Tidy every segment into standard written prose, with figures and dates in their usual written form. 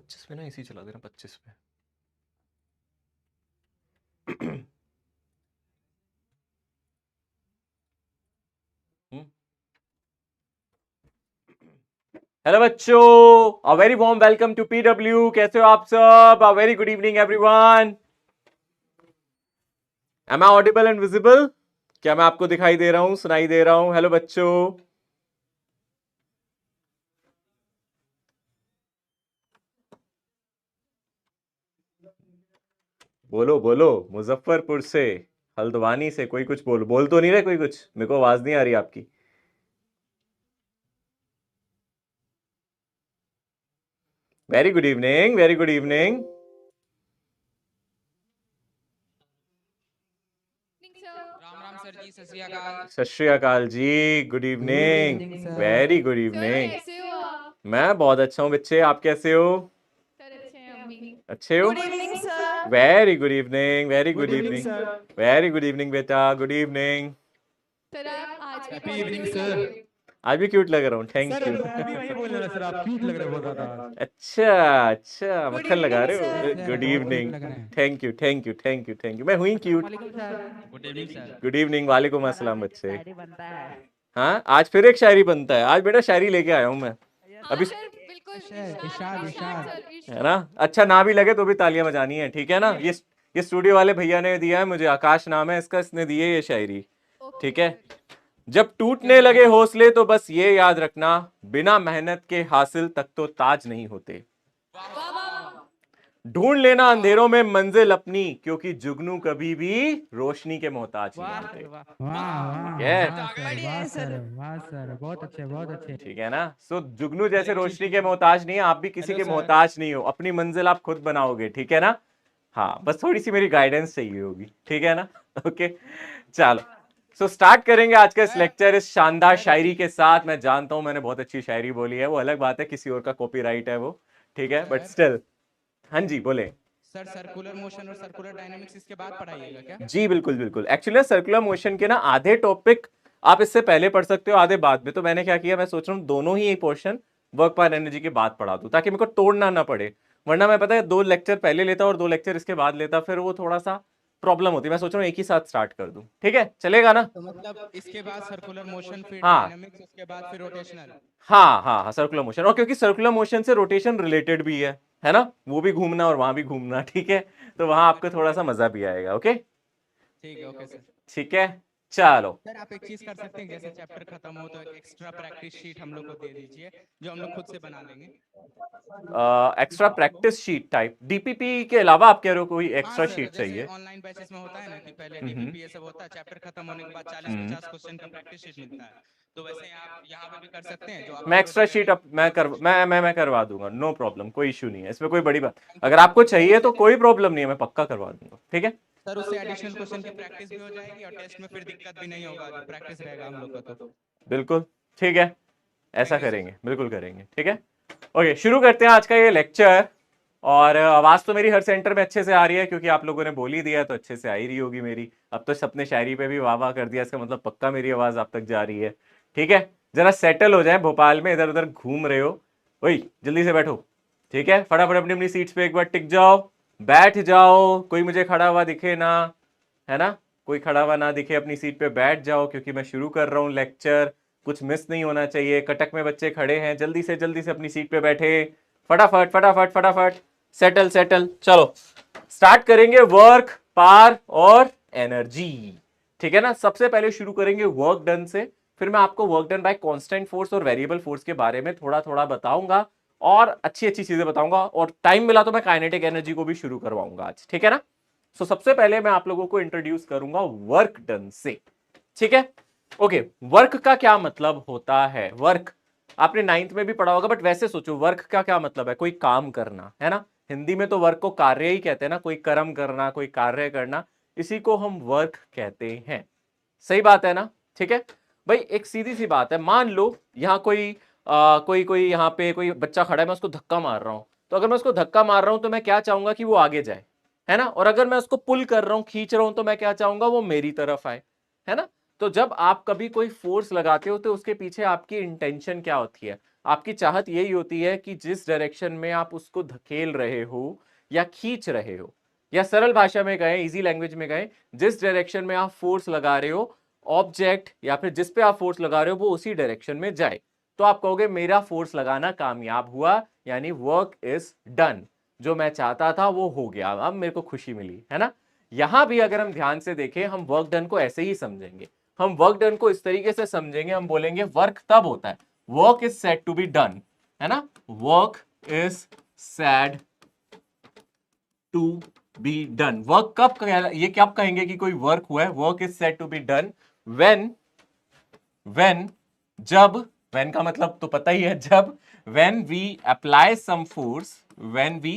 25 पे ना इसी चला देना 25 पे। हेलो बच्चों, a very warm welcome to PW. कैसे हो आप सब? A very good evening everyone. Am I audible and visible? क्या मैं आपको दिखाई दे रहा हूं, सुनाई दे रहा हूं? हेलो बच्चों, बोलो बोलो। मुजफ्फरपुर से, हल्द्वानी से कोई कुछ बोल बोल तो नहीं रहे कोई कुछ? मेरे को आवाज नहीं आ रही आपकी। Very good evening, very good evening. Ram Ram sir ji, Sat Sri Akal. Sat Sri Akal ji, good evening. Very good evening. कैसे हो आप? मैं बहुत अच्छा हूँ बच्चे, आप कैसे हो? सर अच्छे हैं हम भी। अच्छे हो? Good evening sir. Very good evening, very good Good evening, evening, sir. Very good evening बेटा, गुड इवनिंग। सर आप आज भी Happy बहुत evening, क्यूट sir. लग रहे हो। आज भी क्यूट लग रहा हूँ, थैंक सर यू। मैं भी वही बोलने वाला सर, आप क्यूट लग रहे हो बहुत ज्यादा। अच्छा अच्छा, Good मक्खन लगा evening, रहे हो? sir. गुड बहुत इवनिंग, cute लग रहे हैं। Thank you thank you thank you thank you. मैं हुई क्यूट? वालेकुम sir. Good evening sir. Good evening, वालेकुम अस्सलाम बच्चे। शायरी बनता है। हाँ, आज फिर एक शायरी बनता है। आज बेटा शायरी लेके आया हूँ मैं, हाँ अभी सर बिल्कुल। इरशाद, इरशाद इरशाद। सर, है इरशाद। ना? अच्छा ना भी लगे तो भी तालियां बजानी है, ठीक है ना? ये स्टूडियो वाले भैया ने दिया है मुझे, आकाश नाम है इसका, इसने दी है ये शायरी। ओके ठीक है, सर। जब टूटने लगे हौसले तो बस ये याद रखना, बिना मेहनत के हासिल तक तो ताज नहीं होते। वाह वाह। ढूंढ लेना अंधेरों में मंजिल अपनी, क्योंकि जुगनू कभी भी रोशनी के मोहताज नहीं वाह होते। वाह। वाह वाह ठीक है? वाह सर, बढ़िया वाह है सर, सर। वाह सर, बहुत अच्छे, बहुत अच्छे। ठीक है ना? सो जुगनू जैसे एक चीज- रोशनी के मोहताज नहीं है, आप भी किसी हेलो के सर। मोहताज नहीं हो, अपनी मंजिल आप खुद बनाओगे। ठीक है ना? हाँ, बस थोड़ी सी मेरी गाइडेंस चाहिए होगी, ठीक है ना? ओके, चलो। सो स्टार्ट करेंगे आज का इस सर, लेक्चर इस शानदार सर, एक शायरी चीज- के साथ। मैं जानता हूं मैंने बहुत अच्छी शायरी बोली है, वो अलग बात है, किसी और का कॉपीराइट है वो, ठीक है, बट सर, स्टिल। हाँ जी, बोले। सर सर्कुलर मोशन और सर्कुलर डायनेमिक्स इसके बाद पढ़ाइएगा क्या? जी बिल्कुल बिल्कुल। एक्चुअली सर्कुलर मोशन के ना आधे टॉपिक आप इससे पहले पढ़ सकते हो, आधे बाद में। तो मैंने क्या किया, मैं सोच रहा हूँ दोनों ही पोर्शन वर्क पावर एनर्जी के बाद पढ़ा दूं, ताकि मेरे को तोड़ना ना पड़े। वरना मैं पता है 2 लेक्चर पहले लेता और 2 लेक्चर इसके बाद लेता, फिर वो थोड़ा सा प्रॉब्लम होती। मैं सोच रहा हूँ एक ही साथ स्टार्ट कर दूं। ठीक है, चलेगा ना? तो मतलब इसके बाद सर्कुलर मोशन, फिर हाँ डायनेमिक्स, उसके बाद फिर रोटेशनल। हाँ हाँ हाँ, सर्कुलर मोशन। और क्योंकि सर्कुलर मोशन से रोटेशन रिलेटेड भी है ना? वो भी घूमना और वहां भी घूमना, ठीक है? तो वहां आपको थोड़ा सा मजा भी आएगा। ओके, ठीक है, ओके सर। ठीक है, चलो। सर आप एक चीज कर सकते हैं, जैसे चैप्टर खत्म हो तो एक एक्स्ट्रा प्रैक्टिस शीट हम लोग को दे दीजिए, जो हम लोग खुद से बना लेंगे। Extra practice sheet type DPP के अलावा आप कह रहे हो कोई हाँ एक्स्ट्रा सर, शीट जैसे चाहिए? ऑनलाइन बैचेस में होता है ना कि पहले हम्म डीपीपी ये सब होता है, चैप्टर खत्म होने के बाद 40-50 क्वेश्चन का प्रैक्टिस शीट मिलता है। तो वैसे आप यहाँ पे भी कर सकते हैं, जो आपको मैं हो एक्स्ट्रा जाएगा शीट कि मैं कर मैं करवा दूंगा, नो प्रॉब्लम, कोई इशू नहीं है इसमें, कोई बड़ी बात। अगर आपको चाहिए तो कोई प्रॉब्लम नहीं है, मैं पक्का करवा दूंगा। ठीक है सर, उससे एडिशनल क्वेश्चन की प्रैक्टिस भी हो जाएगी और टेस्ट में फिर दिक्कत भी नहीं होगा, जो प्रैक्टिस रहेगा हम लोग का। तो बिल्कुल, ठीक है, ऐसा थैंक यू सर। करेंगे, बिल्कुल करेंगे। ठीक है, ओके, शुरू करते हैं आज का ये लेक्चर। और आवाज तो मेरी हर सेंटर में अच्छे से आ रही है, क्योंकि आप लोगों ने बोली दिया तो अच्छे से आ ही रही होगी मेरी। अब तो सबने शायरी पे भी वाह वाह कर दिया, इसका मतलब पक्का मेरी आवाज आप तक जा रही है। ठीक है, जरा सेटल हो जाए, भोपाल में इधर उधर घूम रहे हो, वही जल्दी से बैठो। ठीक है, फटाफट अपनी अपनी सीट्स पे एक बार टिक जाओ, बैठ जाओ। कोई मुझे खड़ा हुआ दिखे ना, है ना? कोई खड़ा हुआ ना दिखे, अपनी सीट पे बैठ जाओ, क्योंकि मैं शुरू कर रहा हूँ लेक्चर, कुछ मिस नहीं होना चाहिए। कटक में बच्चे खड़े हैं, जल्दी से अपनी सीट पे बैठे, फटाफट फटाफट फटाफट, सेटल सेटल। चलो स्टार्ट करेंगे वर्क, पावर और एनर्जी। ठीक है ना? सबसे पहले शुरू करेंगे वर्क डन से, फिर मैं आपको work done bye constant force और वेरिएबल फोर्स के बारे में थोड़ा थोड़ा बताऊंगा, और अच्छी अच्छी चीजें बताऊंगा, और टाइम मिला तो मैं काइनेटिक एनर्जी को भी शुरू करवाऊंगा आज। ठीक है ना? सो सबसे पहले मैं आप लोगों को इंट्रोड्यूस करूंगा वर्क डन से। ठीक है, ओके। वर्क का क्या मतलब होता है? वर्क आपने 9th में भी पढ़ा होगा, बट वैसे सोचो वर्क का क्या मतलब है? कोई काम करना, है ना? हिंदी में तो वर्क को कार्य ही कहते हैं ना, कोई कर्म करना, कोई कार्य करना, इसी को हम वर्क कहते हैं। सही बात है ना? ठीक है भाई, एक सीधी सी बात है, मान लो यहाँ कोई यहाँ पे कोई बच्चा खड़ा है, मैं उसको धक्का मार रहा हूं। तो अगर मैं उसको धक्का मार रहा हूं तो मैं क्या चाहूंगा कि वो आगे जाए, है ना? और अगर मैं उसको पुल कर रहा हूं, खींच रहा हूं, तो मैं क्या चाहूंगा? वो मेरी तरफ आए, है ना? तो जब आप कभी कोई फोर्स लगाते हो तो उसके पीछे आपकी इंटेंशन क्या होती है? आपकी चाहत यही होती है कि जिस डायरेक्शन में आप उसको धकेल रहे हो या खींच रहे हो, या सरल भाषा में कहें, इजी लैंग्वेज में कहें, जिस डायरेक्शन में आप फोर्स लगा रहे हो, ऑब्जेक्ट या फिर जिस पे आप फोर्स लगा रहे हो वो उसी डायरेक्शन में जाए, तो आप कहोगे मेरा फोर्स लगाना कामयाब हुआ, यानी वर्क इज डन, जो मैं चाहता था वो हो गया, अब मेरे को खुशी मिली, है ना। यहां भी अगर हम ध्यान से देखें, हम वर्क डन को ऐसे ही समझेंगे, हम वर्क डन को इस तरीके से समझेंगे, हम बोलेंगे वर्क तब होता है, work is said to be done, है ना, work is said to be done. Work कब, ये कब कहेंगे कि कोई वर्क हुआ है, work is said to be done when जब, व्हेन का मतलब तो पता ही है, जब, when we apply some force, when we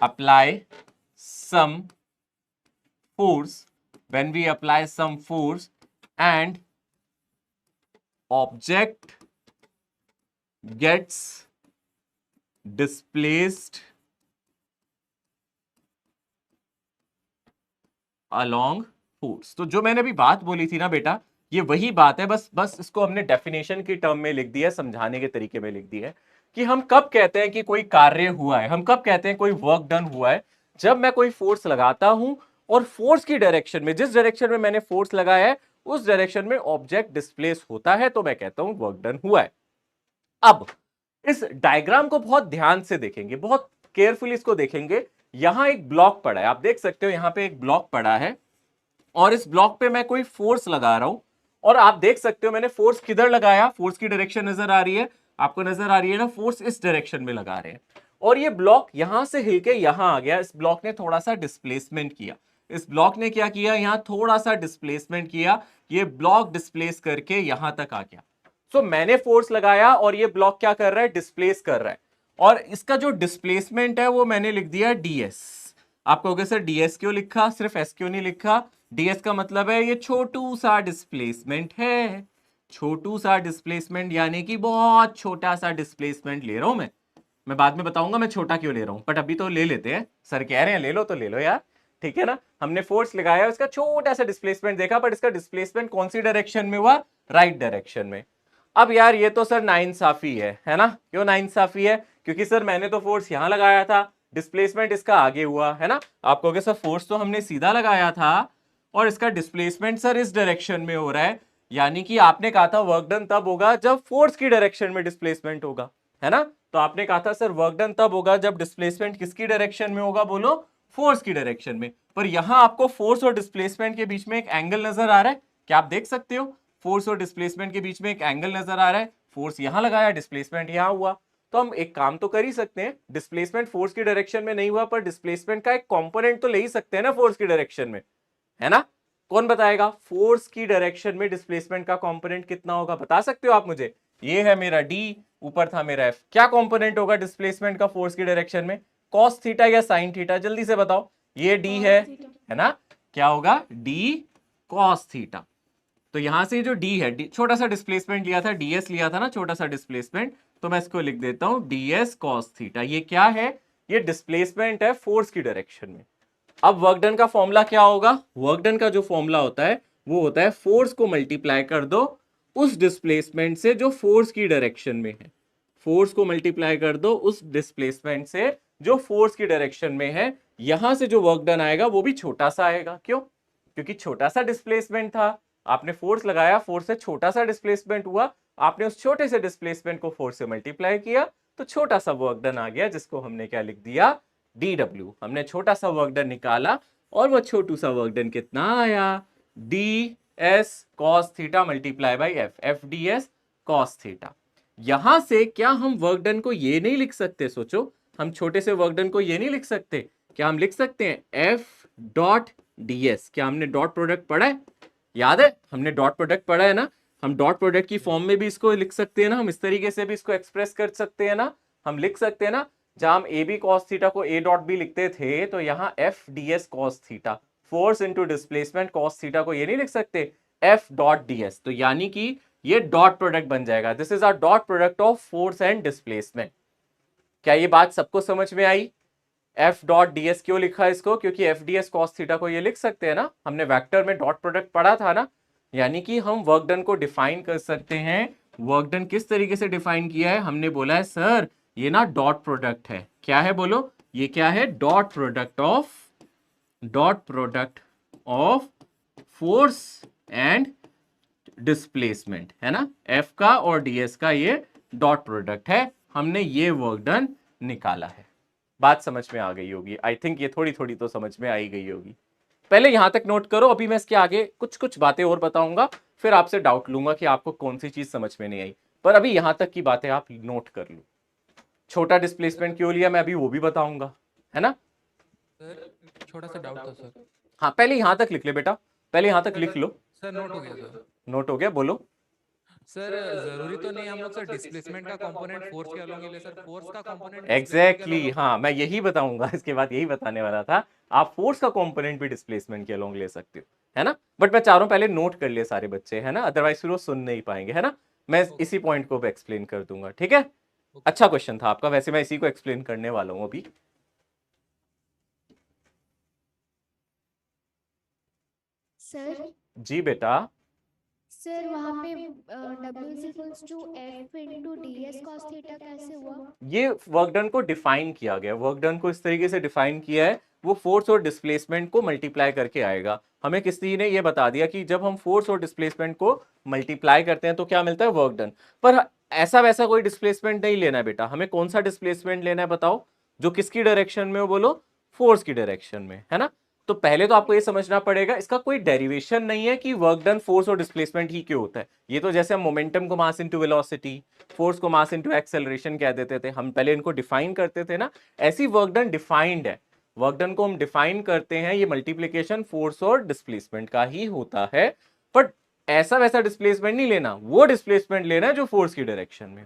apply some force, when we apply some force and object gets displaced along force। तो जो मैंने अभी बात बोली थी ना बेटा, ये वही बात है, बस इसको हमने डेफिनेशन की टर्म में लिख दिया है, समझाने के तरीके में लिख दिया है कि हम कब कहते हैं कि कोई कार्य हुआ है, हम कब कहते हैं कोई वर्क डन हुआ है, जब मैं कोई फोर्स लगाता हूं और फोर्स की डायरेक्शन में, जिस डायरेक्शन में मैंने फोर्स लगाया है उस डायरेक्शन में ऑब्जेक्ट डिस्प्लेस होता है, तो मैं कहता हूं वर्क डन हुआ है। अब इस डायग्राम को बहुत ध्यान से देखेंगे, बहुत केयरफुली इसको देखेंगे। यहां एक ब्लॉक पड़ा है, आप देख सकते हो यहां पे एक ब्लॉक पड़ा है और इस ब्लॉक पे मैं कोई फोर्स लगा रहा हूं, और आप देख सकते हो मैंने फोर्स किधर लगाया, फोर्स की डायरेक्शन नजर आ रही है आपको, नजर आ रही है ना, फोर्स इस डायरेक्शन में लगा रहे हैं, और ये ब्लॉक यहां से हिल के यहां आ गया, इस ब्लॉक ने थोड़ा सा डिस्प्लेसमेंट किया, इस ब्लॉक ने क्या किया, यहां थोड़ा सा डिस्प्लेसमेंट किया, ये ब्लॉक डिस्प्लेस करके यहां तक आ गया। सो मैंने फोर्स लगाया और ये ब्लॉक क्या कर रहा है, डिस्प्लेस कर रहा है, और इसका जो डिस्प्लेसमेंट है वो मैंने लिख दिया ds। आप कहोगे सर ds क्यों लिखा, सिर्फ s क्यों नहीं लिखा, ds का मतलब है ये छोटू सा डिस्प्लेसमेंट है, छोटू सा डिस्प्लेसमेंट, यानी कि बहुत छोटा सा डिस्प्लेसमेंट ले रहा हूं मैं बाद में बताऊंगा मैं छोटा क्यों ले रहा हूं, बट अभी तो ले लेते हैं, सर कह रहे हैं ले लो तो ले लो यार, ठीक है ना। हमने फोर्स लगाया, इसका छोटा सा डिस्प्लेसमेंट देखा, बट इसका डिस्प्लेसमेंट कौन सी डायरेक्शन में हुआ, राइट डायरेक्शन में। अब यार ये तो सर नाइंसाफी है ना, क्यों नाइंसाफी है, क्योंकि सर मैंने तो फोर्स यहां लगाया था, डिस्प्लेसमेंट इसका आगे हुआ, है ना। आप कहोगे सर फोर्स तो हमने सीधा लगाया था और इसका डिस्प्लेसमेंट सर इस डायरेक्शन में हो रहा है, यानी कि आपने कहा था वर्क डन तब होगा जब फोर्स की डायरेक्शन में डिस्प्लेसमेंट होगा, है ना। तो आपने कहा था सर वर्क डन तब होगा जब डिस्प्लेसमेंट किसकी डायरेक्शन में होगा, बोलो फोर्स की डायरेक्शन में। पर यहां आपको फोर्स और डिस्प्लेसमेंट के बीच में एक एंगल नजर आ रहा है, क्या आप देख सकते हो, फोर्स और डिस्प्लेसमेंट के बीच में एक एंगल नजर आ रहा है, फोर्स यहां लगाया, डिस्प्लेसमेंट यहां हुआ, तो हम एक काम तो कर ही सकते हैं, डिस्प्लेसमेंट फोर्स की डायरेक्शन में नहीं हुआ पर डिस्प्लेसमेंट का एक कंपोनेंट तो ले ही सकते हैं ना फोर्स की डायरेक्शन में, है ना। कौन बताएगा फोर्स की डायरेक्शन में डिस्प्लेसमेंट का कंपोनेंट कितना होगा, बता सकते हो आप मुझे। ये है मेरा d, ऊपर था मेरा f, क्या कंपोनेंट होगा डिस्प्लेसमेंट का फोर्स की डायरेक्शन में, cos थीटा या sin थीटा, जल्दी से बताओ। ये d है ना, क्या होगा d cos थीटा। तो यहां से जो d है, छोटा सा डिस्प्लेसमेंट लिया था, ds लिया था ना, छोटा सा डिस्प्लेसमेंट, तो मैं इसको लिख देता हूं ds cos थीटा। ये क्या है, ये डिस्प्लेसमेंट है फोर्स की डायरेक्शन में। अब वर्क डन का फॉर्मूला क्या होगा, वर्क डन का जो फॉर्मूला होता है वो होता है फोर्स को मल्टीप्लाई कर दो उस डिस्प्लेसमेंट से जो फोर्स की डायरेक्शन में है, फोर्स को मल्टीप्लाई कर दो उस डिस्प्लेसमेंट से जो फोर्स की डायरेक्शन में है, यहां से जो वर्क डन आएगा वो भी छोटा सा आएगा, क्यों, क्योंकि छोटा सा डिस्प्लेसमेंट था, आपने फोर्स लगाया, फोर्स से छोटा सा डिस्प्लेसमेंट हुआ, आपने उस छोटे से डिस्प्लेसमेंट को फोर्स से मल्टीप्लाई किया, तो छोटा सा वर्क डन आ गया, जिसको हमने क्या लिख दिया, dw। हमने छोटा सा वर्क डन निकाला और वो छोटू सा वर्क डन कितना आया, ds cos theta multiply by f ds cos theta. यहां से क्या हम वर्क डन को ये नहीं लिख सकते, सोचो, हम छोटे से वर्क डन को ये नहीं लिख सकते, क्या हम लिख सकते हैं f डॉट ds, क्या हमने डॉट प्रोडक्ट पढ़ा है, याद है हमने डॉट प्रोडक्ट पढ़ा है ना, हम डॉट प्रोडक्ट की फॉर्म में भी इसको लिख सकते हैं ना, हम इस तरीके से भी इसको एक्सप्रेस कर सकते हैं ना, हम लिख सकते हैं ना, जहां हम ए बी कॉस थीटा को ए डॉट बी लिखते थे, तो यहां F D S cos theta, force into displacement cos theta को ये नहीं लिख सकते एफ डॉट डी एस, तो यानी कि ये डॉट प्रोडक्ट बन जाएगा, this is our dot product of force and displacement. क्या ये बात सबको समझ में आई, एफ डॉट डी एस क्यों लिखा इसको, क्योंकि F D S cos theta को ये लिख सकते हैं ना, हमने वेक्टर में डॉट प्रोडक्ट पढ़ा था ना, यानी कि हम वर्क डन को डिफाइन कर सकते हैं वर्क डन किस तरीके से डिफाइन किया है? हमने बोला है सर ये ना डॉट प्रोडक्ट है। क्या है बोलो? ये क्या है? Dot product of force and displacement, है ना? एफ का और डीएस का ये डॉट प्रोडक्ट है। हमने ये वर्क डन निकाला है। बात समझ में आ गई होगी। आई थिंक ये थोड़ी थोड़ी तो समझ में आई गई होगी। पहले यहां तक नोट करो, अभी मैं इसके आगे कुछ कुछ बातें और बताऊंगा, फिर आपसे डाउट लूंगा कि आपको कौन सी चीज समझ में नहीं आई। पर अभी यहां तक की बातें आप नोट कर लो। छोटा डिस्प्लेसमेंट क्यों लिया मैं अभी वो भी बताऊंगा, है ना? सर छोटा सा डाउट था सर। हाँ पहले यहां तक लिख ले बेटा, पहले यहां तक लिख लो। सर नोट हो गया सर। नोट हो गया? बोलो। सर जरूरी तो नहीं हम लोग सर डिस्प्लेसमेंट का कंपोनेंट फोर्स के अलोंग ले सर, फोर्स का कंपोनेंट एग्जैक्टली हाँ, मैं यही बताऊंगा, इसके बाद यही बताने वाला था। आप फोर्स का कंपोनेंट भी डिस्प्लेसमेंट के अलोंग ले सकते हो, है ना? बट मैं चाह रहा हूं पहले नोट कर लिए सारे बच्चे, है ना? अदरवाइज फिर वो सुन नहीं पाएंगे, है ना? मैं इसी पॉइंट को एक्सप्लेन कर दूंगा, ठीक है? अच्छा क्वेश्चन था आपका, वैसे मैं इसी को एक्सप्लेन करने वाला हूं अभी। सर जी बेटा। सर वहाँ पे W is equals to F into D S cos theta कैसे हुआ? ये वर्क डन को डिफाइन किया गया, वर्क डन को इस तरीके से डिफाइन किया है, वो फोर्स और डिस्प्लेसमेंट को मल्टीप्लाई करके आएगा। हमें किसी ने ये बता दिया कि जब हम फोर्स और डिस्प्लेसमेंट को मल्टीप्लाई करते हैं तो क्या मिलता है? Work done. पर ऐसा वैसा कोई डिस्प्लेसमेंट नहीं लेना है बेटा, हमें कौन सा डिस्प्लेसमेंट लेना है बताओ? जो किसकी डायरेक्शन में हो? बोलो। फोर्स की डायरेक्शन में, है ना? तो पहले तो आपको ये समझना पड़ेगा, इसका कोई डेरिवेशन नहीं है कि वर्क डन फोर्स और डिस्प्लेसमेंट ही क्यों होता है। ये तो जैसे हम मोमेंटम को मास इनटू वेलोसिटी, फोर्स को मास इनटू एक्सेलरेशन कह देते थे, हम पहले इनको डिफाइन करते थे ना, ऐसी वर्क डन डिफाइंड है। वर्क डन को हम डिफाइन करते हैं, ये मल्टीप्लीकेशन फोर्स और डिस्प्लेसमेंट का ही होता है। बट ऐसा वैसा डिस्प्लेसमेंट नहीं लेना, वो डिस्प्लेसमेंट लेना है जो फोर्स की डायरेक्शन में,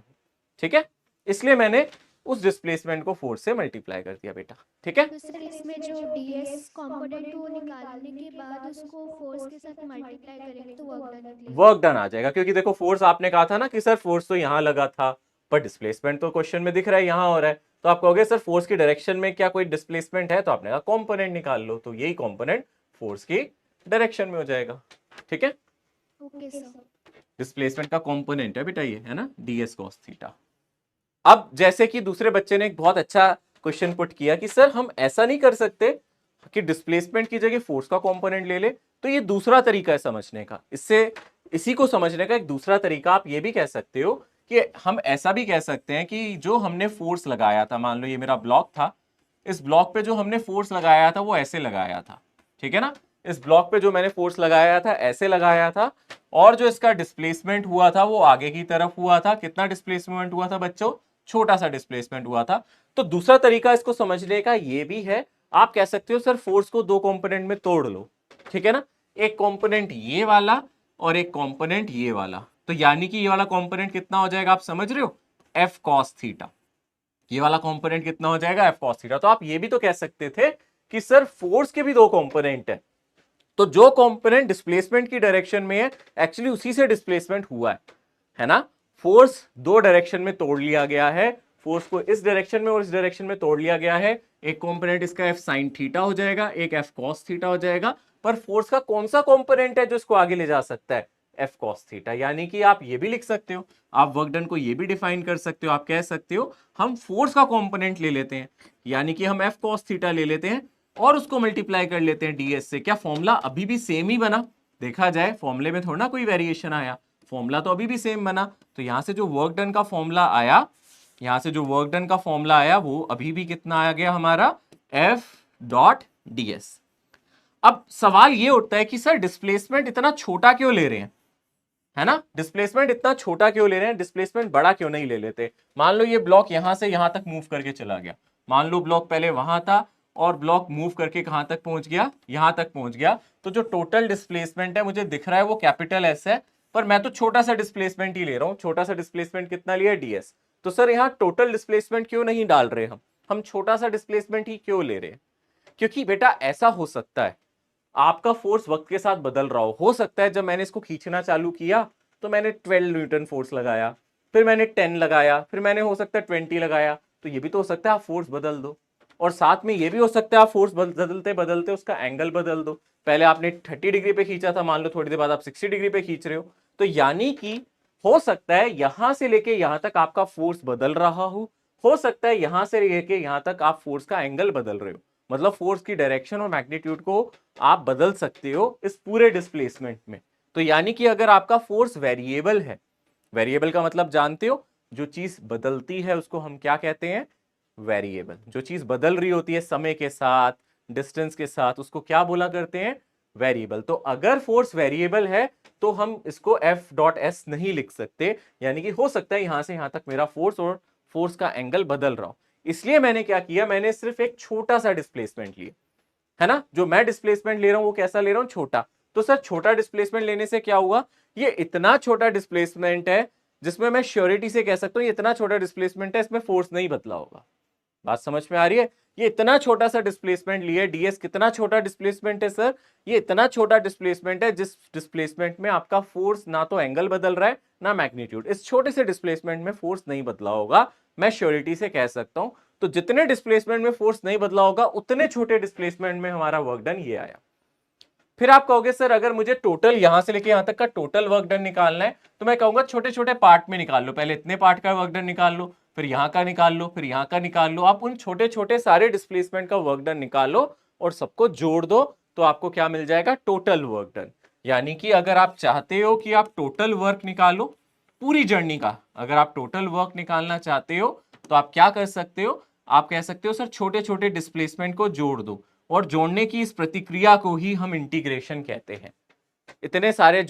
ठीक है? इसलिए मैंने उस डिस्प्लेसमेंट को फोर्स से मल्टीप्लाई कर दिया बेटा, ठीक है? तो सर इसमें जो डीएस कंपोनेंट को निकालने के बाद उसको फोर्स के साथ मल्टीप्लाई करेंगे तो वर्क डन निकलेगा। वर्क डन आ जाएगा, क्योंकि देखो फोर्स आपने कहा था ना कि सर फोर्स तो यहां लगा था, पर डिस्प्लेसमेंट तो क्वेश्चन में दिख रहा है यहां हो रहा है। तो आप कहोगे सर फोर्स की डायरेक्शन में क्या कोई डिस्प्लेसमेंट है? तो आपने कहा कंपोनेंट निकाल लो, तो यही कंपोनेंट फोर्स की डायरेक्शन में हो जाएगा, ठीक है? Okay sir. डिस्प्लेसमेंट का कंपोनेंट है बेटा ये, है ना? ds cos theta. अब जैसे कि दूसरे बच्चे ने एक बहुत अच्छा क्वेश्चन पुट किया कि सर हम ऐसा नहीं कर सकते कि डिस्प्लेसमेंट की जगह फोर्स का कंपोनेंट ले ले, तो ये दूसरा तरीका है समझने का। इससे इसी को समझने का एक दूसरा तरीका आप ये भी कह सकते हो कि हम ऐसा भी कह सकते हैं कि जो हमने फोर्स लगाया था, मान लो ये मेरा ब्लॉक था, इस ब्लॉक पे जो हमने फोर्स लगाया था वो ऐसे लगाया था, ठीक है ना? इस ब्लॉक पे जो मैंने फोर्स लगाया था ऐसे लगाया था, और जो इसका डिस्प्लेसमेंट हुआ था वो आगे की तरफ हुआ था। कितना डिस्प्लेसमेंट हुआ था बच्चों? छोटा सा डिस्प्लेसमेंट हुआ था। तो दूसरा तरीका इसको समझने का ये भी है, आप कह सकते हो सर फोर्स को दो कंपोनेंट में तोड़ लो, ठीक है ना? एक कंपोनेंट ये वाला और एक कंपोनेंट ये वाला। तो यानी कि ये वाला कंपोनेंट कितना हो जाएगा, आप समझ रहे हो? F cos theta. ये वाला कंपोनेंट कितना हो जाएगा? F cos theta. तो आप ये भी तो कह सकते थे कि सर फोर्स के भी दो कंपोनेंट है, तो जो कंपोनेंट डिस्प्लेसमेंट की डायरेक्शन में है एक्चुअली उसी से डिस्प्लेसमेंट हुआ है ना? फोर्स दो डायरेक्शन में तोड़ लिया गया है, फोर्स को इस डायरेक्शन में और इस डायरेक्शन में तोड़ लिया गया है। एक कंपोनेंट इसका एफ साइन थीटा हो जाएगा, एक एफ कॉस थीटा हो जाएगा। पर फोर्स का कौन सा कंपोनेंट है जो इसको आगे ले जा सकता है? F cos theta. यानी कि आप ये भी लिख सकते हो, आप वर्क डन को ये भी डिफाइन कर सकते हो, आप कह सकते हो हम फोर्स का कंपोनेंट ले लेते हैं, यानी कि हम एफ कॉस थीटा ले लेते हैं और उसको मल्टीप्लाई कर लेते हैं डीएस से। क्या फॉर्मूला अभी भी सेम ही बना? देखा जाए फॉर्मूले में थोड़ा ना कोई वेरिएशन आया, फॉर्मूला तो अभी भी सेम बना। तो यहां से जो वर्क डन का फॉर्मूला आया, यहां से जो वर्क डन का फॉर्मूला आया वो अभी भी कितना आ गया हमारा? F dot DS. अब सवाल ये उठता है कि सर डिस्प्लेसमेंट इतना छोटा क्यों ले रहे हैं, है ना? डिस्प्लेसमेंट इतना छोटा क्यों ले रहे हैं, डिस्प्लेसमेंट बड़ा क्यों नहीं ले लेते? मान लो ये ब्लॉक यहां से यहां तक मूव करके चला गया, मान लो ब्लॉक पहले वहां था और ब्लॉक मूव करके कहां तक पहुंच गया? यहां तक पहुंच गया। तो जो टोटल डिस्प्लेसमेंट है मुझे दिख रहा है वो कैपिटल एस है, पर मैं तो छोटा सा डिस्प्लेसमेंट ही ले रहा हूं। छोटा सा डिस्प्लेसमेंट कितना लिया? डीएस। तो सर यहाँ टोटल डिस्प्लेसमेंट क्यों नहीं डाल रहे हम छोटा सा डिस्प्लेसमेंट ही क्यों ले रहे हैं? क्योंकि बेटा ऐसा हो सकता है आपका फोर्स वक्त के साथ बदल रहा हो सकता है जब मैंने इसको खींचना चालू किया तो मैंने 12 न्यूटन फोर्स लगाया, फिर मैंने 10 लगाया, फिर मैंने हो सकता है 20 लगाया। तो ये भी तो हो सकता है आप फोर्स बदल दो, और साथ में ये भी हो सकता है आप फोर्स बदलते बदलते उसका एंगल बदल दो। पहले आपने 30 डिग्री पे खींचा था, मान लो थोड़ी देर बाद आप 60 डिग्री पे खींच रहे हो। तो यानी कि हो सकता है यहां से लेके यहां तक आपका फोर्स बदल रहा हो सकता है यहां से लेके यहां तक आप फोर्स का एंगल बदल रहे हो, मतलब फोर्स की डायरेक्शन और मैग्नीट्यूड को आप बदल सकते हो इस पूरे डिस्प्लेसमेंट में। तो यानी कि अगर आपका फोर्स वेरिएबल है, वेरिएबल का मतलब जानते हो, जो चीज बदलती है उसको हम क्या कहते हैं, वेरिएबल। जो चीज बदल रही होती है समय के साथ, डिस्टेंस के साथ, उसको क्या बोला करते हैं, वेरिएबल। तो अगर फोर्स वेरिएबल है तो हम इसको एफ डॉट एस नहीं लिख सकते, यानी कि हो सकता है यहां से यहां तक मेरा फोर्स और फोर्स का एंगल बदल रहा हो। इसलिए मैंने क्या किया, मैंने सिर्फ एक छोटा सा डिस्प्लेसमेंट लिया, है ना। जो मैं डिस्प्लेसमेंट ले रहा हूं वो कैसा ले रहा हूं, छोटा। तो सर छोटा डिस्प्लेसमेंट लेने से क्या हुआ, ये इतना छोटा डिस्प्लेसमेंट है जिसमें मैं श्योरिटी से कह सकता हूं ये इतना छोटा डिस्प्लेसमेंट है, इसमें फोर्स नहीं बदला होगा। बात समझ में आ रही है। ये इतना छोटा सा डिस्प्लेसमेंट लिया, डीएस कितना छोटा डिस्प्लेसमेंट है सर, ये इतना छोटा डिस्प्लेसमेंट है जिस डिस्प्लेसमेंट में आपका फोर्स ना तो एंगल बदल रहा है ना मैग्नीट्यूड। इस छोटे से डिस्प्लेसमेंट में फोर्स नहीं बदला होगा, मैं श्योरिटी से कह सकता हूं। तो जितने डिस्प्लेसमेंट में फोर्स नहीं बदला होगा उतने छोटे डिस्प्लेसमेंट में हमारा वर्क डन ये आया। फिर आप कहोगे सर अगर मुझे टोटल यहां से लेके यहां तक का टोटल वर्क डन निकालना है तो मैं कहूंगा छोटे छोटे पार्ट में निकाल लो, पहले इतने पार्ट का वर्क डन निकाल लो, फिर यहां का निकाल लो, फिर यहां का निकाल लो। आप उन छोटे छोटे सारे डिस्प्लेसमेंट का वर्क डन निकालो और सबको जोड़ दो तो आपको क्या मिल जाएगा, टोटल वर्क डन। यानी कि अगर आप चाहते हो कि आप टोटल वर्क निकालो पूरी जर्नी का, अगर आप टोटल वर्क निकालना चाहते हो तो आप क्या कर सकते हो, आप कह सकते हो सर छोटे छोटे डिस्प्लेसमेंट को जोड़ दो, और जोड़ने की इस प्रतिक्रिया को ही हम इंटीग्रेशन कहते हैं। इतने सारे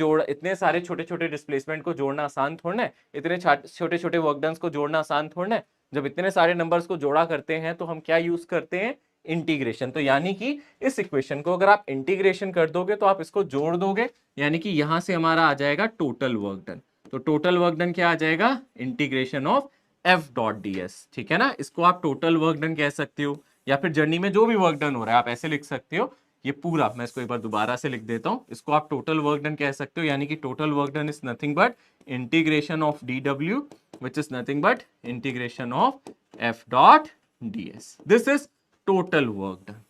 छोटे छोटे डिस्प्लेसमेंट को जोड़ना आसान थोड़ा है, इतने छोटे छोटे वर्क डन्स को जोड़ना आसान थोड़ा है। जब इतने सारे नंबर्स को जोड़ा करते हैं तो हम क्या यूज करते हैं, इंटीग्रेशन। तो यानी कि इस इक्वेशन को अगर आप इंटीग्रेशन कर दोगे तो आप इसको जोड़ दोगे, यानी कि यहां से हमारा आ जाएगा टोटल वर्क डन। तो टोटल वर्क डन क्या आ जाएगा, integration of F dot D S, ठीक है ना। इसको आप टोटल वर्क डन कह सकते हो, या फिर जर्नी में जो भी वर्क डन हो रहा है आप ऐसे लिख सकते हो। ये पूरा मैं इसको एक बार दोबारा से लिख देता हूं, इसको आप टोटल वर्क डन कह सकते हो, यानी कि total work done is nothing but integration of D W which is nothing but integration of F dot D S. This is total work done.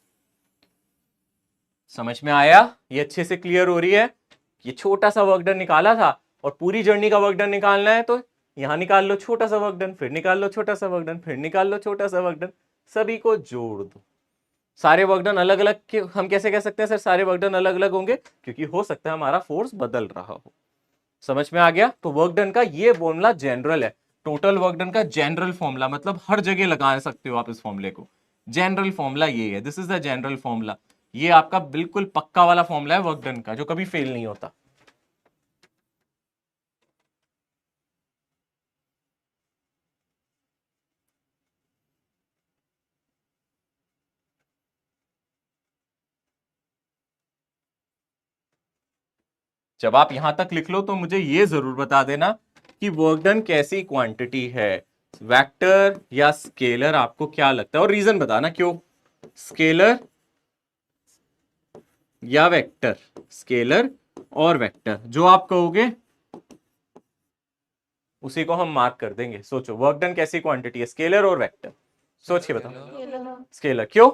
समझ में आया, ये अच्छे से क्लियर हो रही है। ये छोटा सा वर्क डन निकाला था और पूरी जर्नी का वर्क डन निकालना है तो यहां निकाल लो छोटा सा वर्क डन, फिर निकाल लो छोटा सा वर्क डन, फिर निकाल लो छोटा सा वर्क डन, सभी को जोड़ दो। सारे वर्क डन अलग अलग हम कैसे कह सकते हैं सर सारे वर्क डन अलग अलग होंगे, क्योंकि हो सकता है हमारा फोर्स बदल रहा हो। समझ में आ गया। तो वर्क डन का ये फॉर्मूला जनरल है, टोटल वर्क डन का जनरल फॉर्मूला, मतलब हर जगह लगा सकते हो आप इस फॉर्मूले को। जनरल फॉर्मूला ये है, this is the general formula. ये आपका बिल्कुल पक्का वाला फॉर्मूला है वर्क डन का, जो कभी फेल नहीं होता। जब आप यहां तक लिख लो तो मुझे ये जरूर बता देना कि वर्क डन कैसी क्वांटिटी है, वेक्टर या स्केलर, आपको क्या लगता है, और रीजन बताना क्यों, स्केलर या वेक्टर, स्केलर और वेक्टर, जो आप कहोगे उसी को हम मार्क कर देंगे। सोचो वर्क डन कैसी क्वांटिटी है, स्केलर और वेक्टर, सोच के बताओ। स्केलर क्यों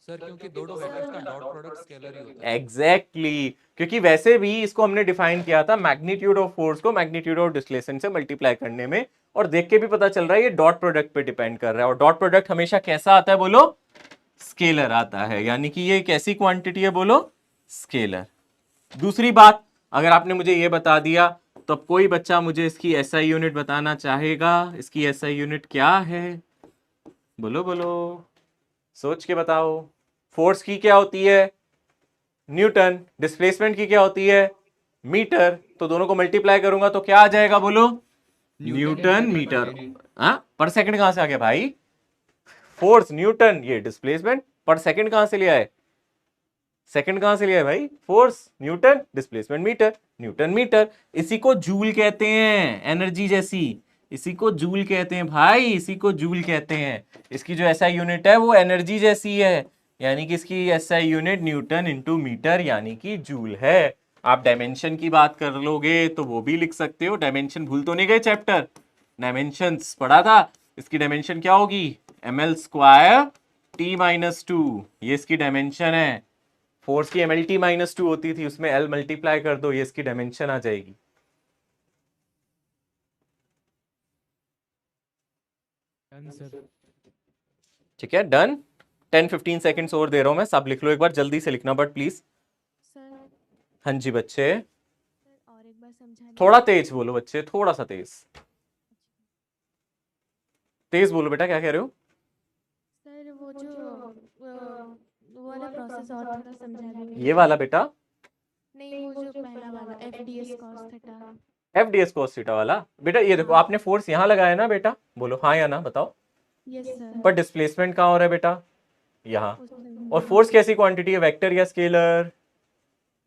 सर, क्योंकि दोनों वेक्टर्स का डॉट प्रोडक्ट स्केलर ही होता है। एग्जैक्टली क्योंकि वैसे भी इसको हमने डिफाइन किया था मैग्नीट्यूड ऑफ फोर्स को मैग्नीट्यूड ऑफ डिस्प्लेसमेंट से मल्टीप्लाई करने में, और देख के भी पता चल रहा है ये डॉट प्रोडक्ट पे डिपेंड कर रहा है, और डॉट प्रोडक्ट हमेशा कैसा आता है बोलो, स्केलर आता है। यानी कि ये कैसी क्वांटिटी है बोलो, स्केलर। दूसरी बात, अगर आपने मुझे ये बता दिया तो अब कोई बच्चा मुझे इसकी एसआई यूनिट बताना चाहेगा, इसकी एसआई यूनिट क्या है, बोलो बोलो, सोच के बताओ। फोर्स की क्या होती है, न्यूटन, डिस्प्लेसमेंट की क्या होती है, मीटर, तो दोनों को मल्टीप्लाई करूंगा तो क्या आ जाएगा बोलो, न्यूटन मीटर। हाँ, पर सेकंड कहां से आ गया भाई, फोर्स न्यूटन, ये डिस्प्लेसमेंट पर सेकंड कहां से लिया है, सेकंड कहां से लिया है भाई, force newton, displacement metre, newton metre. इसी को जूल कहते हैं, एनर्जी जैसी, इसी को जूल कहते हैं भाई, इसी को जूल कहते हैं। इसकी जो एसआई यूनिट है वो एनर्जी जैसी है, यानी कि इसकी SI unit newton into metre यानी कि जूल है। आप डायमेंशन की बात कर लोगे तो वो भी लिख सकते हो, डायमेंशन भूल तो नहीं गए, चैप्टर डायमेंशंस पढ़ा था, इसकी डायमेंशन क्या होगी, ml स्क्वायर t-2, ये इसकी डायमेंशन है। फोर्स की mlt-2 होती थी, उसमें l मल्टीप्लाई कर दो, ये इसकी डायमेंशन आ जाएगी। Done sir. ठीक है, डन। 10-15 सेकंड्स और दे रहा हूं मैं, सब लिख लो एक बार, जल्दी से लिखना बट प्लीज। सर हाँ जी बच्चे, और एक बार समझाने थोड़ा तेज बोलो बच्चे, थोड़ा सा तेज तेज बोलो बेटा, क्या कह रहे हो? सर वो वाला प्रोसेस और थोड़ा समझा देंगे? ये वाला बेटा, नहीं, वो जो पहला वाला FDS cos theta. FDS cos theta वाला बेटा। ये देखो, आपने फोर्स यहाँ लगाया ना बेटा, बोलो हाँ या ना, बताओ। Yes sir. पर डिस्प्लेसमेंट कहाँ हो रहा है बेटा? यहाँ। उस और फोर्स कैसी क्वांटिटी है, वेक्टर या स्केलर?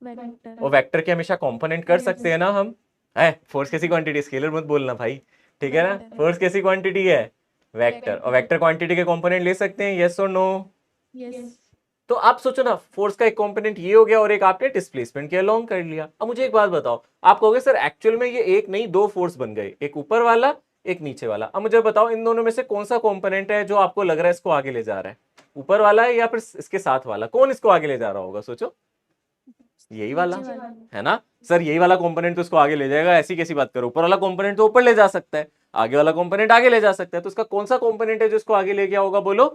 वेक्टर। और वेक्टर के हमेशा कंपोनेंट कर सकते हैं ना हम, है? फोर्स कैसी क्वांटिटी, स्केलर मत बोलना भाई, ठीक है ना? वेक्टर। फोर्स कैसी क्वांटिटी है, वेक्टर। और वेक्टर क्वांटिटी के कंपोनेंट ले सकते हैं, यस और नो? यस। तो आप सोचो ना, फोर्स का एक कंपोनेंट ये हो गया और एक आपने डिस्प्लेसमेंट के अलोंग कर लिया। अब मुझे एक बात बताओ, आप कहोगे सर एक्चुअल में ये एक नहीं दो फोर्स बन गए, एक ऊपर वाला एक नीचे वाला। अब मुझे बताओ इन दोनों में से कौन सा कंपोनेंट है जो आपको लग रहा है इसको आगे ले जा रहा है, ऊपर वाला है या फिर इसके साथ वाला? कौन इसको आगे ले जा रहा होगा, सोचो। यही वाला है ना सर, यही वाला कंपोनेंट तो इसको आगे ले जाएगा। ऐसी कैसी बात करो, ऊपर वाला कंपोनेंट तो ऊपर ले जा सकता है, आगे वाला कंपोनेंट आगे ले जा सकता है, तो इसका कौन सा कंपोनेंट है जो इसको आगे ले गया होगा, बोलो?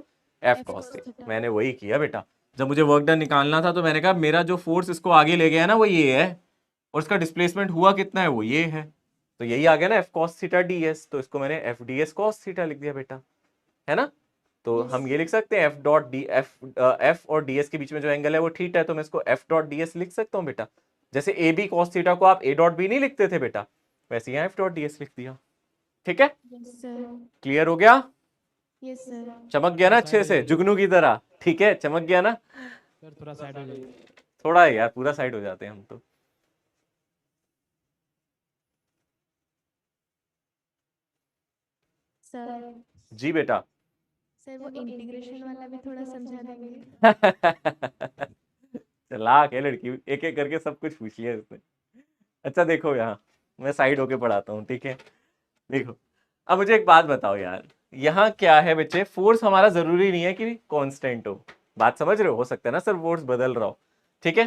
F cos theta. मैंने वही किया बेटा, जब मुझे वर्क डन निकालना था तो मैंने कहा मेरा जो फोर्स इसको आगे ले गया है ना वो ये है, और इसका डिस्प्लेसमेंट हुआ कितना है वो ये है, तो यही आ गया ना F cos थीटा ds, तो इसको मैंने FDS cos थीटा लिख दिया बेटा, है ना? तो हम ये लिख सकते हैं F और ds के बीच में जो एंगल है वो थीटा है, तो मैं इसको F डॉट ds लिख सकता हूँ बेटा। जैसे AB cos थीटा को आप A डॉट B नहीं लिखते थे बेटा, वैसे यहाँ F डॉट ds लिख दिया। ठीक है, यस सर। क्लियर हो गया? Yes sir. चमक गया ना अच्छे से, जुगनू की तरह? ठीक है, चमक गया ना? सर थोड़ा साइड हो जाइए। थोड़ा यार, पूरा साइड हो जाते हैं हम तो। सर जी बेटा। सर वो इंटीग्रेशन वाला भी थोड़ा समझा देंगे? चलाक है लड़की, एक एक करके सब कुछ पूछ लिया उसने। अच्छा देखो, यहाँ मैं साइड होके पढ़ाता हूँ, ठीक है? देखो, अब मुझे एक बात बताओ यार, यहाँ क्या है बच्चे, फोर्स हमारा जरूरी नहीं है कि कांस्टेंट हो। बात समझ रहे हो सकता है ना सर फोर्स बदल रहा हो, ठीक है?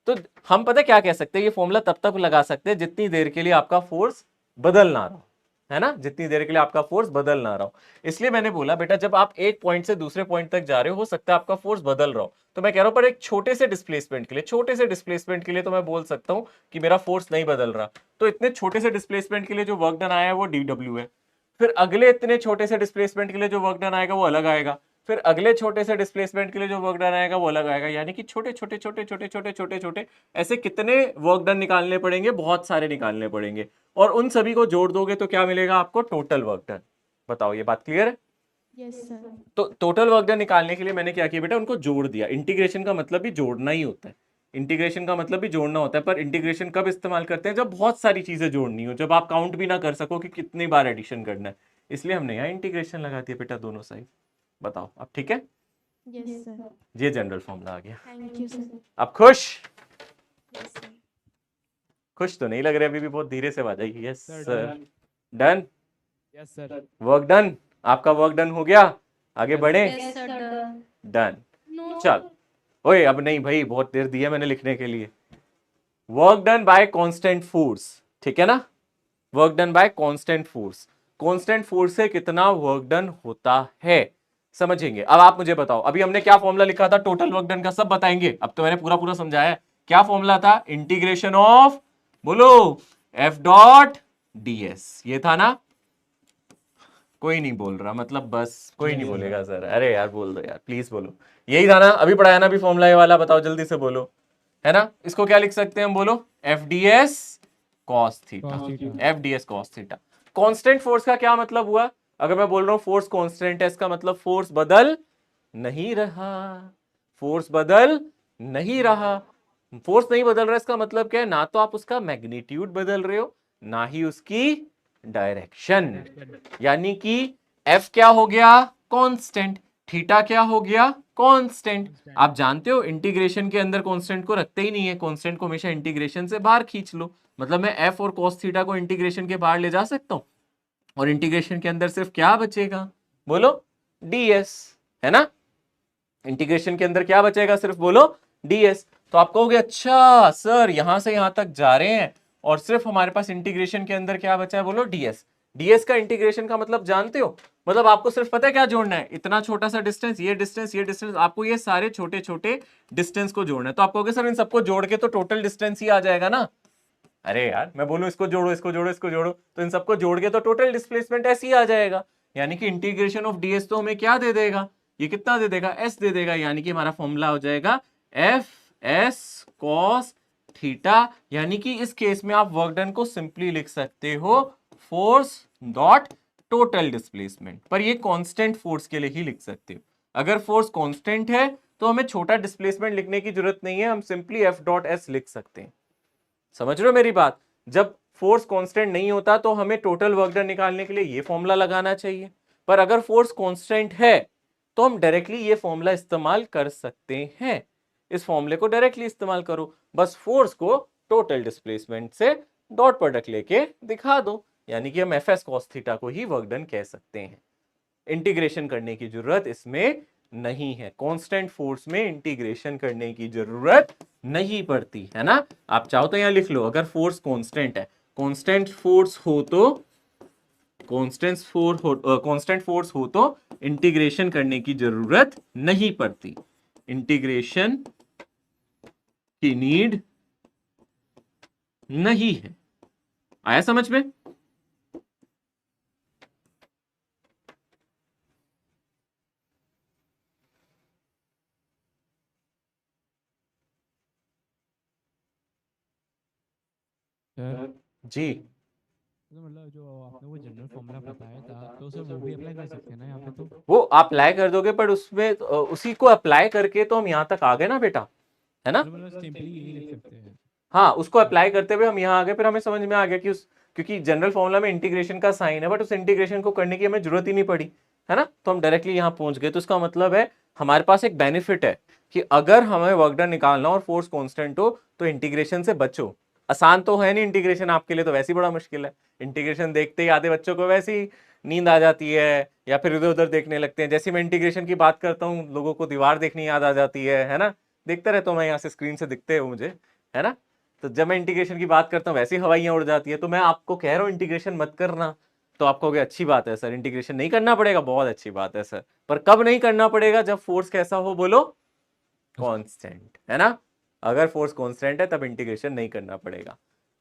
तो हम पता क्या कह सकते हैं, ये फॉर्मूला तब तक लगा सकते हैं जितनी देर के लिए आपका फोर्स बदल ना रहा हो, है ना? जितनी देर के लिए आपका फोर्स बदल ना रहा हो। इसलिए मैंने बोला बेटा, जब आप एक पॉइंट से दूसरे पॉइंट तक जा रहे हो सकता है आपका फोर्स बदल रहा हो, तो मैं कह रहा हूं पर एक छोटे से डिस्प्लेसमेंट के लिए तो मैं बोल सकता हूं कि मेरा फोर्स नहीं बदल रहा। तो इतने छोटे से डिस्प्लेसमेंट के लिए जो वर्क डन आया है वो dw है, फिर अगले इतने छोटे से डिस्प्लेसमेंट के लिए जो वर्क डन आएगा वो अलग आएगा, फिर अगले छोटे से डिस्प्लेसमेंट के लिए जो वर्क डन आएगा वो अलग आएगा। यानी कि छोटे छोटे छोटे छोटे छोटे छोटे छोटे ऐसे कितने वर्क डन निकालने पड़ेंगे, बहुत सारे निकालने पड़ेंगे, और उन सभी को जोड़ दोगे तो क्या मिलेगा आपको, टोटल वर्क डन। बताओ, ये बात क्लियर है? Yes sir. तो टोटल वर्क डन निकालने के लिए मैंने क्या किया बेटा, उनको जोड़ दिया। इंटीग्रेशन का मतलब भी जोड़ना ही होता है, इंटीग्रेशन का मतलब भी जोड़ना होता है, पर इंटीग्रेशन कब इस्तेमाल करते हैं, जब बहुत सारी चीजें जोड़नी हो, जब आप काउंट भी ना कर सको कि कितनी बार एडिशन करना है, इसलिए हमने यहाँ इंटीग्रेशन लगा दिया बेटा दोनों साइड। बताओ अब ठीक है? Yes sir. ये जनरल फॉर्मूला आ गया। Thank you sir. अब खुश? Yes sir. खुश तो नहीं लग रहे, अभी भी बहुत धीरे से बाजाइए। Yes sir sir. Done? Yes sir. Work done? आपका वर्क डन हो गया, आगे बढ़े? Yes sir. डन। डन। चल, ओए अब नहीं भाई, बहुत देर दिया मैंने लिखने के लिए। Work done bye constant force, ठीक है ना? Work done bye constant force, constant force से कितना वर्क डन होता है समझेंगे। अब आप मुझे बताओ, अभी हमने क्या फॉर्मूला लिखा था टोटल वर्क डन का, सब बताएंगे। अब तो मैंने पूरा पूरा समझाया है। क्या फॉर्मूला था, इंटीग्रेशन ऑफ, बोलो, F डॉट ds, ये था ना? कोई नहीं बोल रहा, मतलब बस कोई नहीं बोलेगा सर। अरे यार बोल दो यार, प्लीज बोलो। यही था ना, अभी पढ़ाया ना अभी फॉर्मूला ये वाला, बताओ जल्दी से बोलो, है ना? इसको क्या लिख सकते हैं हम, बोलो? FDS cos theta, FDS cos theta. Constant force का क्या मतलब हुआ? अगर मैं बोल रहा हूं फोर्स कांस्टेंट है, इसका मतलब फोर्स बदल नहीं रहा, फोर्स बदल नहीं रहा। फोर्स नहीं बदल रहा, इसका मतलब क्या है, ना तो आप उसका मैग्नीट्यूड बदल रहे हो, ना ही उसकी डायरेक्शन। यानी कि F क्या हो गया, कांस्टेंट, थीटा क्या हो गया, कांस्टेंट। आप जानते हो इंटीग्रेशन के अंदर कांस्टेंट को रखते ही नहीं है, कांस्टेंट को हमेशा इंटीग्रेशन से बाहर खींच लो। मतलब मैं F और cos थीटा को इंटीग्रेशन के बाहर ले जा सकता हूं, और इंटीग्रेशन के अंदर सिर्फ क्या बचेगा, बोलो? ds, है ना? इंटीग्रेशन के अंदर क्या बचेगा, सिर्फ बोलो ds। तो आप कहोगे अच्छा सर यहां से यहां तक जा रहे हैं और सिर्फ हमारे पास इंटीग्रेशन के अंदर क्या बचा है, बोलो ds। डीएस का इंटीग्रेशन का मतलब जानते हो, मतलब आपको सिर्फ पता है क्या जोड़ना है, इतना छोटा सा डिस्टेंस, ये डिस्टेंस, ये डिस्टेंस, आपको ये सारे छोटे छोटे डिस्टेंस को जोड़ना है। तो आप कहोगे सर इन सबको जोड़ के तो टोटल डिस्टेंस ही आ जाएगा ना। अरे यार मैं बोलूं इसको जोड़ो, इसको जोड़ो, इसको जोड़ो, तो इन सबको जोड़ के तो टोटल डिस्प्लेसमेंट ऐसे ही आ जाएगा। यानी कि इंटीग्रेशन ऑफ डीएस तो हमें क्या दे देगा, ये कितना दे देगा, एस दे देगा। यानी कि हमारा फॉर्मूला हो जाएगा एफ एस कॉस थीटा। यानी कि इस केस में आप वर्क डन को सिंपली लिख सकते हो फोर्स डॉट टोटल डिस्प्लेसमेंट, पर ये कांस्टेंट फोर्स के लिए ही लिख सकते हो। अगर फोर्स कांस्टेंट है तो हमें छोटा डिस्प्लेसमेंट लिखने की जरूरत नहीं है, हम सिंपली एफ डॉट एस लिख सकते हैं। समझ रहे हो मेरी बात। जब फोर्स कांस्टेंट नहीं होता तो हमें टोटल वर्क डन निकालने के लिए ये फॉर्मूला लगाना चाहिए, पर अगर फोर्स कांस्टेंट है तो हम डायरेक्टली ये फॉर्मूला इस्तेमाल कर सकते हैं। इस फॉर्मूले को डायरेक्टली इस्तेमाल करो, बस फोर्स को टोटल डिस्प्लेसमेंट से डॉट प्रोडक्ट लेके दिखा दो। यानी कि हम एफ एस कॉस थीटा को ही वर्क डन कह सकते हैं। इंटीग्रेशन करने की जरूरत इसमें नहीं है, कांस्टेंट फोर्स में इंटीग्रेशन करने की जरूरत नहीं पड़ती है ना। आप चाहो तो यहां लिख लो, अगर फोर्स कांस्टेंट है, कांस्टेंट फोर्स हो तो कांस्टेंट फोर्स हो तो इंटीग्रेशन करने की जरूरत नहीं पड़ती, इंटीग्रेशन की नीड नहीं है। आया समझ में। सर जी तो मतलब जो आपने वो जनरल फॉर्मूला बताया था तो सर वो भी अप्लाई कर सकते हैं ना यहाँ पे तो। वो आप अप्लाई कर दोगे, पर उसमें उसी को अप्लाई करके तो हम यहां तक आ गए ना बेटा, है ना। मतलब सिंपली यही लिख सकते हैं। हाँ, उसको अप्लाई करते हुए हम यहाँ आ गए, फिर हमें समझ में आ गया कि क्योंकि जनरल फॉर्मूला में इंटीग्रेशन का साइन है, बट उस इंटीग्रेशन को करने की हमें जरूरत ही नहीं पड़ी, है ना। तो हम डायरेक्टली यहाँ पहुंच गए। तो इसका मतलब है हमारे पास एक बेनिफिट है कि अगर हमें वर्क डन निकालना और फोर्स कांस्टेंट हो तो इंटीग्रेशन से बचो। आसान तो है नहीं इंटीग्रेशन आपके लिए, तो वैसे ही बड़ा मुश्किल है। इंटीग्रेशन देखते ही आधे बच्चों को वैसे ही नींद आ जाती है या फिर इधर उधर देखने लगते हैं। जैसे मैं इंटीग्रेशन की बात करता हूँ लोगों को दीवार देखनी याद आ जाती है ना। देखता रहता हूँ मैं, यहाँ से स्क्रीन से दिखते हो मुझे, है ना। तो जब मैं इंटीग्रेशन की बात करता हूँ वैसे ही हवाइयां उड़ जाती है। तो मैं आपको कह रहा हूँ इंटीग्रेशन मत करना, तो आप कहोगे अच्छी बात है सर, इंटीग्रेशन नहीं करना पड़ेगा, बहुत अच्छी बात है सर। पर कब नहीं करना पड़ेगा, जब फोर्स कैसा हो, बोलो कांस्टेंट, है ना। अगर फोर्स कांस्टेंट है तब इंटीग्रेशन नहीं करना पड़ेगा।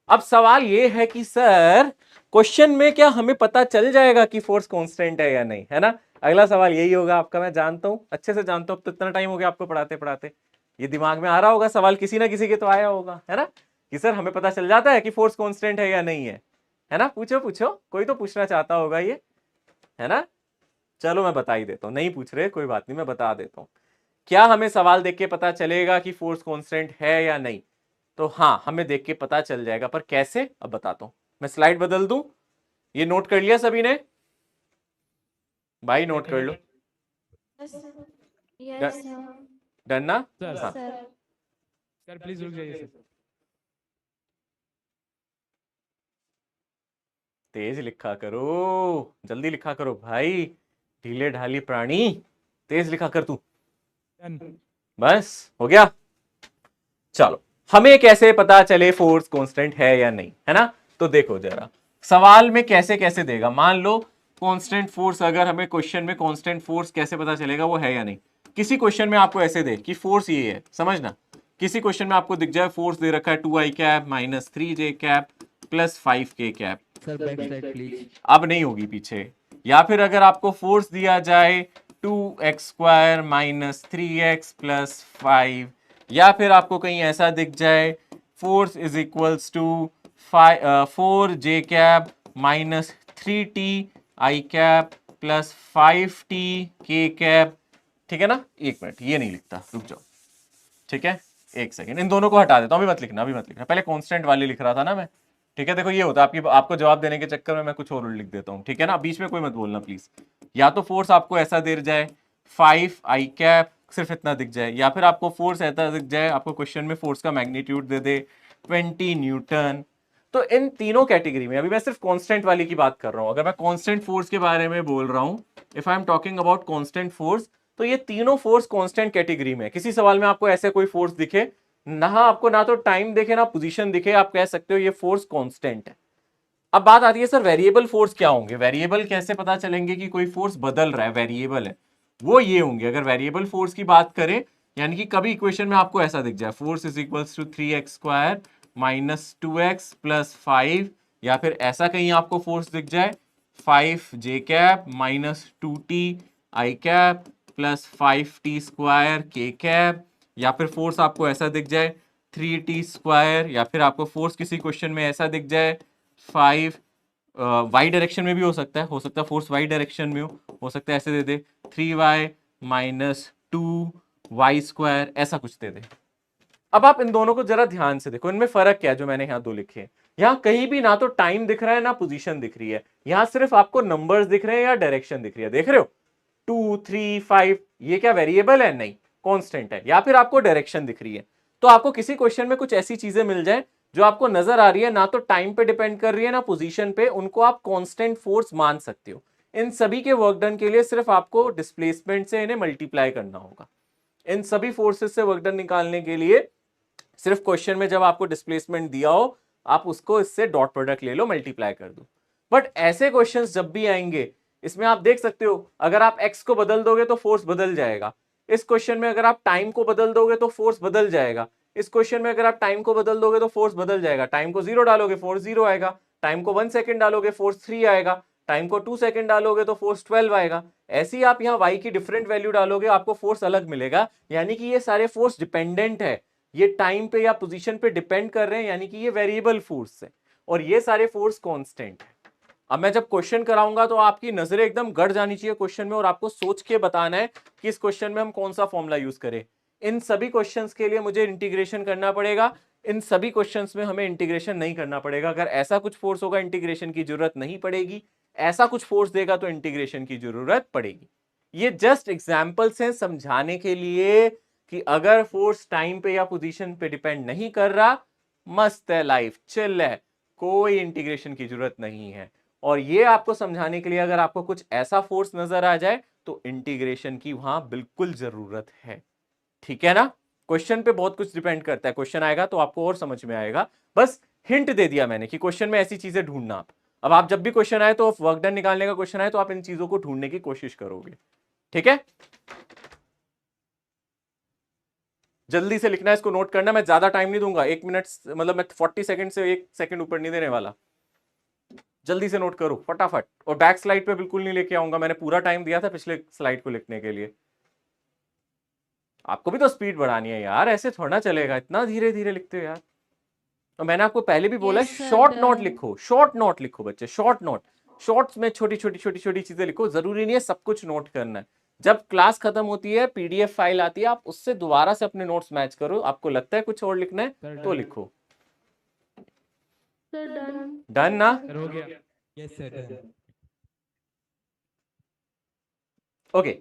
अब सवाल ये है कि सर क्वेश्चन में क्या हमें पता चल जाएगा कि फोर्स कांस्टेंट है या नहीं, है ना। अगला सवाल यही होगा आपका, मैं जानता हूं, अच्छे से जानता हूं। अब तो इतना टाइम हो गया आपको पढ़ाते पढ़ाते, ये दिमाग में आ रहा होगा सवाल, किसी ना किसी के तो आया होगा, है ना, कि सर हमें पता चल जाता है कि फोर्स कांस्टेंट है या नहीं है ना। पूछो पूछो, कोई तो पूछना चाहता होगा ये, है ना। चलो मैं बता ही देता हूं, नहीं पूछ रहे कोई बात नहीं, मैं बता देता हूं। क्या हमें सवाल देख के पता चलेगा कि फोर्स कांस्टेंट है या नहीं, तो हाँ हमें देख के पता चल जाएगा। पर कैसे, अब बताता हूं। मैं स्लाइड बदल दूं, ये नोट कर लिया सभी ने, भाई नोट कर लो। यस डन ना। सर हाँ। सर। सर प्लीज रुक जाइए सर। तेज लिखा करो, जल्दी लिखा करो भाई, ढीले ढाली प्राणी, तेज लिखा कर तू। डन। बस हो गया। चलो, हमें कैसे पता चले फोर्स कांस्टेंट है या नहीं, है ना। तो देखो जरा सवाल में कैसे कैसे देगा। मान लो कांस्टेंट फोर्स, अगर हमें क्वेश्चन में कांस्टेंट फोर्स कैसे पता चलेगा वो है या नहीं। किसी क्वेश्चन में आपको ऐसे दे कि फोर्स ये है, समझना। किसी क्वेश्चन में आपको दिख जाए फोर्स दे रखा है 2i cap minus 3j cap plus 5k cap. Sir back side please. अब नहीं होगी पीछे। या फिर अगर आपको फोर्स दिया जाए 2x square minus 3x plus 5, या फिर आपको कहीं ऐसा दिख जाए force is equals to 4j cap minus 3t i cap plus 5t k cap, ठीक है ना। एक मिनट, ये नहीं लिखता, रुक जाओ, ठीक है, एक सेकेंड, इन दोनों को हटा देता हूं। अभी मत लिखना, अभी मत लिखना, पहले कांस्टेंट वाले लिख रहा था ना मैं, ठीक है। देखो ये होता है आपको जवाब देने के चक्कर में मैं कुछ और लिख देता हूं, ठीक है ना। बीच में कोई मत बोलना प्लीज। या तो फोर्स आपको ऐसा दे जाए 5i कैप, सिर्फ इतना दिख जाए, या फिर आपको फोर्स ऐसा दिख जाए, आपको क्वेश्चन में फोर्स का मैग्नीट्यूड दे दे 20 न्यूटन। तो इन तीनों कैटेगरी में, अभी मैं सिर्फ कांस्टेंट वाली की बात कर रहा हूं। अगर मैं कांस्टेंट फोर्स के बारे में बोल रहा हूं, if I am talking about constant force, तो ये तीनों फोर्स कांस्टेंट कैटेगरी में। किसी सवाल में आपको ऐसे कोई फोर्स दिखे ना, आपको ना तो टाइम दिखे ना पोजीशन दिखे, आप कह सकते हो ये फोर्स कांस्टेंट है। अब बात आती है सर वेरिएबल फोर्स क्या होंगे, वेरिएबल कैसे पता चलेंगे कि कोई फोर्स बदल रहा है, वेरिएबल है वो ये होंगे। अगर वेरिएबल फोर्स की बात करें, यानी कि कभी इक्वेशन में आपको ऐसा दिख जाए force is equals to 3x² minus 2x plus 5, या फिर ऐसा कहीं आपको फोर्स दिख जाए 5j minus 2ti plus 5t² k, या फिर फोर्स आपको ऐसा दिख जाए 3t², या फिर आपको फोर्स किसी क्वेश्चन में ऐसा दिख जाए 5 वाई डायरेक्शन में भी हो सकता है फोर्स वाई डायरेक्शन में हो सकता है ऐसे दे दे 3y माइनस 2y², ऐसा कुछ दे दे। अब आप इन दोनों को जरा ध्यान से देखो, इनमें फर्क क्या है जो मैंने यहाँ दो लिखे हैं। यहाँ कहीं भी ना तो टाइम दिख रहा है ना पोजीशन दिख रही है, यहाँ सिर्फ आपको नंबर्स दिख रहे हैं या डायरेक्शन दिख रही है, देख रहे हो 2 3 5, ये क्या वेरिएबल है? नहीं, कांस्टेंट है। या फिर आपको डायरेक्शन दिख रही है। तो आपको किसी क्वेश्चन में कुछ ऐसी चीजें मिल जाए जो आपको नजर आ रही है ना तो टाइम पे डिपेंड कर रही है ना पोजीशन पे, उनको आप कांस्टेंट फोर्स मान सकते हो। इन सभी के वर्क डन के लिए सिर्फ आपको डिस्प्लेसमेंट से इन्हें मल्टीप्लाई करना होगा। इन सभी फोर्सेस से वर्क डन निकालने के लिए सिर्फ क्वेश्चन में जब आपको डिस्प्लेसमेंट दिया हो आप उसको इससे डॉट प्रोडक्ट ले लो, मल्टीप्लाई कर दो। बट ऐसे क्वेश्चंस जब भी आएंगे इसमें आप देख सकते हो अगर आप x को बदल दोगे तो फोर्स बदल जाएगा। इस क्वेश्चन में अगर आप टाइम को बदल दोगे तो फोर्स बदल जाएगा। इस क्वेश्चन में अगर आप टाइम को बदल दोगे तो फोर्स बदल जाएगा। टाइम को 0 डालोगे फोर्स 0 आएगा, टाइम को 1 सेकंड डालोगे फोर्स 3 आएगा, टाइम को 2 सेकंड डालोगे तो फोर्स 12 आएगा। ऐसे ही आप यहाँ y की डिफरेंट वैल्यू डालोगे आपको फोर्स अलग मिलेगा। यानी कि ये सारे फोर्स डिपेंडेंट है, ये टाइम पे या पोजीशन पे डिपेंड कर रहे हैं, यानी कि ये वेरिएबल फोर्स है और ये सारे फोर्स कांस्टेंट है। अब मैं जब क्वेश्चन कराऊंगा तो आपकी नजरें एकदम गड़ जानी चाहिए क्वेश्चन में और आपको सोच के बताना है कि इस क्वेश्चन में हम कौन सा फॉर्मूला यूज करें। इन सभी क्वेश्चंस के लिए मुझे इंटीग्रेशन करना पड़ेगा, इन सभी क्वेश्चंस में हमें इंटीग्रेशन नहीं करना पड़ेगा। अगर ऐसा कुछ फोर्स होगा इंटीग्रेशन की जरूरत नहीं पड़ेगी, ऐसा कुछ फोर्स देगा तो इंटीग्रेशन की जरूरत पड़ेगी। ये जस्ट एग्जाम्पल्स हैं समझाने के लिए कि अगर फोर्स टाइम पे या पोजीशन पे डिपेंड नहीं कर रहा, मस्त है लाइफ, चिल है, कोई इंटीग्रेशन की जरूरत नहीं है। और ये आपको समझाने के लिए अगर आपको कुछ ऐसा फोर्स नजर आ जाए तो इंटीग्रेशन की वहां बिल्कुल जरूरत है। ठीक है ना? क्वेश्चन पे बहुत कुछ डिपेंड करता है, क्वेश्चन आएगा तो आपको और समझ में आएगा। बस हिंट दे दिया मैंने कि क्वेश्चन में ऐसी चीजें ढूंढना। अब आप जब भी क्वेश्चन आए तो वर्क डन निकालने का क्वेश्चन आए तो आप इन चीजों को ढूंढने की कोशिश करोगे। ठीक है, जल्दी से लिखना है, इसको नोट करना। मैं ज्यादा टाइम नहीं दूंगा, 1 मिनट मतलब मैं 40 सेकंड से 1 सेकंड ऊपर नहीं देने वाला। जल्दी से नोट करो फटाफट, और बैक स्लाइड पे बिल्कुल नहीं लेके आऊंगा, मैंने पूरा टाइम दिया था पिछले स्लाइड को लिखने के लिए। आपको भी तो स्पीड बढ़ानी है यार, ऐसे थोड़ा चलेगा, इतना धीरे धीरे लिखते हो यार। और मैंने आपको पहले भी बोला है शॉर्ट नोट लिखो, शॉर्ट नोट लिखो बच्चे, शॉर्ट नोट। शॉर्ट्स में छोटी छोटी छोटी छोटी चीजें लिखो, जरूरी नहीं है सब कुछ नोट करना है। जब क्लास खत्म होती है पीडीएफ फाइल आती है, आप उससे दोबारा से अपने नोट्स मैच करो। आपको लगता है कुछ और लिखना है तो लिखो। डन ना? हो गया। Yes sir. ओके,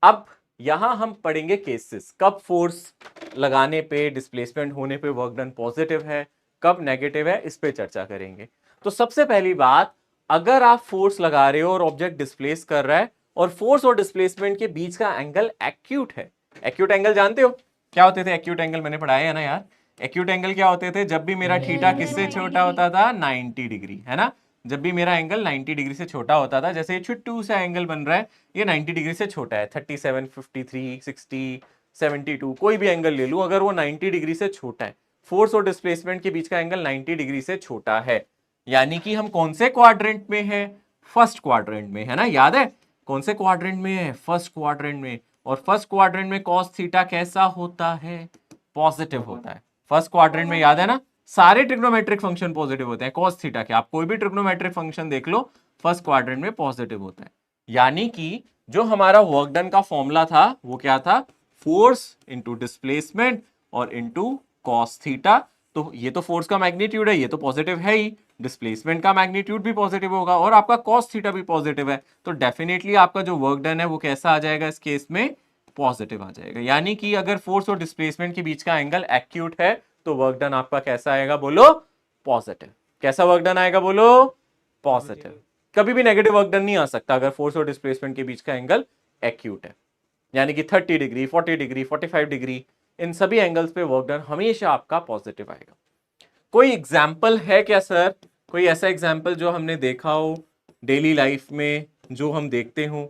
अब यहां हम पढ़ेंगे केसेस, कब फोर्स लगाने पे डिस्प्लेसमेंट होने पे वर्क डन पॉजिटिव है, कब नेगेटिव है, इस पे चर्चा करेंगे। तो सबसे पहली बात, अगर आप फोर्स लगा रहे हो और ऑब्जेक्ट डिस्प्लेस कर रहा है और फोर्स और डिस्प्लेसमेंट के बीच का एंगल एक्यूट है। एक्यूट एंगल जानते हो क्या होते थे? एक्यूट एंगल मैंने पढ़ाया है ना यार। एक्यूट एंगल क्या होते थे? जब भी मेरा थीटा किससे छोटा होता था? 90 डिग्री, है ना। जब भी मेरा एंगल 90 डिग्री से छोटा होता था, जैसे ये छोटू सा एंगल बन रहा है, ये 90 डिग्री से छोटा है, 37, 53, 60, 72, कोई भी एंगल ले लूं, अगर वो 90 डिग्री से छोटा है, फोर्स और डिस्प्लेसमेंट के बीच का एंगल 90 डिग्री से छोटा है, यानी कि हम कौन से क्वाड्रेंट में है? फर्स्ट क्वाड्रेंट में, है ना। याद है कौन से क्वाड्रेंट में है? फर्स्ट क्वाड्रेंट में। और फर्स्ट क्वाड्रेंट में कॉस थीटा कैसा होता है? पॉजिटिव होता है। फर्स्ट क्वाड्रेंट में याद है ना, सारे ट्रिग्नोमेट्रिक फंक्शन पॉजिटिव होते हैं कॉस थीटा के। आप कोई भी ट्रिग्नोमेट्रिक फंक्शन देख लो, फर्स्ट क्वाड्रेंट में पॉजिटिव होता है। यानी कि जो हमारा वर्क डन का फॉर्मूला था वो क्या था? फोर्स इंटू डिस्प्लेसमेंट और इंटू कॉस थीटा। तो ये तो फोर्स का मैग्नीट्यूड है, ये तो पॉजिटिव है ही, डिस्प्लेसमेंट का मैग्नीट्यूड भी पॉजिटिव होगा और आपका कॉस थीटा भी पॉजिटिव है, तो डेफिनेटली आपका जो वर्क डन है वो कैसा आ जाएगा? इस केस में पॉजिटिव आ जाएगा। यानी कि अगर फोर्स और डिस्प्लेसमेंट के बीच का एंगल एक्यूट है तो वर्क डन आपका कैसा आएगा? बोलो पॉजिटिव। कैसा वर्क डन आएगा? बोलो पॉजिटिव। कभी भी नेगेटिव वर्क डन नहीं आ सकता अगर फोर्स और डिस्प्लेसमेंट के बीच का एंगल एक्यूट है। यानी कि 30 डिग्री, 40 डिग्री, 45 डिग्री, इन सभी एंगल्स पे वर्क डन हमेशा आपका पॉजिटिव आएगा। कोई एग्जाम्पल है क्या सर कोई ऐसा एग्जाम्पल जो हमने देखा हो डेली लाइफ में, जो हम देखते हो?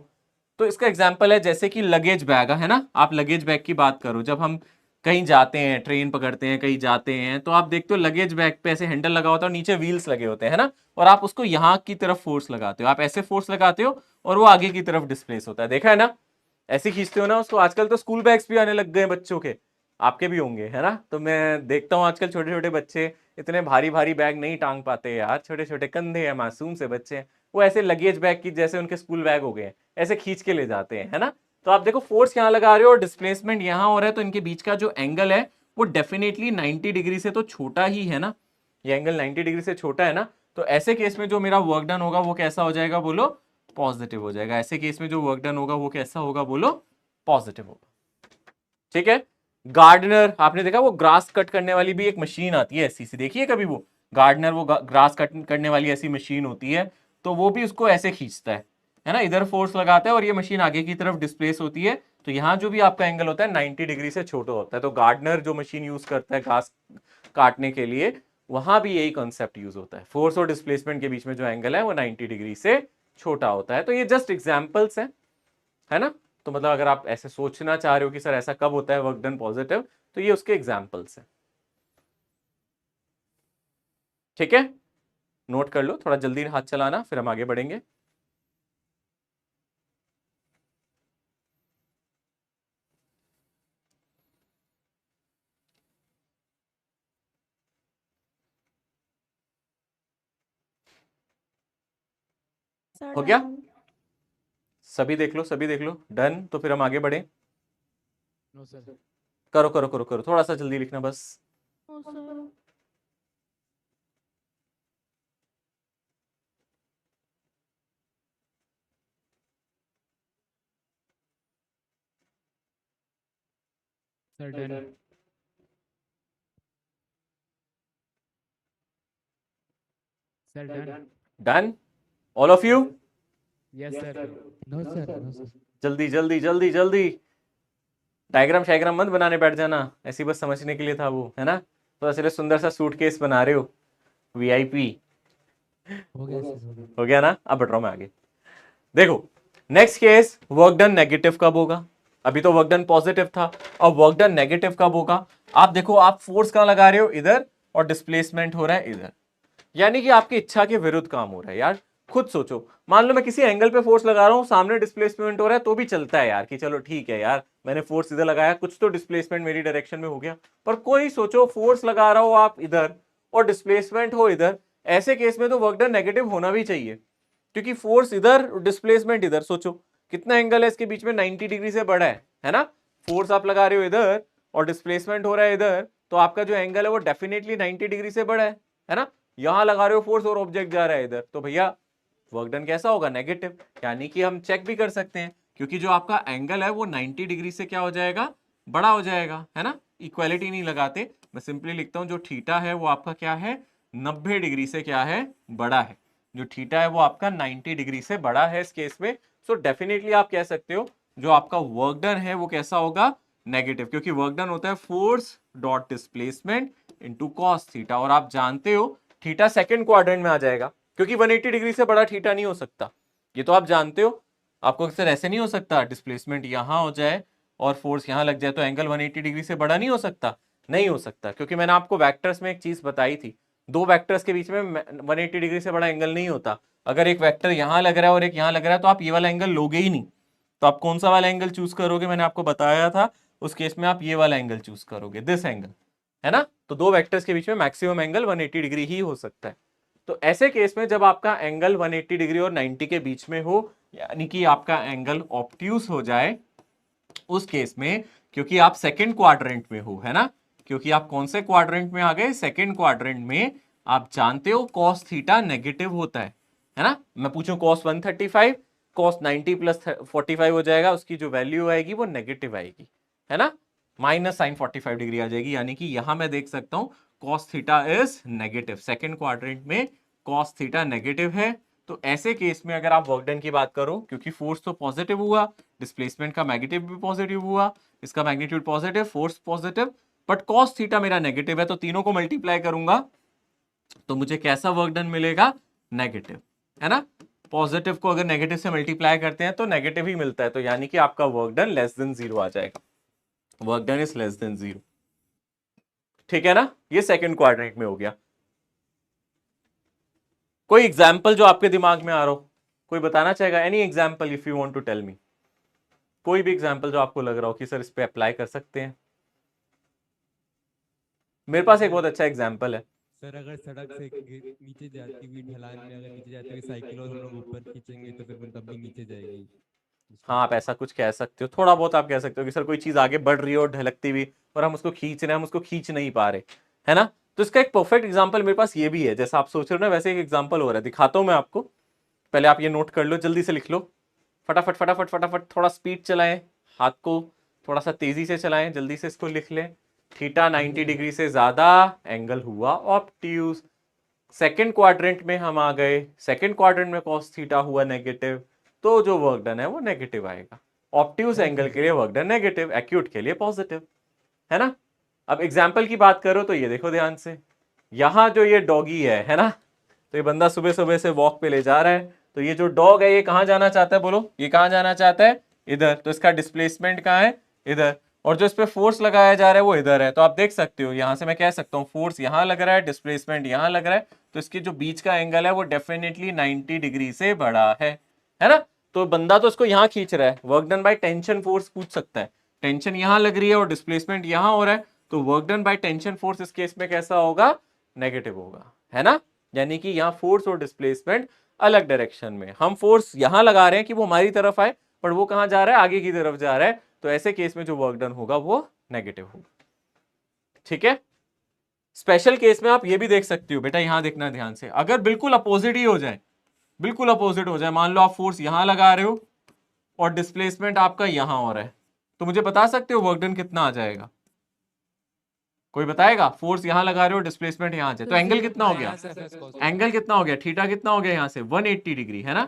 तो इसका एग्जाम्पल है जैसे कि लगेज बैग है ना, आप लगेज बैग की बात करो, जब हम कहीं जाते हैं, ट्रेन पकड़ते हैं, कहीं जाते हैं, तो आप देखते हो लगेज बैग पे ऐसे हैंडल लगा होता है और नीचे व्हील्स लगे होते हैं, है ना, और आप उसको यहाँ की तरफ फोर्स लगाते हो, आप ऐसे फोर्स लगाते हो और वो आगे की तरफ डिस्प्लेस होता है, देखा है ना, ऐसे खींचते हो ना उसको। आजकल तो स्कूल बैग्स भी आने लग गए हैं बच्चों के, आपके भी होंगे, है ना। तो मैं देखता हूँ आजकल छोटे छोटे बच्चे इतने भारी भारी बैग नहीं टांग पाते यार, छोटे छोटे कंधे हैं, मासूम से बच्चे हैं, वो ऐसे लगेज बैग की जैसे उनके स्कूल बैग हो गए हैं, ऐसे खींच के ले जाते हैं, है ना। तो आप देखो फोर्स यहाँ लगा रहे हो और डिस्प्लेसमेंट यहाँ हो रहा है, तो इनके बीच का जो एंगल है वो डेफिनेटली 90 डिग्री से तो छोटा ही है ना, ये एंगल 90 डिग्री से छोटा है ना। तो ऐसे केस में जो मेरा वर्क डन होगा वो कैसा हो जाएगा बोलो? पॉजिटिव हो जाएगा। ऐसे केस में जो वर्क डन होगा वो कैसा होगा बोलो? पॉजिटिव होगा। ठीक है। गार्डनर, आपने देखा वो ग्रास कट करने वाली भी एक मशीन आती है ऐसी सी, देखिए कभी वो गार्डनर, वो ग्रास कट करने वाली ऐसी मशीन होती है, तो वो भी उसको ऐसे खींचता है ना, इधर फोर्स लगाता है और ये मशीन आगे की तरफ डिस्प्लेस होती है, तो यहाँ जो भी आपका एंगल होता है 90 डिग्री से छोटा होता है। तो गार्डनर जो मशीन यूज करता है घास काटने के लिए, वहां भी यही कॉन्सेप्ट यूज होता है, फोर्स और डिस्प्लेसमेंट के बीच में जो एंगल है वो 90 डिग्री से छोटा होता है। तो ये जस्ट एग्जाम्पल्स है ना। तो मतलब अगर आप ऐसे सोचना चाह रहे हो कि सर ऐसा कब होता है वर्क डन पॉजिटिव, तो ये उसके एग्जाम्पल्स हैं। ठीक है, नोट कर लो, थोड़ा जल्दी हाथ चलाना, फिर हम आगे बढ़ेंगे। हो गया? सभी देख लो, सभी देख लो, डन। तो फिर हम आगे बढ़े। No sir. करो करो करो करो, थोड़ा सा जल्दी लिखना बस। Sir done. Sir done. Done all of you? Yes sir. No sir, no sir. जल्दी जल्दी जल्दी जल्दी, डायग्राम शायग्राम मत बनाने बैठ जाना, ऐसी बस समझने के लिए था वो, है ना। तो ऐसे सुंदर सा सूटकेस बना रहे हो, वीआईपी। हो गया सर, हो गया। हो गया ना। अब बढ़ रहा हूं मैं आगे। देखो next case, work done negative कब होगा? अभी तो वर्क डन पॉजिटिव था, अब वर्क डन नेगेटिव कब होगा? आप देखो, आप फोर्स कहां लगा रहे हो? इधर, और डिस्प्लेसमेंट हो रहा है इधर, यानी कि आपकी इच्छा के विरुद्ध काम हो रहा है यार। खुद सोचो, मान लो मैं किसी एंगल पे फोर्स लगा रहा हूं, सामने डिस्प्लेसमेंट हो रहा है, तो भी चलता है यार कि चलो ठीक है यार, मैंने फोर्स इधर लगाया, कुछ तो डिस्प्लेसमेंट मेरी डायरेक्शन में हो गया। पर कोई सोचो, फोर्स लगा रहा हो आप इधर और डिस्प्लेसमेंट हो इधर, ऐसे केस में तो वर्क डन नेगेटिव होना भी चाहिए, क्योंकि फोर्स इधर, डिस्प्लेसमेंट इधर। सोचो कितना एंगल है इसके बीच में, 90 डिग्री से बड़ा है ना। फोर्स आप लगा रहे हो इधर और डिस्प्लेसमेंट हो रहा है इधर, तो आपका जो एंगल है वो डेफिनेटली 90 डिग्री से बड़ा है ना। यहां लगा रहे हो फोर्स और ऑब्जेक्ट जा रहा है इधर, तो भैया वर्क डन कैसा होगा? नेगेटिव। यानी कि हम चेक भी कर सकते हैं, क्योंकि जो आपका एंगल है वो 90 डिग्री से क्या हो जाएगा? बड़ा हो जाएगा, है ना। इक्वालिटी नहीं लगाते, मैं सिंपली लिखता हूं जो थीटा है वो आपका क्या है? 90 डिग्री से क्या है? बड़ा है। जो थीटा है वो आपका 90 डिग्री से बड़ा है इस केस में। सो डेफिनेटली आप कह सकते हो जो आपका वर्क डन है वो कैसा होगा? नेगेटिव, क्योंकि वर्क डन होता है force dot displacement into cos theta, और आप जानते हो थीटा सेकंड क्वाड्रेंट में आ जाएगा, क्योंकि 180 डिग्री से बड़ा थीटा नहीं हो सकता, ये तो आप जानते हो। आपको अक्सर ऐसे नहीं हो सकता डिस्प्लेसमेंट यहां हो जाए और फोर्स यहां लग जाए तो एंगल 180 डिग्री से बड़ा नहीं हो सकता, नहीं हो सकता, क्योंकि मैंने आपको वेक्टर्स में एक चीज बताई थी, दो वेक्टर्स के बीच में 180 डिग्री से बड़ा एंगल नहीं होता। अगर एक वेक्टर यहां लग रहा है और एक यहां लग रहा है, तो आप ये वाला एंगल लोगे ही नहीं। तो आप कौन सा वाला एंगल चूज करोगे? मैंने आपको बताया था, उस केस में आप ये वाला एंगल चूज करोगे, दिस एंगल, है ना। तो दो वेक्टर्स के बीच में मैक्सिमम एंगल 180 डिग्री ही हो सकता है। तो ऐसे केस में जब आपका एंगल 180 डिग्री और 90 के बीच में हो, यानी कि आपका एंगल ऑब्ट्यूस हो जाए, उस केस में, क्योंकि आप सेकंड क्वाड्रेंट में हो, है ना, क्योंकि आप कौन से क्वाड्रेंट में आ गए? सेकंड क्वाड्रेंट में। आप जानते हो कॉस थीटा नेगेटिव होता है ना। मैं पूछूं कॉस 135, कॉस 90 प्लस 45 हो जाएगा, उसकी जो वैल्यू आएगी वो नेगेटिव आएगी, है ना, माइनस साइन 45 डिग्री आ जाएगी, यानी कि यहां मैं देख सकता हूं cos theta is negative, second quadrant में कॉस थीटा नेगेटिव है। तो ऐसे केस में अगर आप वर्क डन की बात करो, क्योंकि फोर्स तो पॉजिटिव हुआ, डिस्प्लेसमेंट का मैग्नीट्यूड भी पॉजिटिव हुआ, इसका magnitude positive, force positive, but cos theta मेरा नेगेटिव है, तो तीनों को मल्टीप्लाई करूंगा तो मुझे कैसा वर्क डन मिलेगा? नेगेटिव, है ना। पॉजिटिव को अगर नेगेटिव से मल्टीप्लाई करते हैं तो नेगेटिव ही मिलता है, तो यानी कि आपका वर्क डन लेस देन 0 आ जाएगा। Work done is less than 0, ठीक है ना। ये सेकंड क्वाड्रेंट में हो गया। कोई एग्जाम्पल जो आपके दिमाग में आ रहा हो, कोई बताना चाहेगा? Any example if you want to tell me, कोई भी एग्जाम्पल जो आपको लग रहा हो कि सर इस पे अप्लाई कर सकते हैं। मेरे पास एक बहुत अच्छा एग्जाम्पल है। सर अगर सड़क से नीचे जाती हुई ढलान में अगर नीचे जाती हुई साइकिल और हम लोग ऊपर खींचेंगे तो फिर वो तब भी नीचे जाएगी। हाँ, आप ऐसा कुछ कह सकते हो, थोड़ा बहुत आप कह सकते हो कि सर कोई चीज आगे बढ़ रही है और ढलकती हुई, और हम उसको खींच रहे हैं, हम उसको खींच नहीं पा रहे, है ना। तो इसका एक परफेक्ट एग्जाम्पल मेरे पास ये भी है, जैसा आप सोच रहे हो ना वैसे एक एग्जाम्पल हो रहा है, दिखाता हूं मैं आपको। पहले आप ये नोट कर लो, जल्दी से लिख लो, फटाफट फटाफट फटाफट, थोड़ा स्पीड चलाएं, हाथ को थोड़ा सा तेजी से चलाएं, जल्दी से इसको लिख लें। थीटा 90 डिग्री से ज्यादा, एंगल हुआ ऑब्ट्यूज। सेकंड क्वाड्रेंट में हम आ गए, सेकंड क्वाड्रेंट में कॉस थीटा हुआ नेगेटिव, तो जो वर्क डन है वो नेगेटिव आएगा। ऑब्ट्यूज एंगल के लिए वर्क डन नेगेटिव, एक्यूट के लिए पॉजिटिव, है ना। अब एग्जाम्पल की बात करो तो ये देखो ध्यान से, यहां जो ये डॉगी है ना, तो ये बंदा सुबह सुबह से वॉक पे ले जा रहा है, तो ये जो डॉग है ये कहाँ जाना चाहता है? बोलो, ये कहाँ जाना चाहता है? इधर। तो इसका डिस्प्लेसमेंट कहाँ है? इधर। और जो इस पे फोर्स लगाया जा रहा है वो इधर है। तो आप देख सकते हो यहां से मैं कह सकता हूँ फोर्स यहाँ लग रहा है, डिस्प्लेसमेंट यहाँ लग रहा है, तो इसके जो बीच का एंगल है वो डेफिनेटली 90 डिग्री से बड़ा है ना। तो बंदा तो इसको यहाँ खींच रहा है, work done by tension force पूछ सकता है। टेंशन यहाँ लग रही है और डिस्प्लेसमेंट यहाँ हो रहा है, तो work done by tension force इस केस में कैसा होगा? नेगेटिव होगा, है ना। यानी कि यहाँ फोर्स और डिस्प्लेसमेंट अलग डायरेक्शन में, हम फोर्स यहाँ लगा रहे हैं कि वो हमारी तरफ आए, पर वो कहाँ जा रहा है? आगे की तरफ जा रहा है, तो ऐसे केस में जो वर्क डन होगा वो नेगेटिव होगा, ठीक है। स्पेशल केस में आप ये भी देख सकते हो, बेटा यहां देखना ध्यान से, अगर बिल्कुल अपोजिट ही हो जाए, बिल्कुल अपोजिट हो जाए, मान लो आप फोर्स यहां लगा रहे हो और डिस्प्लेसमेंट आपका यहां हो रहा है, तो मुझे बता सकते हो वर्क डन कितना आ जाएगा? कोई बताएगा? फोर्स यहां लगा रहे हो, डिस्प्लेसमेंट यहां से, तो एंगल कितना हो गया? एंगल कितना हो गया? थीटा कितना हो गया यहां से? 180 डिग्री, है ना।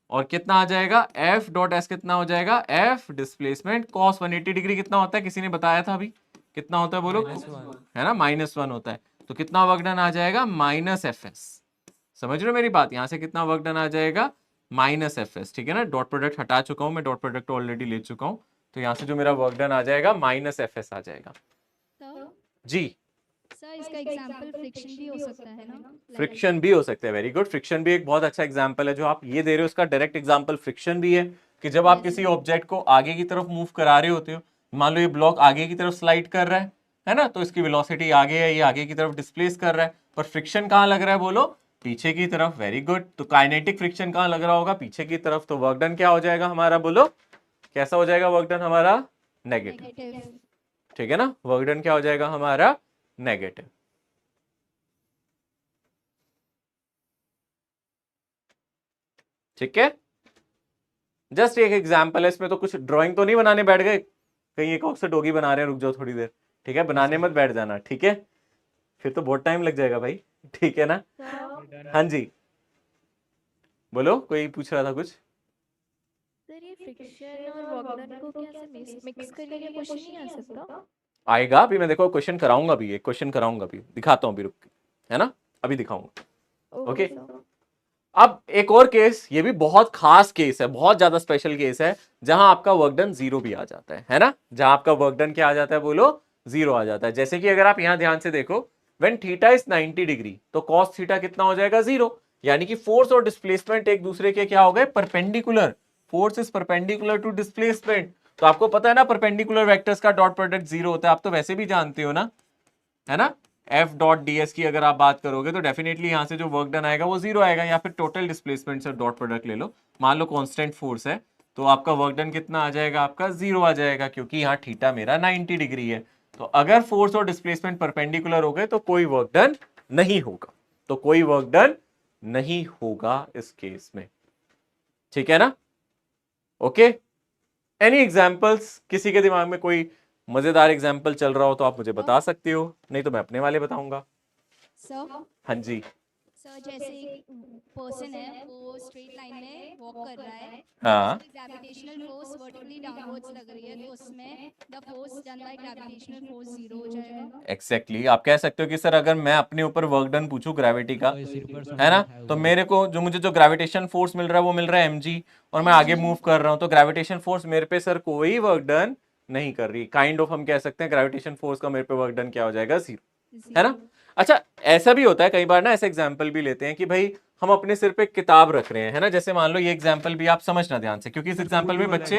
और कितना आ जाएगा? एफ डॉट एस कितना हो जाएगा? एफ डिस्प्लेसमेंट कॉस 180 डिग्री कितना होता है? किसी ने बताया था अभी, कितना होता है बोलो? है ना, -1 होता है। तो कितना वर्क डन आ जाएगा? -Fs। समझ रहे हो मेरी बात? यहां से कितना वर्क डन आ जाएगा? -Fs, ठीक है ना। डॉट प्रोडक्ट हटा चुका हूं मैं, डॉट प्रोडक्ट ऑलरेडी ले चुका हूं, तो यहां से जो मेरा वर्क डन आ जाएगा -Fs आ जाएगा। जी सर इसका एग्जांपल फ्रिक्शन भी हो सकता है ना? फ्रिक्शन भी हो सकता है, वेरी गुड। फ्रिक्शन भी एक बहुत अच्छा एग्जांपल है जो आप ये दे रहे हो, इसका डायरेक्ट एग्जांपल फ्रिक्शन भी है, कि जब आप किसी ऑब्जेक्ट को आगे की तरफ मूव करा रहे होते हो, मान लो ये ब्लॉक आगे की तरफ स्लाइड कर रहा है ना, तो इसकी वेलोसिटी आगे है, ये आगे की तरफ डिस्प्लेस कर रहा है, पर फ्रिक्शन कहाँ लग रहा है बोलो? पीछे की तरफ, वेरी गुड। तो काइनेटिक फ्रिक्शन कहाँ लग रहा होगा? पीछे की तरफ। तो वर्क डन क्या हो जाएगा हमारा बोलो? कैसा हो जाएगा वर्क डन हमारा? नेगेटिव, ठीक है ना। वर्क डन क्या हो जाएगा हमारा? नेगेटिव। ठीक है, जस्ट एक एग्जांपल है, इसमें तो कुछ ड्राइंग तो नहीं बनाने बैठ गए कहीं एक और से डोगी बना रहे हैं, रुक जाओ थोड़ी देर, ठीक है, बनाने मत बैठ जाना, ठीक है, फिर तो बहुत टाइम लग जाएगा भाई, ठीक है ना। हाँ जी बोलो, कोई पूछ रहा था कुछ? सर ये फ्रिक्शन और वर्क डन को क्या से मिक्स करके क्वेश्चन नहीं आ सकता? आएगा अभी, मैं देखो क्वेश्चन कराऊंगा अभी, एक क्वेश्चन कराऊंगा अभी, दिखाता हूँ अभी, रुक के, है ना, अभी दिखाऊंगा। ओके, अब एक और केस, ये भी बहुत खास केस है, बहुत ज्यादा स्पेशल केस है, जहां आपका वर्क डन 0 भी आ जाता है ना, जहां आपका वर्क डन क्या आ जाता है बोलो? 0 आ जाता है। जैसे कि अगर आप यहां ध्यान से देखो, व्हेन थीटा इज 90 डिग्री, तो कॉस थीटा कितना हो जाएगा? 0, यानी कि फोर्स और डिस्प्लेसमेंट एक दूसरे के क्या हो गए? Perpendicular. Force is perpendicular to displacement. तो आपको पता है ना परपेंडिकुलर वेक्टर्स का डॉट प्रोडक्ट 0 होता है, आप तो वैसे भी जानते हो ना, है ना। एफ डॉट डी एस की अगर आप बात करोगे तो डेफिनेटली यहां से जो वर्क डन आएगा वो 0 आएगा, या फिर टोटल डिस्प्लेसमेंट से डॉट प्रोडक्ट ले लो, मान लो कांस्टेंट फोर्स है, तो आपका वर्क डन कितना आ जाएगा? आपका 0 आ जाएगा, क्योंकि यहाँ थीटा मेरा 90 डिग्री है। तो अगर फोर्स और डिस्प्लेसमेंट परपेंडिकुलर हो गए तो कोई वर्क डन नहीं होगा, तो कोई वर्क डन नहीं होगा इस केस में, ठीक है ना। Okay, any examples? किसी के दिमाग में कोई मजेदार एग्जाम्पल चल रहा हो तो आप मुझे बता सकते हो, नहीं तो मैं अपने वाले बताऊंगा। सर हाँ जी, सर जैसे एक पर्सन है वो स्ट्रेट लाइन में वॉक कर रहा है, हाँ ग्रेविटेशनल फोर्स वर्टिकली डाउनवर्ड्स लग रही है, तो उसमें the force done by gravitational force zero हो जाएगा। एग्जैक्टली आप कह सकते हो कि सर अगर मैं अपने ऊपर वर्क डन पूछूं ग्रेविटी का, है ना, तो मेरे को जो मुझे जो ग्रेविटेशन फोर्स मिल रहा है वो मिल रहा है mg, और मैं आगे मूव कर रहा हूं तो ग्रेविटेशन फोर्स मेरे पे सर कोई वर्क डन नहीं कर रही। काइंड ऑफ हम कह सकते हैं ग्रेविटेशन फोर्स का मेरे पे वर्क डन क्या हो जाएगा, जीरो, है ना। अच्छा ऐसा भी होता है कई बार ना, ऐसे एग्जाम्पल भी लेते हैं कि भाई हम अपने सिर पे किताब रख रहे हैं, है ना, जैसे मान लो ये एग्जाम्पल भी आप समझना ध्यान से, क्योंकि इस एग्जाम्पल में बच्चे,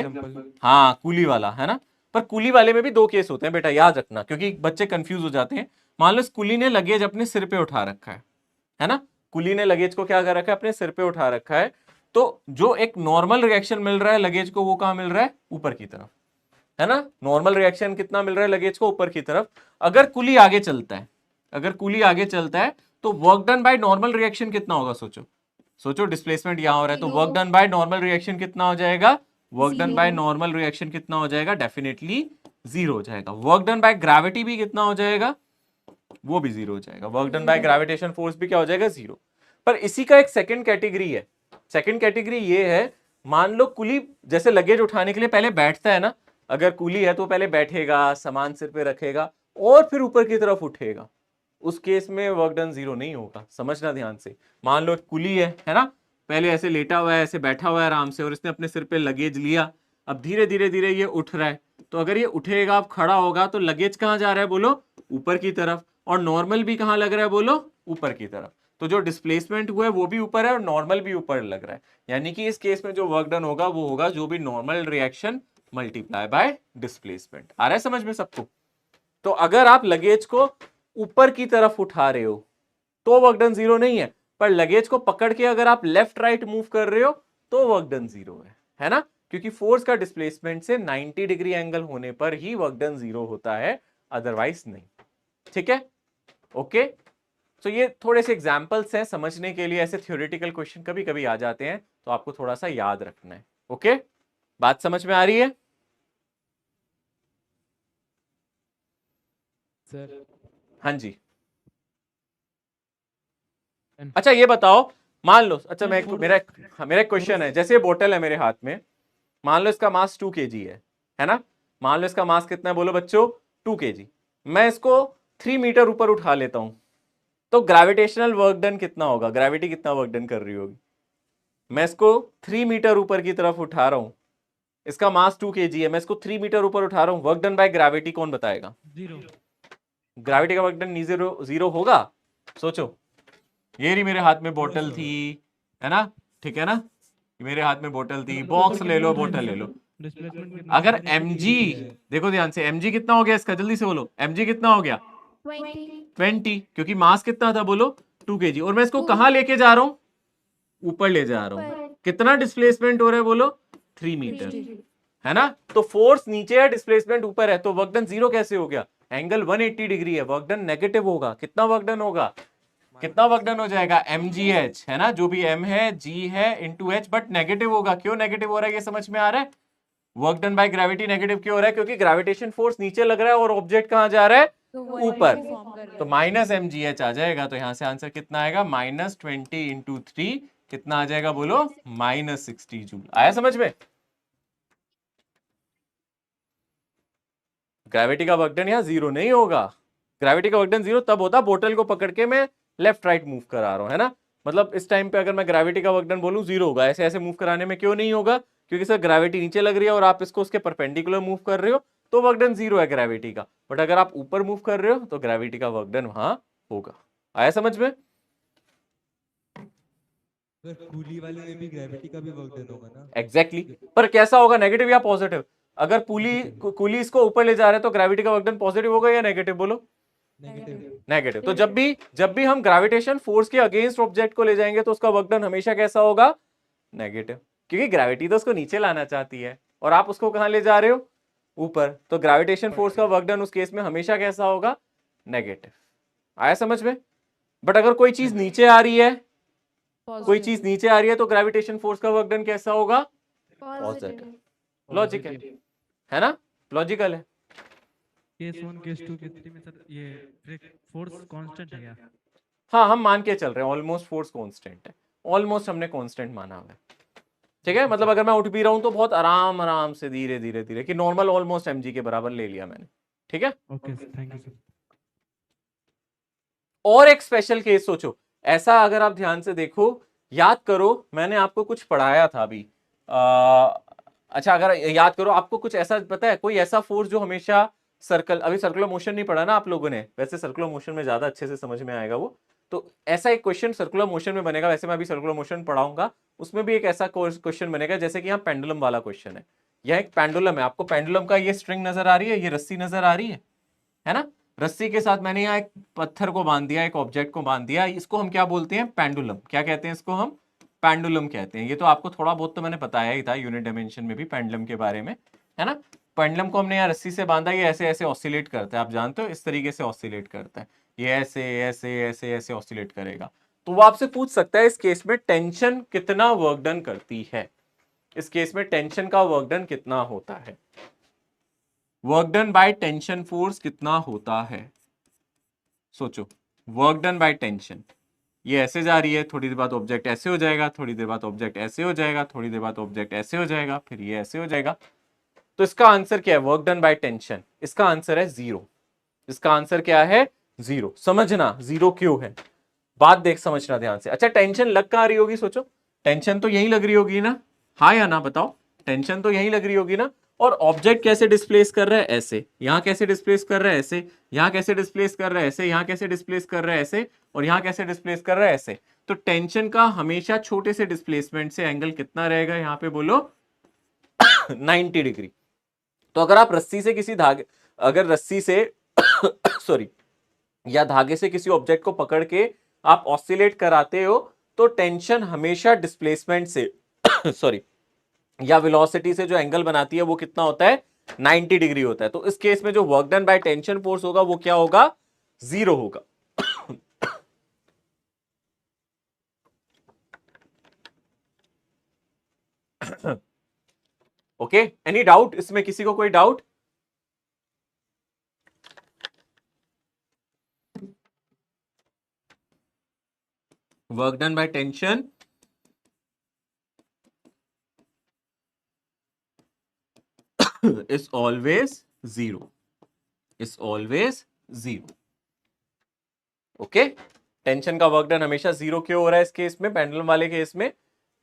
हाँ कूली वाला, है ना, पर कूली वाले में भी दो केस होते हैं बेटा, याद रखना, क्योंकि बच्चे कंफ्यूज हो जाते हैं। मान लो इस कुली ने लगेज अपने सिर पे उठा रखा है ना, कुली ने लगेज को क्या कर रखा है, अपने सिर पे उठा रखा है, तो जो एक नॉर्मल रिएक्शन मिल रहा है लगेज को वो कहां मिल रहा है, ऊपर की तरफ, है ना। नॉर्मल रिएक्शन कितना मिल रहा है लगेज को, ऊपर की तरफ। अगर कुली आगे चलता है, अगर कुली आगे चलता है तो work done by normal reaction कितना होगा, सोचो सोचो, डिस्प्लेसमेंट यहां हो रहा है तो work done by normal reaction कितना हो जाएगा, work done by normal reaction कितना हो जाएगा, डेफिनेटली जीरो हो जाएगा। वर्क डन बाय ग्रेविटी भी कितना हो जाएगा, वो भी जीरो हो जाएगा। Work done bye gravitation force भी क्या हो जाएगा, जीरो। पर इसी का एक सेकंड कैटेगरी है, सेकंड कैटेगरी ये है, मान लो कुली जैसे लगेज उठाने के लिए पहले बैठता है ना, अगर कुली है तो पहले बैठेगा, सामान सिर पे रखेगा और फिर ऊपर की तरफ उठेगा, उस केस में वर्क डन जीरो नहीं होगा, समझना ध्यान से। मान लो कुली है ना, पहले ऐसे लेटा हुआ है, ऐसे बैठा हुआ है आराम से, और इसने अपने सिर पे लगेज लिया, अब धीरे धीरे धीरे ये उठ रहा है, तो अगर ये उठेगा, अब खड़ा होगा, तो लगेज कहां जा रहा है बोलो, ऊपर की तरफ, और नॉर्मल भी कहां लग रहा है बोलो, ऊपर की तरफ। तो जो डिस्प्लेसमेंट हुआ है वो भी ऊपर है और नॉर्मल भी ऊपर लग रहा है, यानी कि इस केस में जो वर्क डन होगा वो होगा जो भी normal reaction multiply by displacement. आ रहा है समझ में सबको। तो अगर आप लगेज को ऊपर की तरफ उठा रहे हो तो वर्क डन जीरो नहीं है, पर लगेज को पकड़ के अगर आप लेफ्ट राइट मूव कर रहे हो तो वर्क डन जीरो है ना, क्योंकि फोर्स का डिस्प्लेसमेंट से 90 डिग्री एंगल होने पर ही वर्क डन जीरो होता है, अदरवाइज नहीं। ठीक है, ओके। तो ये थोड़े से एग्जांपल्स हैं समझने के लिए, ऐसे थ्योरेटिकल क्वेश्चन कभी कभी आ जाते हैं तो आपको थोड़ा सा याद रखना है। ओके, बात समझ में आ रही है सर? हाँ जी। अच्छा ये बताओ, मान लो, अच्छा मेरा एक क्वेश्चन है, जैसे बोतल है मेरे हाथ में, मान लो इसका मास 2 kg है ना, मान लो इसका मास कितना है बोलो बच्चों, 2 kg। मैं इसको 3 मीटर ऊपर उठा लेता हूं तो ग्रेविटेशनल वर्क डन कितना होगा, ग्रेविटी कितना वर्क डन कर रही होगी। मैं इसको 3 मीटर ऊपर की तरफ उठा रहा हूं, इसका मास 2 kg है, मैं इसको 3 मीटर ऊपर उठा रहा हूं, वर्क डन बाय ग्रेविटी कौन बताएगा, जीरो। ग्रेविटी का वर्क डन जीरो होगा। सोचो, ये रही मेरे हाथ में बोतल थी, है ना, ठीक है ना, मेरे हाथ में बोतल थी, बॉक्स ले लो, बोतल ले लो, अगर mg, देखो ध्यान से, mg कितना हो गया इसका, जल्दी से बोलो, mg कितना हो गया, 20, क्योंकि मास कितना था बोलो 2 kg, और मैं इसको कहां लेके जा रहा हूं, ऊपर ले जा रहा हूं, कितना डिस्प्लेसमेंट हो रहा है बोलो, 3 मीटर, है ना। तो फोर्स नीचे है, डिस्प्लेसमेंट ऊपर है, तो वर्क डन जीरो कैसे हो गया, एंगल 180 डिग्री है, वर्क डन नेगेटिव होगा। कितना वर्क डन होगा, कितना वर्क डन हो जाएगा, mgh, है ना, जो भी m है, g है इंटू h, बट नेगेटिव होगा। क्यों नेगेटिव हो रहा है ये समझ में आ रहा है, work done by gravity negative क्यों हो रहा है, क्योंकि ग्रेविटेशन फोर्स नीचे लग रहा है और ऑब्जेक्ट कहां जा रहा है, ऊपर, तो माइनस mgh आ जाएगा। तो यहां से आंसर कितना आएगा, -20 इंटू 3, कितना आ जाएगा बोलो, -60 जूल। आया समझ में। ग्रेविटी का वर्क डन यहां जीरो नहीं होगा, ग्रेविटी का वर्क डन जीरो तब होता बोतल को पकड़ के मैं लेफ्ट राइट मूव करा रहा हूं, है ना, मतलब इस टाइम पे अगर मैं ग्रेविटी का वर्क डन बोलूं जीरो होगा। ऐसे ऐसे मूव कराने में क्यों नहीं होगा, क्योंकि सर ग्रेविटी नीचे लग रही है और आप इसको उसके परपेंडिकुलर मूव कर रहे हो तो वर्क डन जीरो है ग्रेविटी का, बट अगर आप ऊपर मूव कर रहे हो तो ग्रेविटी का वर्क डन वहां होगा। आया समझ में। सर कूली वाले में भी ग्रेविटी का भी वर्क डन होगा ना? एग्जैक्टली पर कैसा होगा, नेगेटिव या पॉजिटिव। अगर कुली इसको ऊपर ले जा रहे हैं तो ग्रेविटी का वर्क डन पॉजिटिव होगा या नेगेटिव बोलो, नेगेटिव। तो जब भी हम ग्रेविटेशन फोर्स के अगेंस्ट ऑब्जेक्ट को ले जाएंगे तो उसका वर्क डन हमेशा कैसा होगा, नेगेटिव, क्योंकि ग्रेविटी तो उसको नीचे लाना चाहती है और आप उसको कहां ले जा रहे हो, ऊपर, तो ग्रेविटेशन फोर्स का वर्क डन उस केस में हमेशा कैसा होगा, नेगेटिव। आया समझ में। बट अगर कोई चीज नीचे आ रही है, कोई चीज नीचे आ रही है तो ग्रेविटेशन फोर्स का वर्क डन कैसा होगा, पॉजिटिव। लॉजिकल है ना, लॉजिकल है। केस 1 केस 2 केस 3 में सर ये फोर्स कांस्टेंट है क्या? हाँ हम मान के चल रहे हैं ऑलमोस्ट फोर्स कांस्टेंट है, ऑलमोस्ट हमने कांस्टेंट माना हुआ है, ठीक है। मतलब अगर मैं उठ भी रहा हूं तो बहुत आराम आराम से धीरे धीरे धीरे कि नॉर्मल ऑलमोस्ट mg के बराबर ले लिया मैंने, ठीक है। Okay thank you sir. और एक स्पेशल केस सोचो, ऐसा अगर आप ध्यान से देखो, याद करो मैंने आपको कुछ पढ़ाया था अभी, अच्छा अगर याद करो आपको कुछ ऐसा पता है, कोई ऐसा फोर्स जो हमेशा सर्कल, अभी सर्कुलर मोशन नहीं पढ़ा ना आप लोगों ने, वैसे सर्कुलर मोशन में ज्यादा अच्छे से समझ में आएगा वो, तो ऐसा एक क्वेश्चन सर्कुलर मोशन में बनेगा, वैसे मैं अभी सर्कुलर मोशन पढ़ाऊंगा, उसमें भी एक ऐसा क्वेश्चन बनेगा जैसे कि यहाँ पेंडुलम वाला क्वेश्चन है। यह एक पेंडुलम है, आपको पेंडुलम का ये स्ट्रिंग नजर आ रही है, ये रस्सी नजर आ रही है ना, रस्सी के साथ मैंने यहाँ एक पत्थर को बांध दिया, एक ऑब्जेक्ट को बांध दिया, इसको हम क्या बोलते हैं, पेंडुलम। क्या कहते हैं इसको हम, पेंडुलम कहते हैं। ये तो आपको थोड़ा बहुत तो मैंने बताया ही था यूनिट डायमेंशन में भी पेंडुलम के बारे में, है ना। पेंडुलम को हमने यहाँ रस्सी से बांधा, ये ऐसे ऐसे ऑसिलेट करता है, आप जानते हो इस तरीके से ऑसिलेट करता है, ये ऐसे ऐसे ऐसे ऐसे ऑसिलेट करेगा। तो वो आपसे पूछ सकता है इस केस में टेंशन कितना वर्क डन करती है, इस केस में टेंशन का वर्क डन कितना होता है, work done by tension force कितना होता है। सोचो वर्क डन बाय टेंशन, ये ऐसे जा रही है, थोड़ी देर बाद ऑब्जेक्ट ऐसे हो जाएगा, थोड़ी देर बाद ऑब्जेक्ट ऐसे हो जाएगा, थोड़ी देर बाद ऑब्जेक्ट ऐसे हो जाएगा, फिर ये ऐसे हो जाएगा। तो इसका आंसर क्या है, वर्क डन बाय टेंशन, इसका आंसर है 0। इसका आंसर क्या है, 0। समझना 0 क्यों है, बात देख समझना ध्यान से। अच्छा टेंशन लग कहां रही होगी, सोचो टेंशन तो यही लग रही होगी ना, हाँ या ना बताओ, टेंशन तो यही लग रही होगी ना। और ऑब्जेक्ट कैसे डिस्प्लेस कर रहा है, ऐसे, यहां कैसे डिस्प्लेस कर रहा है, ऐसे, यहां कैसे डिस्प्लेस कर रहा है, ऐसे, यहां कैसे डिस्प्लेस कर रहा है, ऐसे, और यहां कैसे डिस्प्लेस कर रहा है, ऐसे। तो टेंशन का हमेशा छोटे से डिस्प्लेसमेंट से एंगल कितना रहेगा, यहां पे बोलो 90 डिग्री। तो अगर आप रस्सी से किसी धागे, अगर रस्सी से सॉरी या धागे से किसी ऑब्जेक्ट को पकड़ के आप ऑसिलेट कराते हो, तो टेंशन हमेशा डिस्प्लेसमेंट से सॉरी या वेलोसिटी से जो एंगल बनाती है वो कितना होता है, 90 डिग्री होता है। तो इस केस में जो work done by tension force होगा वो क्या होगा, 0 होगा। ओके, एनी डाउट इसमें, किसी को कोई doubt. Work done by tension is always 0, is always 0। Okay, tension का वर्क डन हमेशा 0 क्यों हो रहा है इस केस में, पेंडुलम वाले केस में,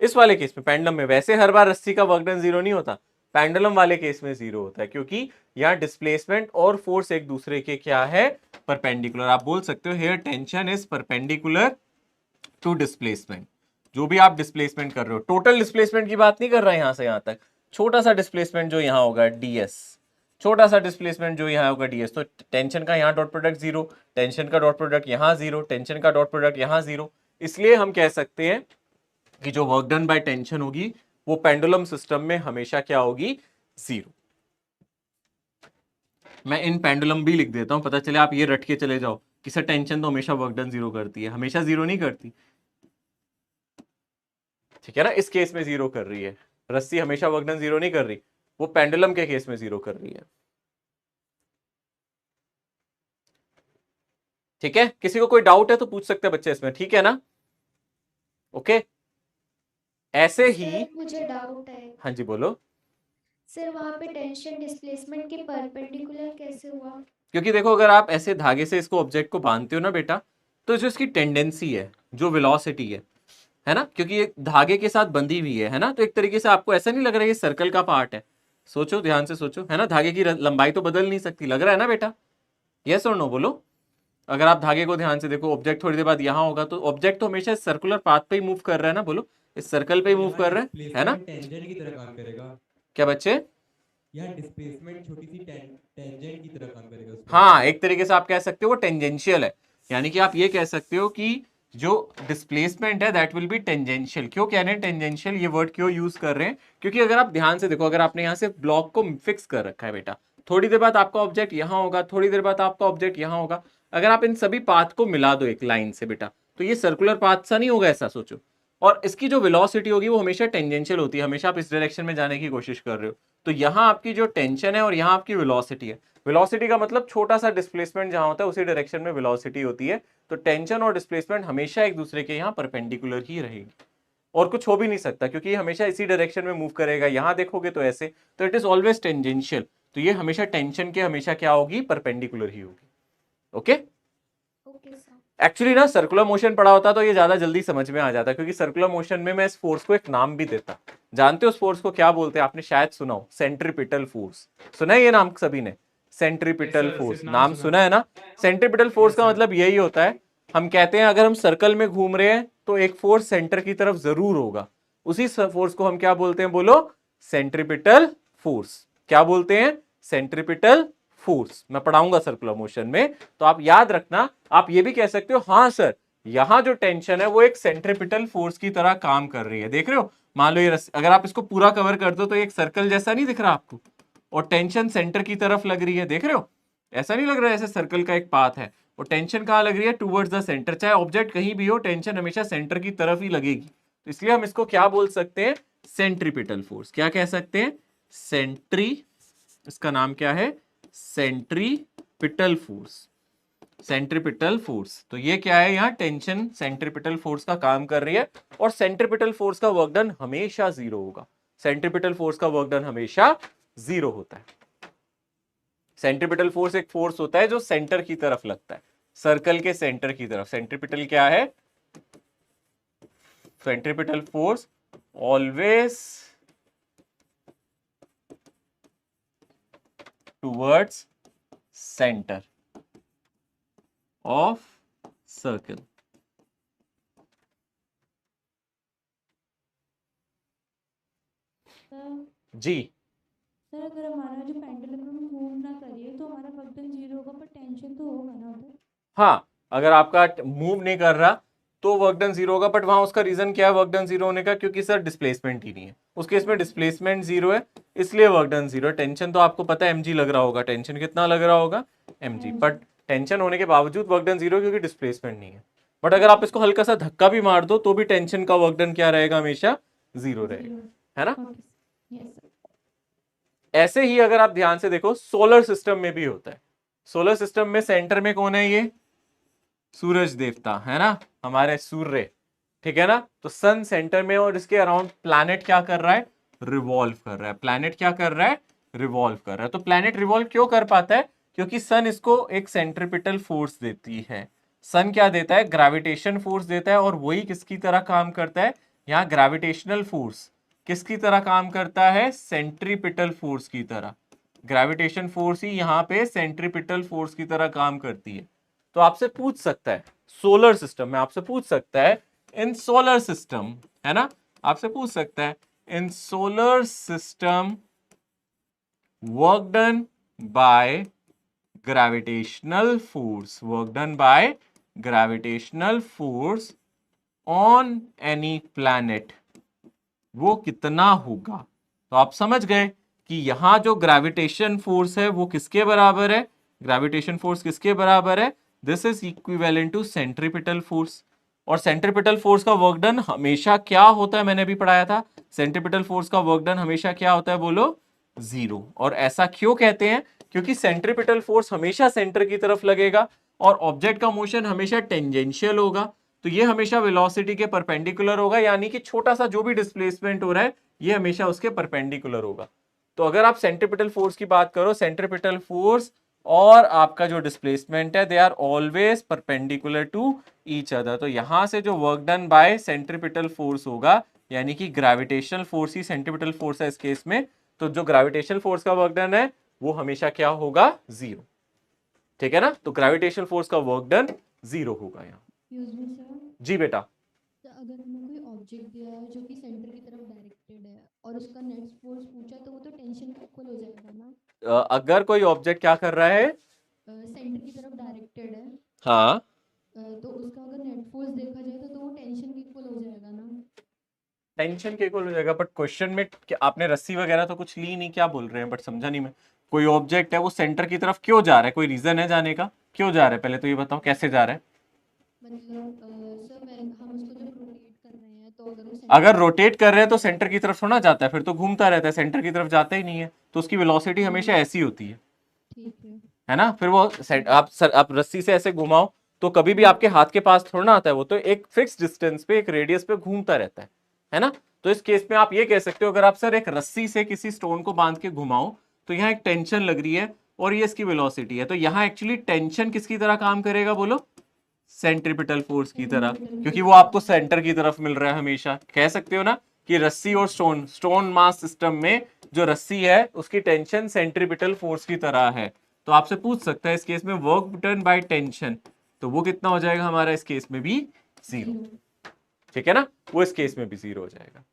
इस वाले केस में पेंडुलम में वैसे हर बार रस्सी का वर्क डन 0 नहीं होता, पेंडुलम वाले केस में 0 होता है, क्योंकि यहाँ डिस्प्लेसमेंट और फोर्स एक दूसरे के क्या है, परपेंडिकुलर। आप बोल सकते हो here tension is perpendicular to displacement. जो भी आप डिस्प्लेसमेंट कर रहे हो, टोटल डिस्प्लेसमेंट की बात नहीं कर रहा है यहां से यहां तक, छोटा सा डिस्प्लेसमेंट जो यहां होगा ds, छोटा सा डिस्प्लेसमेंट जो यहां होगा ds, तो टेंशन का यहां डॉट प्रोडक्ट 0, टेंशन का डॉट प्रोडक्ट यहां 0, टेंशन का डॉट प्रोडक्ट यहां 0। इसलिए हम कह सकते हैं कि जो वर्क डन बाय टेंशन होगी वो पेंडुलम सिस्टम में हमेशा क्या होगी, 0। मैं इन पेंडुलम भी लिख देता हूं, पता चले आप ये रट के चले जाओ कि सर टेंशन तो हमेशा वर्क डन 0 करती है, हमेशा 0 नहीं करती, ठीक है ना। इस केस में 0 कर रही है, रस्सी हमेशा वर्क डन 0 नहीं कर रही, वो पेंडुलम के केस में 0 कर रही है, ठीक है। किसी को कोई डाउट है तो पूछ सकते हैं बच्चे इसमें, ठीक है ना। ओके, ऐसे ही सर मुझे डाउट है, हाँ जी बोलो। सर वहाँ पे टेंशन डिस्प्लेसमेंट के परपेंडिकुलर कैसे हुआ। क्योंकि देखो अगर आप ऐसे धागे से इसको ऑब्जेक्ट को बांधते हो ना बेटा, तो जो इसकी टेंडेंसी है, जो वेलोसिटी है ना, क्योंकि ये धागे के साथ बंधी हुई है ना, तो एक तरीके से आपको ऐसा नहीं लग रहा है ये सर्कल का पार्ट है। सोचो ध्यान से सोचो, है ना, धागे की लंबाई तो बदल नहीं सकती, लग रहा है ना बेटा, यस और नो बोलो। अगर आप धागे को ध्यान से देखो, ऑब्जेक्ट थोड़ी देर बाद यहाँ होगा, तो ऑब्जेक्ट तो हमेशा सर्कुलर पाथ पे ही मूव कर रहा है ना, बोलो इस सर्कल पे ही मूव कर रहा है ना। टेंजेंट की तरह काम करेगा क्या बच्चे, यहाँ डिस्प्लेसमेंट छोटी सी टेंजेंट की तरह काम करेगा उसमें। हाँ एक तरीके से आप कह सकते हो वो टेंजेंशियल है, यानी कि आप ये कह सकते हो कि जो डिस्प्लेसमेंट है दैट विल बी टेंजेंशियल। क्यों कह रहे हैं टेंजेंशियल, ये वर्ड क्यों यूज कर रहे हैं, क्योंकि अगर आप ध्यान से देखो, अगर आपने यहाँ से ब्लॉक को फिक्स कर रखा है बेटा, थोड़ी देर बाद आपका ऑब्जेक्ट यहाँ होगा, थोड़ी देर बाद आपका ऑब्जेक्ट यहाँ होगा, अगर आप इन सभी पाथ को मिला दो एक लाइन से बेटा, तो ये सर्कुलर पाथ सा नहीं होगा, ऐसा सोचो, और इसकी जो वेलोसिटी होगी वो हमेशा टेंजेंशियल होती है, हमेशा आप इस डायरेक्शन में जाने की कोशिश कर रहे हो। तो यहाँ आपकी जो टेंशन है और यहाँ आपकी वेलोसिटी है, वेलोसिटी का मतलब छोटा सा डिस्प्लेसमेंट जहां होता है उसी डायरेक्शन में वेलोसिटी होती है। तो टेंशन और डिस्प्लेसमेंट हमेशा एक दूसरे के यहाँ परपेंडिकुलर ही रहेगी और कुछ हो भी नहीं सकता, क्योंकि ये हमेशा इसी डायरेक्शन में मूव करेगा। यहाँ देखोगे तो ऐसे, तो इट इज ऑलवेज टेंजेंशियल। तो ये हमेशा टेंशन के हमेशा क्या होगी, परपेंडिकुलर ही होगी। Okay okay sir. एक्चुअली ना सर्कुलर मोशन पढ़ा होता तो ये ज्यादा जल्दी समझ में आ जाता, क्योंकि सर्कुलर मोशन में मैं इस फोर्स को एक नाम भी देता। जानते हो उस फोर्स को क्या बोलते हैं? आपने शायद सुना हो, सेंट्रीपिटल फोर्स। सुना है ये नाम सभी ने? सेंट्रीपिटल फोर्स नाम सुना है ना? सेंट्रीपिटल फोर्स का मतलब यही होता है, हम कहते हैं अगर हम सर्कल में घूम रहे हैं तो एक फोर्स सेंटर की तरफ जरूर होगा, उसी फोर्स को हम क्या बोलते हैं? बोलो, सेंट्रीपिटल फोर्स। क्या बोलते हैं? Centripetal force. मैं पढ़ाऊंगा सर्कुलर मोशन में, तो आप याद रखना। आप ये भी कह सकते हो, हाँ सर यहां जो टेंशन है वो एक सेंट्रीपिटल फोर्स की तरह काम कर रही है। देख रहे हो, मान लो ये अगर आप इसको पूरा कवर कर दो तो एक सर्कल जैसा नहीं दिख रहा आपको, और टेंशन सेंटर की तरफ लग रही है। देख रहे हो, ऐसा नहीं लग रहा है ऐसे सर्कल का एक पाथ है, और टेंशन कहाँ लग रही है? Towards the centre. चाहे ऑब्जेक्ट कहीं भी हो, टेंशन हमेशा सेंटर की तरफ ही लगेगी। तो इसलिए हम इसको क्या बोल सकते हैं? Centripetal force. क्या कह सकते हैं? इसका नाम क्या है? Centripetal force. Centripetal force. तो ये क्या है? यहाँ टेंशन सेंट्रीपिटल फोर्स का काम कर रही है, और सेंट्रीपिटल फोर्स का वर्क डन हमेशा 0 होगा। सेंट्रीपिटल फोर्स का वर्क डन हमेशा 0 होता है। सेंट्रीपिटल फोर्स एक फोर्स होता है जो सेंटर की तरफ लगता है, सर्कल के सेंटर की तरफ। सेंट्रीपिटल क्या है? Centripetal force always towards center of circle। जी सर अगर हमारा जो पेंडुलम मूव ना करिए तो हमारा वर्क डन 0 होगा, पर टेंशन तो होगा ना उधर। हाँ, अगर आपका मूव नहीं कर रहा तो वर्क डन 0 होगा, बट वहां उसका रीजन क्या है वर्क डन 0 होने का? क्योंकि सर डिस्प्लेसमेंट ही नहीं है। उस केस में डिस्प्लेसमेंट 0 है, इसलिए वर्क डन 0 है। टेंशन तो आपको पता है mg लग रहा होगा, टेंशन कितना लग रहा होगा? mg। बट टेंशन होने के बावजूद वर्क डन 0 क्योंकि डिस्प्लेसमेंट नहीं है। बट अगर आप इसको हल्का सा धक्का भी मार दो तो भी टेंशन का वर्क डन क्या रहेगा? हमेशा 0 रहेगा, है ना? ऐसे ही अगर आप ध्यान से देखो, सोलर सिस्टम में भी होता है। सोलर सिस्टम में सेंटर में कौन है? ये सूरज देवता है ना, हमारे सूर्य, ठीक है ना? तो सन सेंटर में, और इसके अराउंड प्लैनेट क्या कर रहा है? रिवॉल्व कर रहा है। प्लैनेट क्या कर रहा है? रिवॉल्व कर रहा है। तो प्लैनेट रिवॉल्व क्यों कर पाता है? क्योंकि सन इसको एक सेंट्रीपिटल फोर्स देती है। सन क्या देता है? ग्रेविटेशन फोर्स देता है, और वही किसकी तरह काम करता है? यहाँ ग्रेविटेशनल फोर्स किसकी तरह काम करता है? सेंट्रीपिटल फोर्स की तरह। ग्रेविटेशन फोर्स ही यहाँ पे सेंट्रीपिटल फोर्स की तरह काम करती है। तो आपसे पूछ सकता है सोलर सिस्टम में, आपसे पूछ सकता है इन सोलर सिस्टम, है ना, आपसे पूछ सकता है in solar system work done by gravitational force, work done by gravitational force on any planet, वो कितना होगा? तो आप समझ गए कि यहां जो ग्रेविटेशन फोर्स है वो किसके बराबर है? ग्रेविटेशन फोर्स किसके बराबर है? This is equivalent to centripetal force. और सेंट्रीपिटल फोर्स का वर्क डन हमेशा क्या होता है? मैंने भी पढ़ाया था, सेंट्रीपिटल फोर्स का वर्क डन हमेशा क्या होता है? बोलो, 0। और ऐसा क्यों कहते हैं? क्योंकि सेंट्रीपिटल फोर्स हमेशा सेंटर की तरफ लगेगा, और ऑब्जेक्ट का मोशन हमेशा टेंजेंशियल होगा, तो ये हमेशा वेलोसिटी के परपेंडिकुलर होगा, यानी कि छोटा सा जो भी डिस्प्लेसमेंट हो रहा है ये हमेशा उसके परपेंडिकुलर होगा। तो अगर आप सेंट्रीपिटल फोर्स की बात करो, सेंट्रीपिटल फोर्स और आपका जो डिस्प्लेसमेंट है they are always perpendicular to each other. तो यहां से जो work done by centripetal force होगा, यानी कि ग्रेविटेशनल फोर्स ही सेंट्रीपिटल फोर्स है इस केस में, तो जो ग्रेविटेशनल फोर्स का वर्क डन है वो हमेशा क्या होगा? 0। ठीक है ना? तो ग्रेविटेशनल फोर्स का वर्क डन 0 होगा यहाँ। जी बेटा, तो अगर हमें कोई ऑब्जेक्ट दिया है जो कि सेंटर की तरफ डायरेक्टेड है और उसका नेट फोर्स पूछा, तो वो तो टेंशन के इक्वल हो जाएगा ना? अगर कोई ऑब्जेक्ट क्या कर रहा है? सेंटर की तरफ डायरेक्टेड है, हाँ, तो उसका अगर नेट फोर्स देखा जाए तो वो टेंशन के इक्वल हो जाएगा ना? टेंशन के इक्वल हो जाएगा, बट क्वेश्चन में आपने रस्सी वगैरह तो कुछ ली नहीं, क्या बोल रहे हैं? बट समझा नहीं मैं। कोई ऑब्जेक्ट है वो सेंटर की तरफ क्यों जा रहा है? कोई रीजन है जाने का? क्यों जा रहा है पहले तो ये बताओ, कैसे जा रहा है? मतलब सर हम उसको जब रोटेट कर रहे हैं तो तो अगर वो अगर रोटेट कर रहे हैं तो सेंटर की तरफ थोड़ा जाता है, फिर तो घूमता रहता है, सेंटर की तरफ जाता ही नहीं है, तो उसकी वेलोसिटी हमेशा ऐसी होती ठीक है ना। फिर वो आप रस्सी से ऐसे घुमाओ तो कभी भी आपके हाथ के पास थोड़ा ना आता है, वो तो एक फिक्स डिस्टेंस पे, एक रेडियस पे घूमता रहता है ना। तो इस केस में आप ये कह सकते हो, अगर आप सर एक रस्सी से किसी स्टोन को बांध के घुमाओ तो यहाँ एक टेंशन लग रही है और ये इसकी वेलोसिटी है, तो यहाँ एक्चुअली टेंशन किसकी तरह काम करेगा बोलो, सेंट्रीपिटल फोर्स की तरह, क्योंकि वो आपको सेंटर की तरफ मिल रहा है हमेशा। कह सकते हो ना कि रस्सी और स्टोन मास सिस्टम में जो रस्सी है उसकी टेंशन सेंट्रीपिटल फोर्स की तरह है। तो आपसे पूछ सकता है इस केस में वर्क डन बाय टेंशन, तो वो कितना हो जाएगा हमारा इस केस में भी 0, ठीक है ना, वो इस केस में भी 0 हो जाएगा।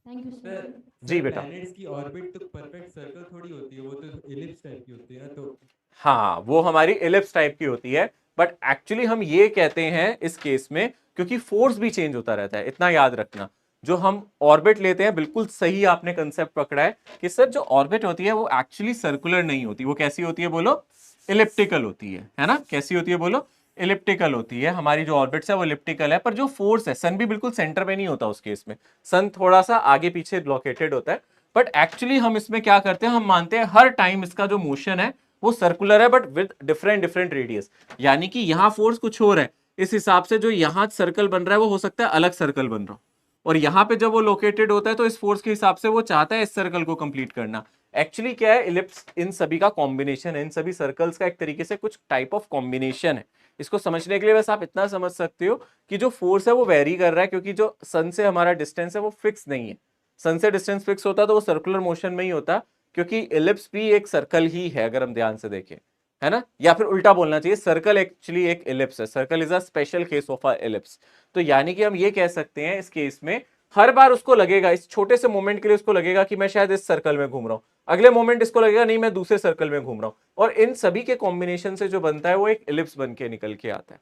Thank you sir. जी बेटा। प्लैनेट्स की ऑर्बिट तो परफेक्ट सर्कल थोड़ी होती है, वो तो एलिप्स टाइप की होती है ना, तो हाँ, वो हमारी एलिप्स टाइप की होती है, बट एक्चुअली हम ये कहते हैं इस केस में क्योंकि फोर्स भी चेंज होता रहता है, इतना याद रखना। जो हम ऑर्बिट लेते हैं, बिल्कुल सही आपने कंसेप्ट पकड़ा है कि सर जो ऑर्बिट होती है वो एक्चुअली सर्कुलर नहीं होती, वो कैसी होती है बोलो, इलिप्टिकल होती है ना। कैसी होती है बोलो, इलिप्टिकल होती है। हमारी जो ऑर्बिट्स है वो इलिप्टिकल है, पर जो फोर्स है, सन भी बिल्कुल सेंटर पे नहीं होता उस केस में, सन थोड़ा सा आगे पीछे लोकेटेड होता है। बट एक्चुअली हम इसमें क्या करते हैं, हम मानते हैं हर टाइम इसका जो मोशन है वो सर्कुलर है, but with different different radius, यानी कि यहां फोर्स कुछ और है, इस हिसाब से जो यहां सर्कल बन रहा है वो हो सकता है अलग सर्कल बन रहा हो, और यहां पे जब वो लोकेटेड होता है तो इस फोर्स के हिसाब से वो चाहता है इस सर्कल को कंप्लीट करना। एक्चुअली क्या है, इलिप्स इन सभी का कॉम्बिनेशन है, इन सभी सर्कल्स का एक तरीके से कुछ टाइप ऑफ कॉम्बिनेशन है। इसको समझने के लिए बस आप इतना समझ सकते हो कि जो फोर्स है वो वेरी कर रहा है, क्योंकि जो सन से हमारा डिस्टेंस है वो फिक्स नहीं है। सन से डिस्टेंस फिक्स होता तो वो सर्कुलर मोशन में ही होता, क्योंकि इलिप्स भी एक सर्कल ही है अगर हम ध्यान से देखें, है ना। या फिर उल्टा बोलना चाहिए, सर्कल एक्चुअली एक इलिप्स है, circle is a special case of a ellipse. तो यानी कि हम ये कह सकते हैं इस केस में हर बार उसको लगेगा, इस छोटे से मोमेंट के लिए उसको लगेगा कि मैं शायद इस सर्कल में घूम रहा हूं, अगले मोमेंट इसको लगेगा नहीं मैं दूसरे सर्कल में घूम रहा हूं, और इन सभी के कॉम्बिनेशन से जो बनता है वो एक इलिप्स बन के निकल के आता है,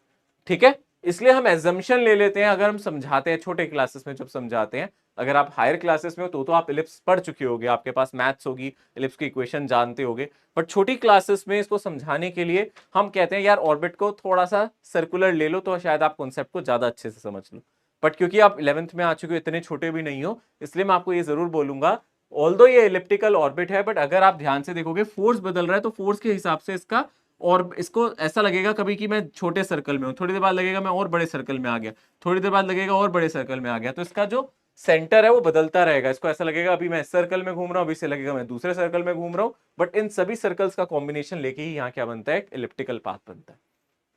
ठीक है। इसलिए हम एजम्पशन ले लेते हैं, अगर हम समझाते हैं छोटे क्लासेस में, जब समझाते हैं, अगर आप हायर क्लासेस में हो तो आप इलिप्स पढ़ चुके होगे, आपके पास मैथ्स होगी, इलिप्स की इक्वेशन जानते होगे, बट छोटी क्लासेस में इसको समझाने के लिए हम कहते हैं यार ऑर्बिट को थोड़ा सा सर्कुलर ले लो, तो शायद आप कॉन्सेप्ट को ज्यादा अच्छे से समझ लो। बट क्योंकि आप 11th में आ चुके हो, इतने छोटे भी नहीं हो, इसलिए मैं आपको ये जरूर बोलूंगा, ऑल्दो ये इलिप्टिकल ऑर्बिट है, बट अगर आप ध्यान से देखोगे फोर्स बदल रहा है, तो फोर्स के हिसाब से इसका, और इसको ऐसा लगेगा कभी कि मैं छोटे सर्कल में हूं, थोड़ी देर बाद लगेगा मैं और बड़े सर्कल में आ गया, थोड़ी देर बाद लगेगा और बड़े सर्कल में आ गया, तो इसका जो सेंटर है वो बदलता रहेगा। इसको ऐसा लगेगा अभी मैं इस सर्कल में घूम रहा हूं, अभी से लगेगा मैं दूसरे सर्कल में घूम रहा हूं, बट इन सभी सर्कल्स का कॉम्बिनेशन लेके ही यहाँ क्या बनता है, एक इलिप्टिकल पाथ बनता है,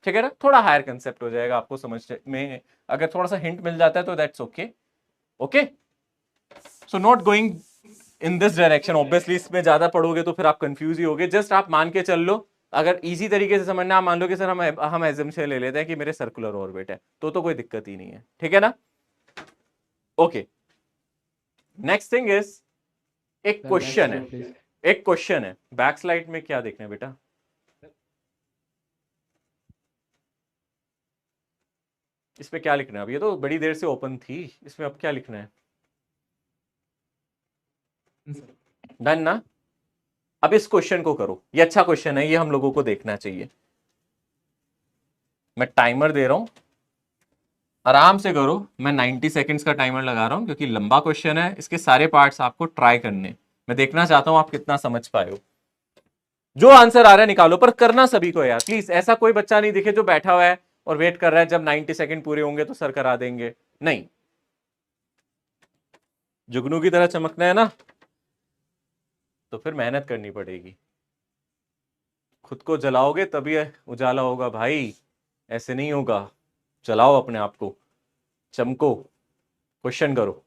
ठीक है ना। थोड़ा हायर कंसेप्ट हो जाएगा आपको समझ में, अगर थोड़ा सा हिंट मिल जाता है तो that's okay. Okay, so not going in this direction, obviously इसमें ज्यादा पढ़ोगे तो फिर आप कंफ्यूज ही होगे। जस्ट आप मान के चल लो, अगर इजी तरीके से समझना, आप मान लो कि सर हम एजम्पशन ले लेते हैं कि मेरे सर्कुलर ऑर्बिट है, तो कोई दिक्कत ही नहीं है, ठीक है ना। ओके, नेक्स्ट थिंग इज, एक क्वेश्चन है, बैक स्लाइड में क्या देखना है बेटा, इस पे क्या लिखना है, अब ये तो बड़ी देर से ओपन थी, इसमें अब क्या लिखना है, डन ना। अब इस क्वेश्चन को करो, ये अच्छा क्वेश्चन है, ये हम लोगों को देखना चाहिए। मैं टाइमर दे रहा हूं, आराम से करो, मैं 90 सेकंड्स का टाइमर लगा रहा हूं, क्योंकि लंबा क्वेश्चन है, इसके सारे पार्ट्स आपको ट्राई करने, मैं देखना चाहता हूं आप कितना समझ पाए हो। जो आंसर आ रहा है निकालो, पर करना सभी को यार प्लीज, ऐसा कोई बच्चा नहीं दिखे जो बैठा हुआ है और वेट कर रहा है जब 90 सेकंड पूरे होंगे तो सर करा देंगे, नहीं, जुगनू की तरह चमकना है ना, तो फिर मेहनत करनी पड़ेगी, खुद को जलाओगे तभी उजाला होगा भाई, ऐसे नहीं होगा। जलाओ अपने आप को, चमको, क्वेश्चन करो।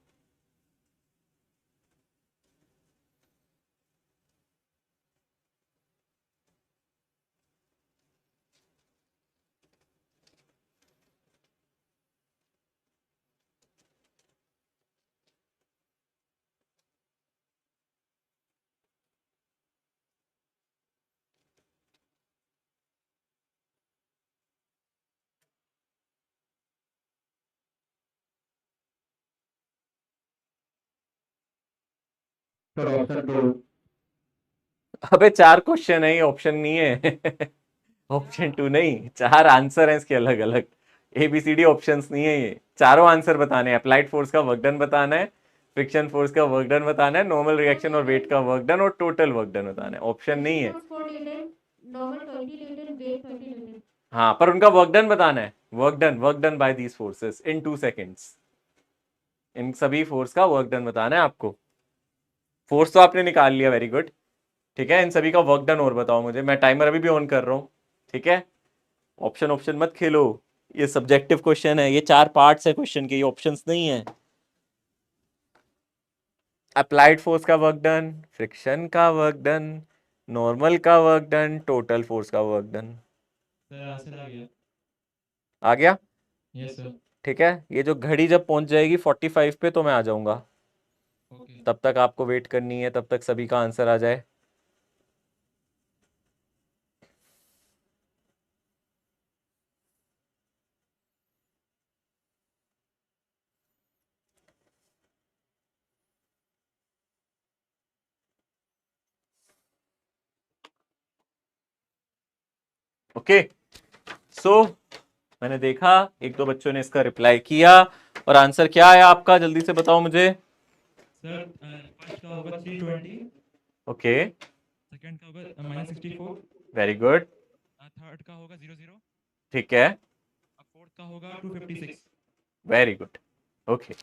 अबे 4 क्वेश्चन है, ये ऑप्शन नहीं है ऑप्शन 2 नहीं, 4 आंसर है इसके अलग अलग, ABCD ऑप्शंस नहीं है, ये चारों आंसर बताने हैं। अप्लाइड फोर्स का वर्क डन बताना है, फ्रिक्शन फोर्स का वर्क डन बताना है, नॉर्मल रिएक्शन और वेट का वर्क डन और टोटल वर्क डन बताना है। ऑप्शन नहीं है। Normal 20 newton, weight 20 newton. हाँ, पर उनका वर्क डन बताना है। Work done by these forces in 2 seconds. इन सभी फोर्स का वर्क डन बताना है आपको। फोर्स तो आपने निकाल लिया, वेरी गुड। ठीक है, इन सभी का वर्क डन और बताओ मुझे। मैं टाइमर अभी भी ऑन कर रहा हूँ। ठीक है, ऑप्शन मत खेलो, ये सब्जेक्टिव क्वेश्चन है, ये 4 पार्ट्स है क्वेश्चन के, ये ऑप्शंस नहीं है। अप्लाइड फोर्स का वर्क डन, फ्रिक्शन का वर्क डन, नॉर्मल का वर्क डन, टोटल फोर्स का वर्क डन। सर आंसर आ गया। आ गया? Yes sir. ठीक है, ये जो घड़ी जब पहुंच जाएगी 45 पे तो मैं आ जाऊंगा। ओके। तब तक आपको वेट करनी है, तब तक सभी का आंसर आ जाए। ओके, सो मैंने देखा 1-2 बच्चों ने इसका रिप्लाई किया, और आंसर क्या आया आपका, जल्दी से बताओ मुझे। सर फर्स्ट का होगा 320, ओके, सेकंड का होगा -64, वेरी गुड, थर्ड का होगा 00, ठीक है, फोर्थ का होगा 256। Very good. ओके,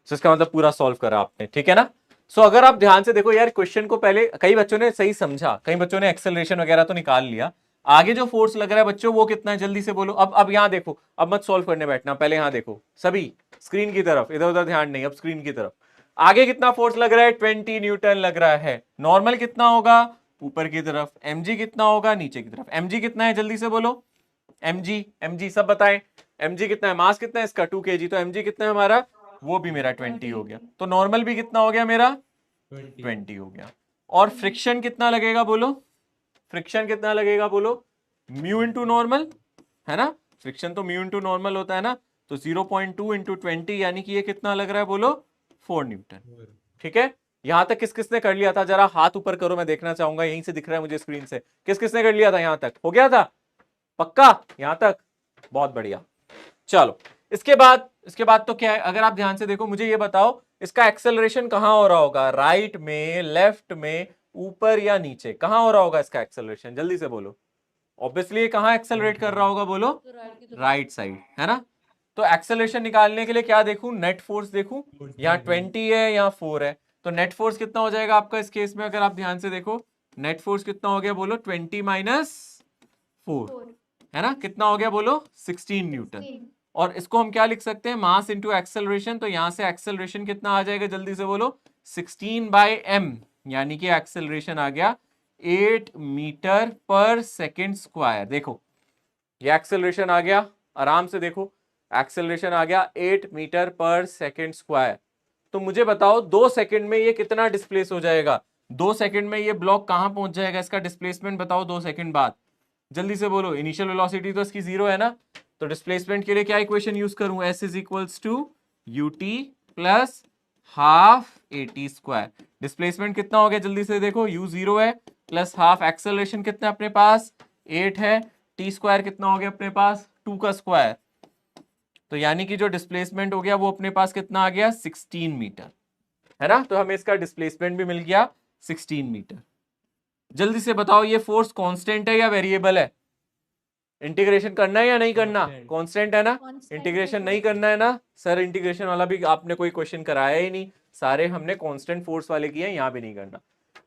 सो इसका मतलब पूरा सॉल्व करा आपने, ठीक है ना। सो अगर आप ध्यान से देखो यार, क्वेश्चन को पहले कई बच्चों ने सही समझा, कई बच्चों ने एक्सेलरेशन वगैरह तो निकाल लिया। आगे जो फोर्स लग रहा है बच्चों वो कितना है, जल्दी से बोलो। अब यहाँ देखो, अब मत सॉल्व करने बैठना, पहले यहाँ देखो सभी स्क्रीन की तरफ, इधर उधर ध्यान नहीं, अब स्क्रीन की तरफ। आगे कितना फोर्स लग रहा है, 20 न्यूटन लग रहा है। नॉर्मल कितना होगा, ऊपर की तरफ। mg कितना होगा, नीचे की तरफ। mg कितना है, जल्दी से बोलो। mg सब बताएं। mg कितना है, मास कितना है इसका 2 kg, तो mg कितना है हमारा, वो भी मेरा 20 हो गया। तो नॉर्मल भी कितना हो गया मेरा, 20 हो गया। और फ्रिक्शन कितना लगेगा बोलो, फ्रिक्शन कितना लगेगा बोलो, म्यू इंटू नॉर्मल, है ना। फ्रिक्शन तो म्यू इंटू नॉर्मल होता है ना, तो 0.2 इंटू 20 यानी कि ये कितना लग रहा है बोलो, 4 न्यूटन। ठीक है, यहां तक किस किसने कर लिया था, जरा हाथ ऊपर करो, मैं देखना चाहूंगा, यहीं से दिख रहा है मुझे स्क्रीन से, किस किसने कर लिया था, यहां तक हो गया था पक्का, यहां तक, बहुत बढ़िया। चलो इसके बाद तो क्या है, अगर आप ध्यान से देखो, मुझे ये बताओ इसका एक्सेलरेशन कहां हो रहा होगा, राइट में, लेफ्ट में, ऊपर या नीचे, कहां हो रहा होगा इसका एक्सेलरेशन, जल्दी से बोलो। ऑब्वियसली कहां एक्सेलरेट कर रहा होगा बोलो, राइट साइड, है ना। तो एक्सेलरेशन निकालने के लिए क्या देखूं, नेट फोर्स देखूं, यहाँ 20 है यहाँ 4 है, तो नेट फोर्स कितना हो जाएगा आपका इस केस में, अगर आप ध्यान से देखो, नेट फोर्स कितना हो गया बोलो, 20 माइनस 4, है ना, कितना हो गया बोलो, 16 न्यूटन। और इसको हम क्या लिख सकते हैं, मास इंटू एक्सेलरेशन, तो यहां से एक्सेलरेशन कितना आ जाएगा, जल्दी से बोलो, 16/m, यानी कि एक्सेलरेशन आ गया 8 मीटर पर सेकेंड स्क्वायर। देखो ये एक्सेलरेशन आ गया, आराम से देखो, एक्सेलरेशन आ गया 8 मीटर पर सेकेंड स्क्वायर। तो मुझे बताओ 2 सेकंड में ये कितना डिस्प्लेस हो जाएगा, 2 सेकंड में ये ब्लॉक कहां पहुंच जाएगा, इसका डिस्प्लेसमेंट बताओ 2 सेकंड बाद, जल्दी से बोलो। इनिशियल वेलोसिटी तो इसकी 0 है ना, तो डिस्प्लेसमेंट के लिए क्या इक्वेशन यूज करूं, s is equals to ut plus half at²। Displacement कितना हो गया, जल्दी से देखो, u 0 है प्लस हाफ, एक्सेलरेशन कितना अपने पास 8 है, t² कितना हो गया अपने पास 2 का स्क्वायर, तो यानी कि जो डिस्प्लेसमेंट हो गया वो अपने पास कितना आ गया 16 मीटर, है ना। तो हमें इसका डिस्प्लेसमेंट भी मिल गया 16 मीटर। जल्दी से बताओ ये फोर्स कांस्टेंट है या वेरिएबल है, इंटीग्रेशन करना है या नहीं करना, कांस्टेंट है ना, इंटीग्रेशन नहीं करना है ना, सर इंटीग्रेशन वाला भी आपने कोई क्वेश्चन कराया ही नहीं, सारे हमने कांस्टेंट फोर्स वाले किए हैं, यहां भी नहीं करना।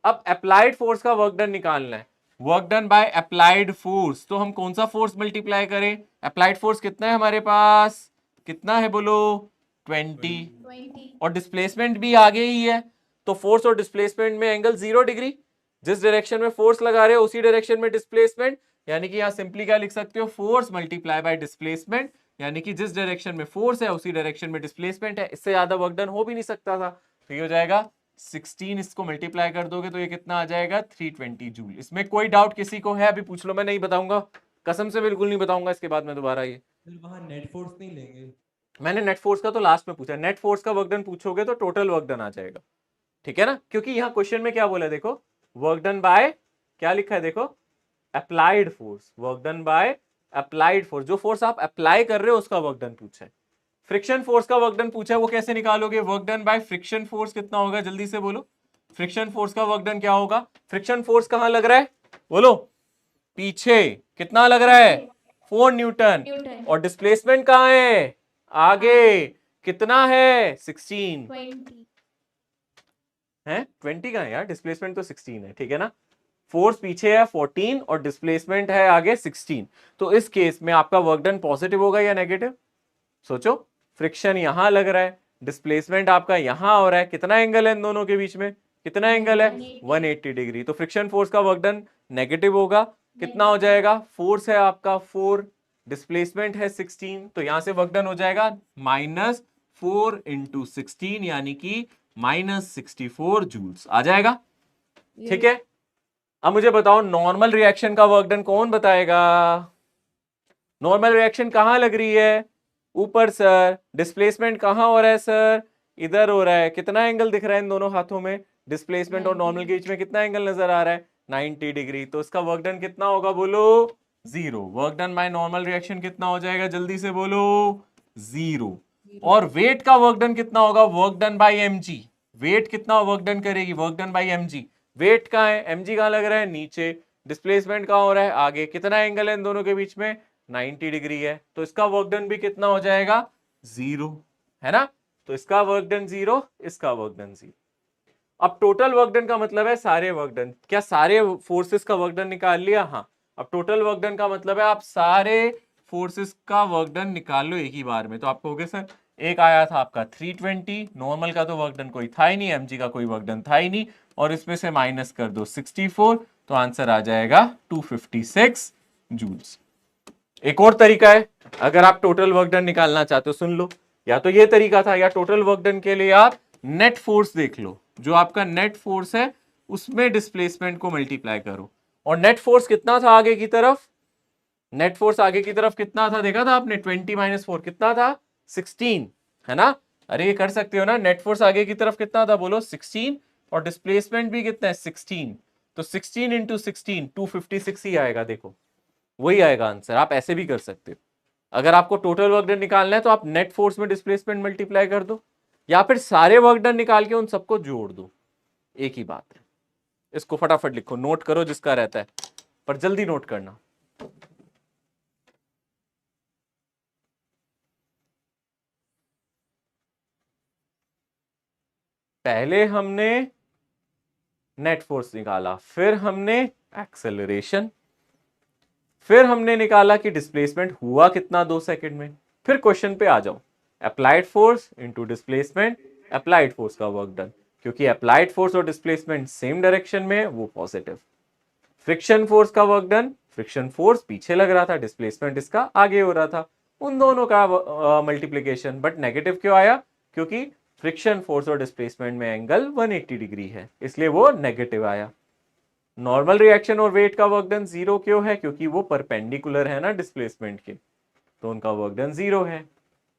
अब अप्लाइड फोर्स का वर्क डन निकालना है, work done by applied force, तो हम कौन सा फोर्स मल्टीप्लाई करें, अप्लाइड फोर्स कितना है हमारे पास, कितना है बोलो 20, और डिस्प्लेसमेंट भी आगे ही है, तो फोर्स और डिस्प्लेसमेंट में एंगल 0 डिग्री, जिस डायरेक्शन में फोर्स लगा रहे हो उसी डायरेक्शन में डिस्प्लेसमेंट, यानी कि यहां सिंपली क्या लिख सकते हो, फोर्स मल्टीप्लाई बाय डिस्प्लेसमेंट, यानी कि जिस डायरेक्शन में फोर्स है उसी डायरेक्शन में डिस्प्लेसमेंट है। इससे ज्यादा वर्क डन हो भी नहीं सकता था, तो ये हो जाएगा 16, इसको मल्टीप्लाई कर दोगे तो ये कितना आ जाएगा 320 जूल। इसमें कोई डाउट किसी को है, अभी पूछ लो, मैं नहीं बताऊंगा, कसम से बिल्कुल नहीं बताऊंगा इसके बाद मैं दोबारा ये। वहां नेट फोर्स नहीं लेंगे, मैंने नेट फोर्स का तो लास्ट में पूछा, नेट फोर्स का वर्क डन पूछोगे तो टोटल वर्क डन आ जाएगा, ठीक है ना, क्योंकि यहाँ क्वेश्चन में क्या बोला देखो, वर्क डन बाय क्या लिखा है देखो, applied force, work done by applied force, जो फोर्स आप अप्लाई कर रहे हो उसका वर्क डन पूछा है। फ्रिक्शन फोर्स का वर्क डन पूछा है, वो कैसे निकालोगे? Work done by friction force कितना होगा, जल्दी से बोलो। फ्रिक्शन फोर्स का वर्क डन क्या होगा? फ्रिक्शन फोर्स कहां लग रहा है, बोलो। पीछे कितना लग रहा है? 4 न्यूटन। और डिस्प्लेसमेंट कहां है? आगे कितना है? 16 है। 20 कहां है यार? डिस्प्लेसमेंट तो 16 है, ठीक है ना। फोर्स पीछे है 14 और डिस्प्लेसमेंट है आगे 16। तो इस केस में आपका वर्क डन पॉजिटिव होगा या नेगेटिव? सोचो, फ्रिक्शन यहां लग रहा है, डिस्प्लेसमेंट आपका यहां हो रहा है, कितना एंगल है इन दोनों के बीच में? कितना एंगल है? 180 डिग्री। तो फ्रिक्शन फोर्स का वर्क डन नेगेटिव होगा। कितना हो जाएगा? फोर्स है आपका 4, डिस्प्लेसमेंट है 16, तो यहां से वर्क डन हो जाएगा -4 × 16 यानी कि -64 जूल्स आ जाएगा, ठीक है। अब मुझे बताओ नॉर्मल रिएक्शन का वर्क डन कौन बताएगा? नॉर्मल रिएक्शन कहां लग रही है? ऊपर सर। डिस्प्लेसमेंट कहां हो रहा है सर? इधर हो रहा है। कितना एंगल दिख रहा है इन दोनों हाथों में? डिस्प्लेसमेंट और नॉर्मल के बीच में कितना एंगल नजर आ रहा है? 90 डिग्री। तो इसका वर्क डन कितना होगा, बोलो? 0। Work done by normal reaction कितना हो जाएगा, जल्दी से बोलो? 0। और वेट का वर्क डन कितना होगा? Work done by mg। Weight कितना वर्क डन करेगी? Work done by mg। Weight कहां है? mg कहां लग रहा है? नीचे। डिस्प्लेसमेंट कहां हो रहा है? आगे। कितना एंगल है इन दोनों के बीच में? 90 डिग्री है। तो इसका वर्क डन भी कितना हो जाएगा? 0, है ना। तो इसका वर्क डन 0, इसका वर्क डन 0। अब टोटल वर्क डन का मतलब है सारे वर्क डन। क्या सारे फोर्सेस का वर्क डन निकाल लिया? हाँ। अब टोटल वर्क डन का मतलब है आप सारे फोर्सेस का वर्क डन निकाल लो एक ही बार में। तो आप कहोगे सर एक आया था आपका 320, नॉर्मल का तो वर्क डन कोई था ही नहीं, mg का कोई वर्क डन था ही नहीं, और इसमें से माइनस कर दो 64, तो आंसर आ जाएगा 256 जूल्स। एक और तरीका है, अगर आप टोटल वर्क डन निकालना चाहते हो, सुन लो, या तो ये तरीका था, या टोटल वर्क डन के लिए आप नेट फोर्स देख लो। जो आपका नेट फोर्स है उसमें डिस्प्लेसमेंट को मल्टीप्लाई करो। और नेट फोर्स कितना था आगे की तरफ? नेट फोर्स आगे की तरफ कितना था, देखा था आपने? 20 - 4 कितना था? 16, है ना। अरे ये कर सकते हो ना। नेट फोर्स आगे की तरफ कितना था, बोलो? 16। और डिस्प्लेसमेंट भी कितना है? 16। तो 16 × 16 256 ही आएगा। देखो वही आएगा आंसर। आप ऐसे भी कर सकते हो। अगर आपको टोटल वर्क डन निकालना है तो आप नेट फोर्स में डिस्प्लेसमेंट मल्टीप्लाई कर दो, या फिर सारे वर्क डन निकाल के उन सबको जोड़ दो, एक ही बात है। इसको फटाफट लिखो, नोट करो जिसका रहता है, पर जल्दी नोट करना। पहले हमने नेट फोर्स निकाला, फिर हमने एक्सेलरेशन, फिर हमने निकाला कि डिस्प्लेसमेंट हुआ कितना 2 सेकंड में। फिर क्वेश्चन पे आ जाओ, applied force into displacement, applied force का वर्क डन, क्योंकि अप्लाइड फोर्स और डिस्प्लेसमेंट सेम डायरेक्शन में है, वो पॉजिटिव। फ्रिक्शन फोर्स का वर्क डन, फ्रिक्शन फोर्स पीछे लग रहा था, डिस्प्लेसमेंट इसका आगे हो रहा था, उन दोनों का मल्टीप्लीकेशन। बट नेगेटिव क्यों आया? क्योंकि फ्रिक्शन फोर्स और डिस्प्लेसमेंट में एंगल 180 डिग्री है, इसलिए वो नेगेटिव आया। नॉर्मल रिएक्शन और वेट का वर्क डन 0 क्यों है? क्योंकि वो परपेंडिकुलर है ना डिस्प्लेसमेंट के, तो उनका वर्क डन 0 है।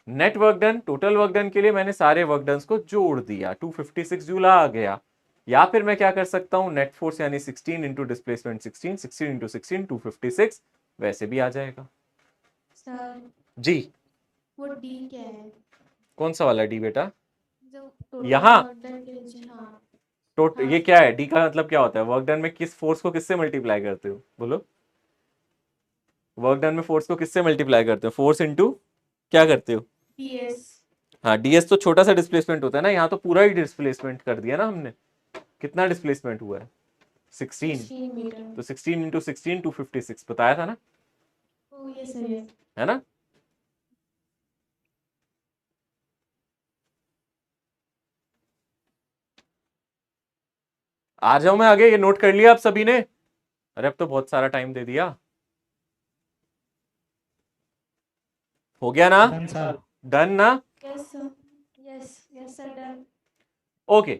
Net work done, total work done के लिए मैंने सारे वर्क डन को जोड़ दिया, 256 जूल आ गया। या फिर मैं क्या कर सकता हूं, नेट फोर्स यानी 16 इंटू डिस्प्लेसमेंट 16, 16 इंटू 16 256, वैसे भी आ जाएगा। सर जी वो डी क्या है? कौन सा वाला डी बेटा? जो यहाँ हाँ ये क्या है? डी का मतलब क्या होता है? वर्क डन में किस फोर्स को किससे मल्टीप्लाई करते हो, बोलो? वर्क डन में फोर्स को किससे मल्टीप्लाई करते हो? फोर्स इंटू क्या करते हो? डीएस। हाँ, डीएस तो छोटा सा डिस्प्लेसमेंट होता है ना, यहाँ तो पूरा ही डिस्प्लेसमेंट कर दिया ना हमने। कितना डिस्प्लेसमेंट हुआ है? 16 मीटर। तो 16 इंटू 16 256 बताया था ना, ओ ये सही है ना। आ जाओ मैं आगे, ये नोट कर लिया आप सभी ने? अरे अब तो बहुत सारा टाइम दे दिया। हो गया ना? डन ना? Yes sir, yes sir, done. Okay,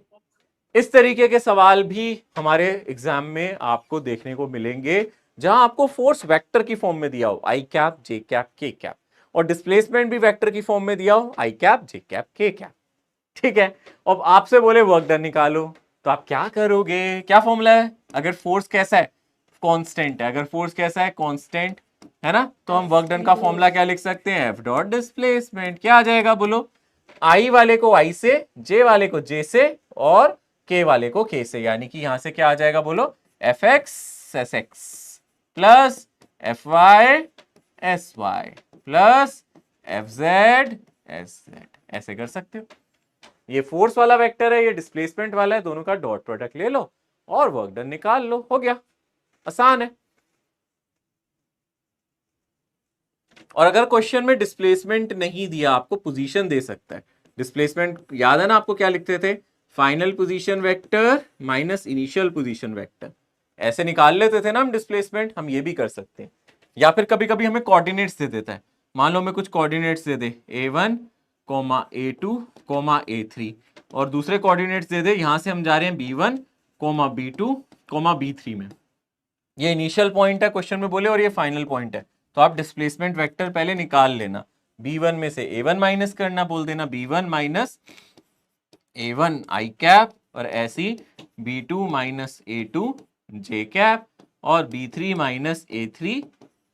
इस तरीके के सवाल भी हमारे एग्जाम में आपको देखने को मिलेंगे, जहां आपको फोर्स वेक्टर की फॉर्म में दिया हो, आई कैप, जे कैप, के कैप, और डिस्प्लेसमेंट भी वेक्टर की फॉर्म में दिया हो, आई कैप, जे कैप, के कैप। ठीक है। अब आपसे बोले वर्क डन निकालो, तो आप क्या करोगे? क्या फॉर्मूला है? अगर फोर्स कैसा है? कांस्टेंट है। अगर फोर्स कैसा है? कांस्टेंट, है ना। तो हम वर्क डन का फॉर्मूला क्या लिख सकते हैं, एफ डॉट डिस्प्लेसमेंट क्या आ जाएगा बोलो, आई वाले को आई से, जे वाले को जे से और के वाले को के से, यानी कि यहां से क्या आ जाएगा बोलो, F X S X plus F Y S Y plus F Z S Z, ऐसे कर सकते हो। ये फोर्स वाला वेक्टर है, ये डिस्प्लेसमेंट वाला है, दोनों का डॉट प्रोडक्ट ले लो और वर्क डन निकाल लो, हो गया, आसान है। और अगर क्वेश्चन में डिस्प्लेसमेंट नहीं दिया, आपको पोजीशन दे सकता है। डिस्प्लेसमेंट याद है ना आपको, क्या लिखते थे, final position vector minus initial position vector, ऐसे निकाल लेते थे ना हम डिस्प्लेसमेंट। हम ये भी कर सकते हैं, या फिर कभी कभी हमें कोऑर्डिनेट्स दे देता है। मान लो हमें कुछ कोऑर्डिनेट्स दे दे a1, a2, a3 और दूसरे कोऑर्डिनेट्स दे दे, यहां से हम जा रहे हैं b1, b2, b3 में। ये इनिशियल पॉइंट है क्वेश्चन में बोले और ये फाइनल पॉइंट है, तो आप डिस्प्लेसमेंट वेक्टर पहले निकाल लेना। b1 में से a1 माइनस करना, बोल देना b1 माइनस a1 आई कैप, और ऐसी b2 माइनस a2 जे कैप और b3 माइनस a3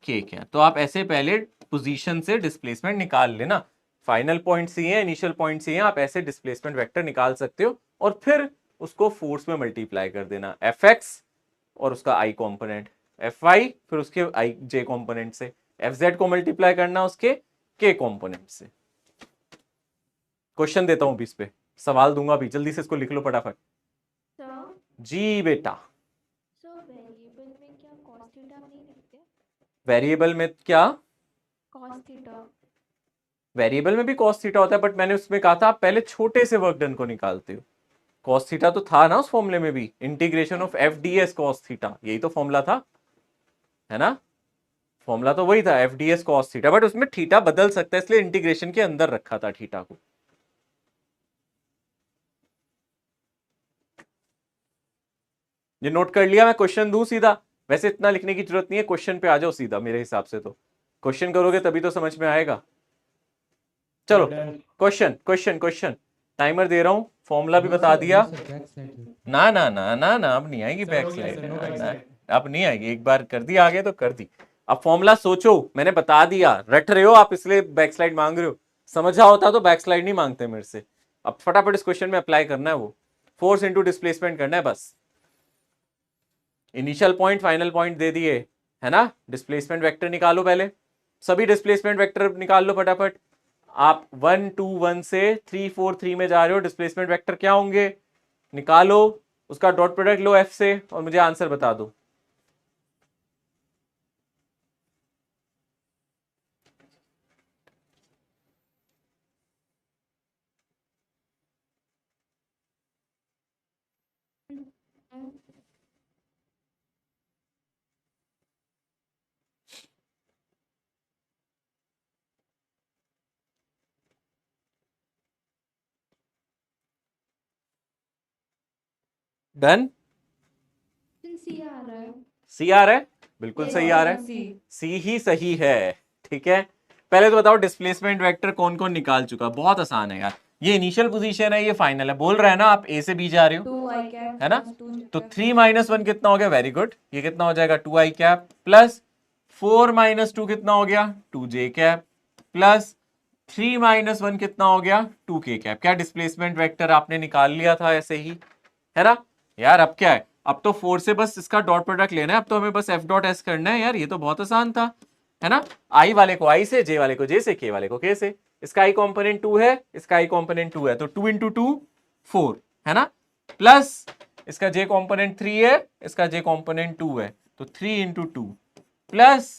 के कैप। तो आप ऐसे पहले पोजीशन से डिस्प्लेसमेंट निकाल लेना। फाइनल पॉइंट सी है, इनिशियल पॉइंट सी है, आप ऐसे डिस्प्लेसमेंट वेक्टर निकाल सकते हो और फिर उसको फोर्स में मल्टीप्लाई कर देना, एफ एक्स और उसका आई कॉम्पोनेंट, एफ वाई फिर उसके आई जे कॉम्पोनेंट से, एफ जेड को मल्टीप्लाई करना उसके के कॉम्पोनेंट से। क्वेश्चन देता हूं अभी, इस पे सवाल दूंगा अभी, जल्दी से इसको लिख लो फटाफट। जी बेटा, वेरिएबल में क्या cos थीटा नहीं लिखते? वेरिएबल में क्या, cos थीटा। वेरिएबल में भी कॉस थीटा होता है, बट मैंने उसमें कहा था आप पहले छोटे से वर्क डन को निकालते हो। कॉस थीटा तो था ना उस फॉर्मूले में भी, integration of F D S cos theta, यही तो फॉर्मूला था, है ना। फॉर्मूला तो वही था, F D S cos theta, but उसमें थीटा बदल सकता है, इसलिए इंटीग्रेशन के अंदर रखा था थीटा को। ये नोट कर लिया, मैं क्वेश्चन दूं सीधा, वैसे इतना लिखने की जरूरत नहीं है, क्वेश्चन पे आ जाओ सीधा, मेरे हिसाब से तो क्वेश्चन करोगे तभी तो समझ में आएगा। चलो क्वेश्चन क्वेश्चन क्वेश्चन, टाइमर दे रहा हूं, फॉर्मूला भी बता दिया। ना ना ना ना ना, अब नहीं आएगी बैक स्लाइड, अब नहीं आएगी, एक बार कर दी आगे तो कर दी। अब फॉर्मूला सोचो, मैंने बता दिया, रट रहे हो आप इसलिए बैक स्लाइड मांग रहे हो, समझा होता तो बैक स्लाइड नहीं मांगते मेरे से। अब फटाफट इस क्वेश्चन में अप्लाई करना है, वो फोर्स इंटू डिस्प्लेसमेंट करना है बस। इनिशियल पॉइंट फाइनल पॉइंट दे दिए, है ना। डिस्प्लेसमेंट वेक्टर निकालो पहले, सभी डिस्प्लेसमेंट वेक्टर निकाल लो फटाफट। आप 1 2 1 से 3 4 3 में जा रहे हो, डिस्प्लेसमेंट वेक्टर क्या होंगे निकालो, उसका डॉट प्रोडक्ट लो एफ से और मुझे आंसर बता दो। डन, सी आ रहा है। सी आ रहा है, बिल्कुल सही आ रहा है, सी ही सही है, ठीक है। पहले तो बताओ डिस्प्लेसमेंट वेक्टर कौन कौन निकाल चुका, बहुत आसान है यार। ये इनिशियल पोजीशन है, ये फाइनल है, बोल रहा है ना आप ए से बी जा रहे हो, है ना। तो 3 - 1 कितना हो गया, वेरी गुड, ये कितना हो जाएगा 2 आई कैप प्लस 4 - 2 कितना हो गया 2 जे कैप प्लस 3 - 1 कितना हो गया 2 के कैप। क्या डिस्प्लेसमेंट वेक्टर आपने निकाल लिया था ऐसे ही, है ना यार। अब क्या है, अब तो 4 से बस इसका डॉट प्रोडक्ट लेना है, अब तो हमें बस एफ डॉट एस करना है यार, ये तो बहुत आसान था, है ना। आई वाले को आई से, जे वाले को जे से, के वाले को के से। इसका आई कॉम्पोनेंट 2 है, इसका आई कॉम्पोनेंट 2 है, तो 2 × 2 4, है ना, प्लस इसका जे कॉम्पोनेंट 3 है, इसका जे कॉम्पोनेंट 2 है, तो 3 × 2 प्लस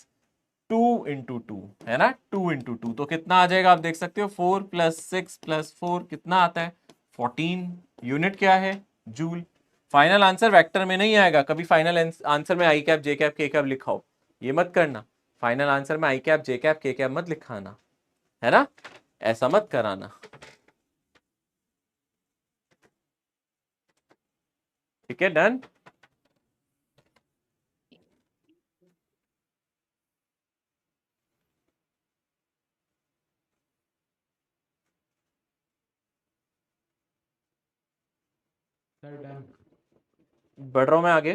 2 × 2, है ना, 2 × 2, तो कितना आ जाएगा आप देख सकते हो, 4 + 6 + 4 कितना आता है 14। यूनिट क्या है, जूल। फाइनल आंसर वेक्टर में नहीं आएगा कभी, फाइनल आंसर में आई कैप जे कैप के कैप लिखाओ, ये मत करना। फाइनल आंसर में आई कैप जे कैप के कैप मत लिखाना, है ना, ऐसा मत कराना, ठीक है। डन, बढ़ रहा हूं मैं आगे,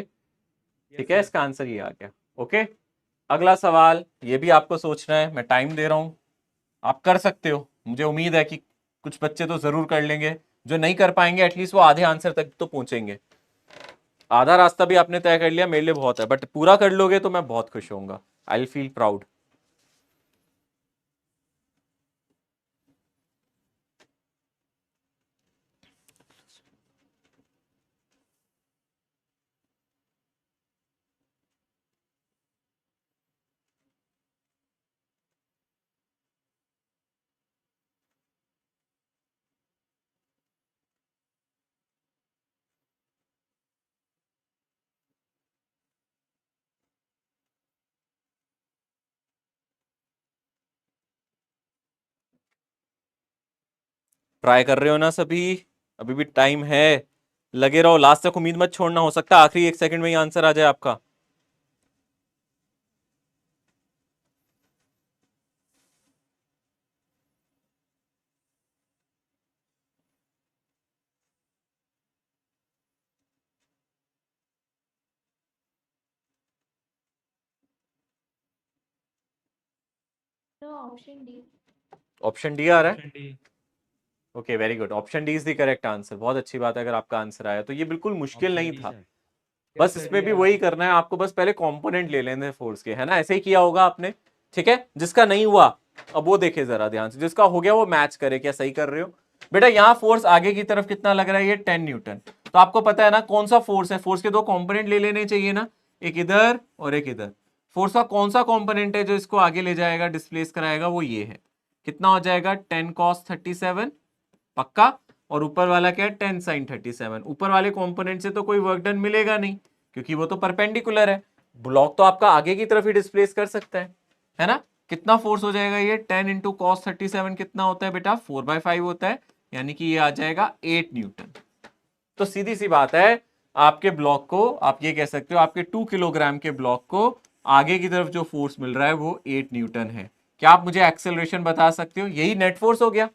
ठीक है। इसका आंसर ये आ गया, ओके। अगला सवाल, ये भी आपको सोचना है, मैं टाइम दे रहा हूं, आप कर सकते हो। मुझे उम्मीद है कि कुछ बच्चे तो जरूर कर लेंगे, जो नहीं कर पाएंगे एटलीस्ट वो आधे आंसर तक तो पहुंचेंगे। आधा रास्ता भी आपने तय कर लिया, मेरे लिए बहुत है, बट पूरा कर लोगे तो मैं बहुत खुश होऊंगा। I will feel proud. Try कर रहे हो ना सभी? अभी भी टाइम है, लगे रहो, लास्ट तक उम्मीद मत छोड़ना, हो सकता है आखिरी 1 सेकंड में ही आंसर आ जाए आपका। तो ऑप्शन डी। ऑप्शन डी आ रहा है? Option D. Okay, very good, option D is the correct answer. बहुत अच्छी बात है अगर आपका आंसर आया तो। ये बिल्कुल मुश्किल नहीं था, बस इसमें भी वही करना है आपको, बस पहले कंपोनेंट ले लेने फोर्स के, है ना? ऐसे ही किया होगा आपने, ठीक है? जिसका नहीं हुआ अब वो देखे जरा ध्यान से, जिसका हो गया वो मैच करे, क्या सही कर रहे हो बेटा? यहाँ फोर्स आगे की तरफ कितना लग रहा है? ये 10 न्यूटन। तो आपको पता है ना कौन सा फोर्स है? फोर्स के दो कंपोनेंट ले लेने चाहिए ना, एक इधर और एक इधर। फोर्स का कौन सा कंपोनेंट है जो इसको आगे ले जाएगा, डिस्प्लेस कराएगा? वो ये है। कितना हो जाएगा? 10 cos 37 पक्का, और ऊपर वाला क्या है? 10 sin 37। ऊपर वाले कंपोनेंट से तो कोई वर्क डन मिलेगा नहीं क्योंकि वो तो परपेंडिकुलर है। ब्लॉक तो आपका आगे की तरफ ही डिस्प्लेस कर सकता है ना? कितना फोर्स हो जाएगा ये? 10 इंटू कॉस 37 कितना होता है बेटा? 4/5 होता है, यानी कि ये आ जाएगा 8 न्यूटन। तो सीधी सी बात है, आपके ब्लॉक को आप ये कह सकते हो, आपके 2 किलोग्राम के ब्लॉक को आगे की तरफ जो फोर्स मिल रहा है वो 8 न्यूटन है। क्या आप मुझे एक्सेलरेशन बता सकते हो? यही नेट फोर्स हो गया,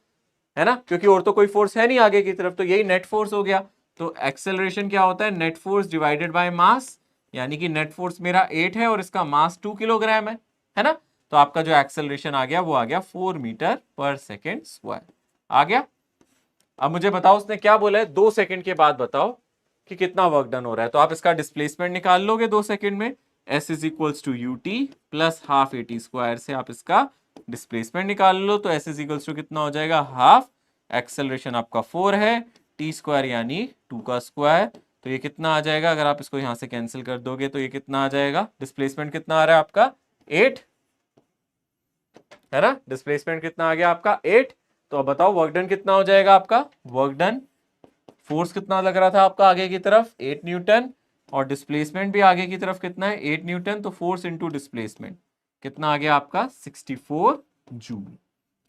है ना? क्योंकि और तो कोई फोर्स है नहीं आगे की तरफ, तो यही नेट फोर्स हो गया। तो एक्सेलरेशन क्या होता है? Net force divided by mass, यानी कि नेट फोर्स मेरा 8 है और इसका मास 2 किलोग्राम है ना? तो आपका जो एक्सेलरेशन आ गया वो आ गया 4 मीटर पर सेकेंड स्क्वायर। आ गया? अब मुझे बताओ उसने क्या बोला है, 2 सेकंड के बाद बताओ कि कितना वर्क डन हो रहा है। तो आप इसका डिस्प्लेसमेंट निकाल लोगे 2 सेकंड में। S is equals to U T plus half AT square से आप इसका डिस्प्लेसमेंट निकाल लो। तो S इज इक्वल्स टू कितना हो जाएगा? हाफ, एक्सेलरेशन आपका 4 है, टी स्क्वायर यानी 2 का स्क्वायर। तो ये कितना आ जाएगा? अगर आप इसको यहां से कैंसिल कर दोगे तो ये कितना आ जाएगा? डिस्प्लेसमेंट कितना आ रहा है आपका? 8, है ना? डिस्प्लेसमेंट कितना आ गया आपका? 8। तो अब बताओ वर्क डन कितना हो जाएगा आपका? वर्क डन, फोर्स कितना लग रहा था आपका आगे की तरफ? 8 न्यूटन, और डिस्प्लेसमेंट भी आगे की तरफ कितना है? 8 न्यूटन। तो फोर्स इंटू डिस्प्लेसमेंट कितना आ गया आपका? 64 जूल।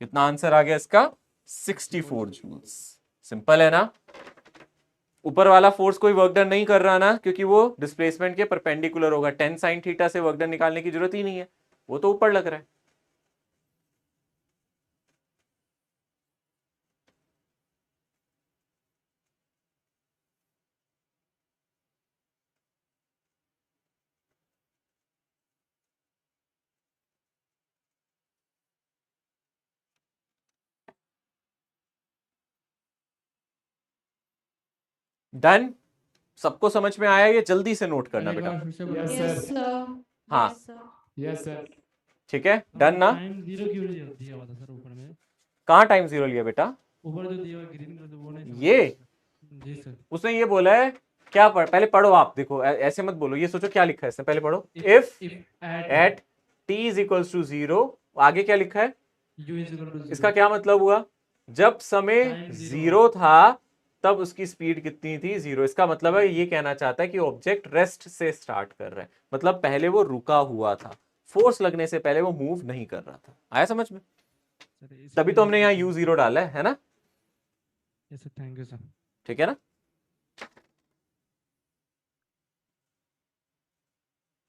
कितना आंसर आ गया इसका? 64 जूल्स। सिंपल है ना? ऊपर वाला फोर्स कोई वर्क डन नहीं कर रहा ना, क्योंकि वो डिस्प्लेसमेंट के परपेंडिकुलर होगा। 10 sin थीटा से वर्क डन निकालने की जरूरत ही नहीं है, वो तो ऊपर लग रहा है। डन? सबको समझ में आया? ये जल्दी से नोट करना बेटा। हाँ यस सर। ठीक है, डन ना? टाइम जीरो क्यों नहीं दिया हुआ था सर ऊपर में? कहाँ टाइम 0 लिया बेटा? ऊपर जो दिया हुआ ग्रीन कलर वो नहीं समझ ये आया सर। जी सर। उसने ये बोला है क्या? पहले पढ़ो आप, देखो ऐसे मत बोलो, ये सोचो क्या लिखा है इसने, पहले पढ़ो। If at t is equals to 0, आगे क्या लिखा है? u इज इक्वल टू इसका क्या मतलब हुआ? जब समय Time 0 था तब उसकी स्पीड कितनी थी? 0। इसका मतलब है ये कहना चाहता है कि ऑब्जेक्ट रेस्ट से स्टार्ट कर रहा है, मतलब पहले वो रुका हुआ था, फोर्स लगने से पहले वो मूव नहीं कर रहा था। आया समझ में? तभी तो हमने यहाँ u0 डाला है ना? Yes sir, thank you sir. ठीक है ना?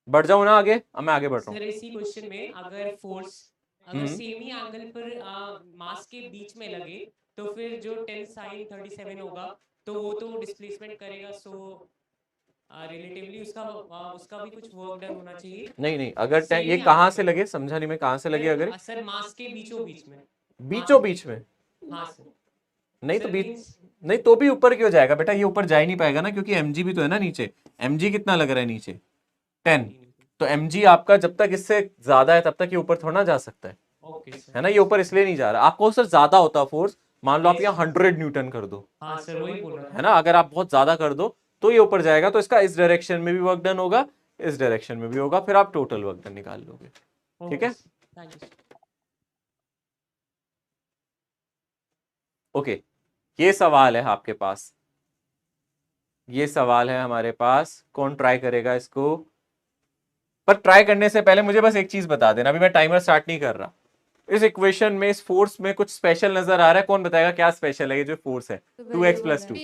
बढ़ जाऊं ना आगे? अब मैं आगे बढ़ रहा हूँ। सर इसी क्वेश्चन में अगर फोर्स अगर सेम ही एंगल पर मास के बीच में लगे तो फिर जो 10 sin 37 होगा तो वो तो डिस्प्लेसमेंट करेगा, सो रिलेटिवली उसका भी कुछ वर्क डन होना चाहिए। नहीं नहीं, अगर Same ये ही कहाँ angle से पे। लगे, समझा नहीं मैं, कहाँ से लगे अगर? सर मास के बीचों बीच में। बीचों बीच में? हाँ सर। नहीं तो सर बीच means नहीं तो भी ऊपर क्यों जाएगा बेटा? ये ऊपर जा ही नहीं पाएगा ना, क्योंकि mg भी तो है ना नीचे। mg कितना लग रहा है नीचे? 10। तो mg आपका जब तक इससे ज्यादा है तब तक ये ऊपर थोड़ा ना जा सकता है, ओके है सर। ना? ये ऊपर इसलिए नहीं जा रहा। आपको सर ज्यादा होता फोर्स, मान लो आप Yes, यहाँ 100 न्यूटन कर दो, हाँ सर वही बोल रहा है ना? अगर आप बहुत ज्यादा कर दो तो ये ऊपर जाएगा, तो इसका इस डायरेक्शन में भी वर्क डन होगा, इस डायरेक्शन में भी होगा, फिर आप टोटल वर्क डन निकाल लोगे। था। ठीक है, थैंक यू। ओके। ये सवाल है आपके पास, ये सवाल है हमारे पास। कौन ट्राई करेगा इसको? पर ट्राई करने से पहले मुझे बस एक चीज बता देना, अभी मैं टाइमर स्टार्ट नहीं कर रहा। इस इक्वेशन में, इस फोर्स में कुछ स्पेशल नजर आ रहा है? कौन बताएगा क्या स्पेशल है? ये जो फोर्स है 2x+2,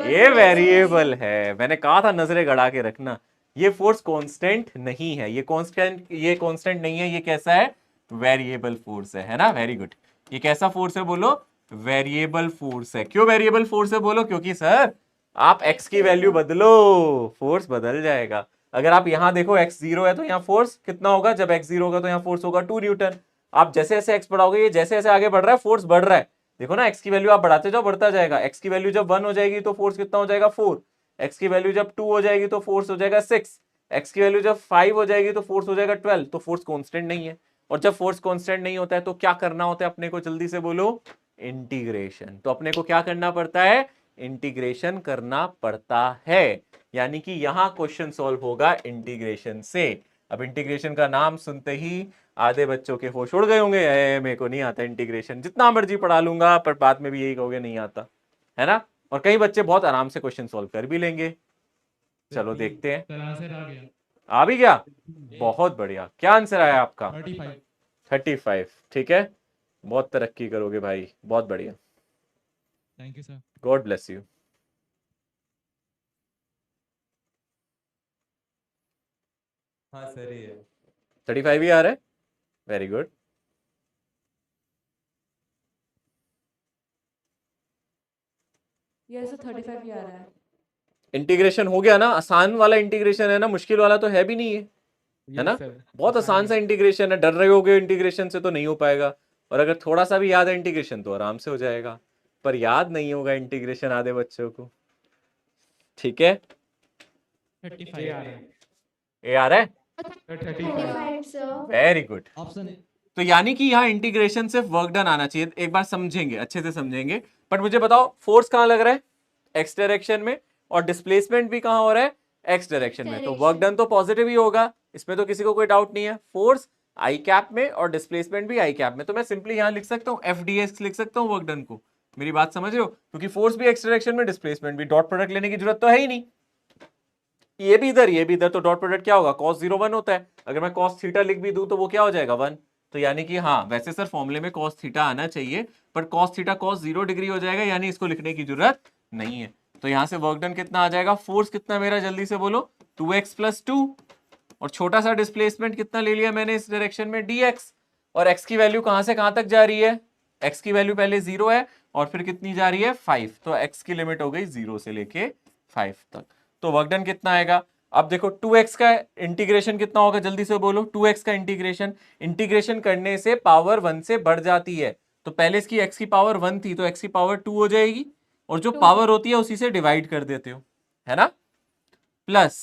ये वेरिएबल है। मैंने कहा था नजरें गड़ा के रखना। ये फोर्स कांस्टेंट नहीं है, ये कांस्टेंट नहीं है। ये कैसा है? वेरिएबल फोर्स है ना? Very good. ये कैसा फोर्स है बोलो? वेरिएबल फोर्स है। क्यों वेरिएबल फोर्स है बोलो? क्योंकि सर आप x की वैल्यू बदलो, फोर्स बदल जाएगा। अगर आप यहां देखो x 0 है तो यहाँ फोर्स कितना होगा? जब x 0 होगा तो यहाँ फोर्स होगा 2 न्यूटन। आप जैसे जैसे x बढ़ाओगे, ये जैसे जैसे आगे बढ़ रहा है फोर्स बढ़ रहा है। देखो ना, x की वैल्यू आप बढ़ाते जाओ, बढ़ता जाएगा। x की वैल्यू जब 1 हो जाएगी तो फोर्स कितना हो जाएगा? 4। x की वैल्यू जब 2 हो जाएगी तो फोर्स हो जाएगा 6। x की वैल्यू जब 5 हो जाएगी तो फोर्स हो जाएगा 12। तो फोर्स कांस्टेंट नहीं है। और जब फोर्स कांस्टेंट नहीं होता है तो क्या करना होता है अपने को? जल्दी से बोलो, इंटीग्रेशन। तो अपने को क्या करना पड़ता है? इंटीग्रेशन करना पड़ता है। यानी कि यहां क्वेश्चन सॉल्व होगा इंटीग्रेशन से। अब इंटीग्रेशन का नाम सुनते ही आधे बच्चों के होश उड़ गए होंगे, मेरे को नहीं आता इंटीग्रेशन, जितना मर्जी पढ़ा लूंगा, पर बाद में भी यही कहोगे नहीं आता, है ना? और कई बच्चे बहुत आराम से क्वेश्चन सॉल्व कर भी लेंगे। चलो देखते हैं। आंसर आ गया। आ भी गया? बहुत बढ़िया। क्या आंसर आया आपका? 35। 35। ठीक है, बहुत तरक्की करोगे भाई, बहुत बढ़िया। Thank you sir. God bless you. हाँ सर ये 35 ही आ रहा है? Very good. ये ऐसे 35 ही आ रहा है। इंटीग्रेशन हो गया ना? आसान वाला इंटीग्रेशन है ना, मुश्किल वाला तो है भी नहीं है ना? बहुत आसान सा इंटीग्रेशन है। डर रहे होगे इंटीग्रेशन से तो नहीं हो पाएगा, और अगर थोड़ा सा भी याद है इंटीग्रेशन तो आराम से हो जाएगा। पर याद नहीं होगा इंटीग्रेशन आधे बच्चों को। ठीक है, 35 आ रहा है। ये आ रहा है? 35 सर। Very good. ऑप्शन तो यानी कि यहाँ इंटीग्रेशन सिर्फ वर्क डन आना चाहिए। एक बार समझेंगे, अच्छे से समझेंगे। बट मुझे बताओ, फोर्स कहाँ लग रहा है? एक्स डायरेक्शन में, और डिस्प्लेसमेंट भी कहाँ हो रहा है? एक्स डायरेक्शन में। तो वर्क डन तो पॉजिटिव ही होगा, इसमें तो किसी को कोई डाउट नहीं है। फोर्स आई कैप में और डिस्प्लेसमेंट भी आई कैप में। तो मैं सिंपली यहाँ लिख सकता हूँ FDX लिख सकता हूँ वर्क डन को। मेरी बात समझ रहे हो? क्योंकि फोर्स भी एक्स डायरेक्शन में, डिस्प्लेसमेंट भी, डॉट प्रोडक्ट लेने की जरूरत तो है ही नहीं। ये भी इधर, ये भी इधर, तो डॉट प्रोडक्ट क्या होगा? cos 0 1 होता है। अगर मैं cos थीटा लिख भी दूं तो वो क्या हो जाएगा? 1। तो यानी कि हाँ, वैसे सर फॉर्मूले में cos थीटा आना चाहिए, पर cos थीटा cos 0 डिग्री हो जाएगा, यानी इसको लिखने की जरूरत नहीं है। तो यहां से वर्क डन कितना आ जाएगा? फोर्स कितना मेरा? जल्दी से बोलो, 2x+2। और छोटा सा डिस्प्लेसमेंट कितना ले लिया मैंने इस डायरेक्शन में? dx। और x की वैल्यू कहां से कहां तक जा रही है? x की वैल्यू पहले 0 है और फिर कितनी जा रही है? 5। तो x की लिमिट हो गई 0 से लेके 5 तक। तो वर्क डन कितना आएगा? अब देखो 2x का इंटीग्रेशन कितना होगा? जल्दी से बोलो। 2x का इंटीग्रेशन करने से पावर 1 से बढ़ जाती है। तो पहले इसकी x की पावर 1 थी, तो x की पावर 2 हो जाएगी, और जो पावर होती है उसी से डिवाइड कर देते हो, है ना? प्लस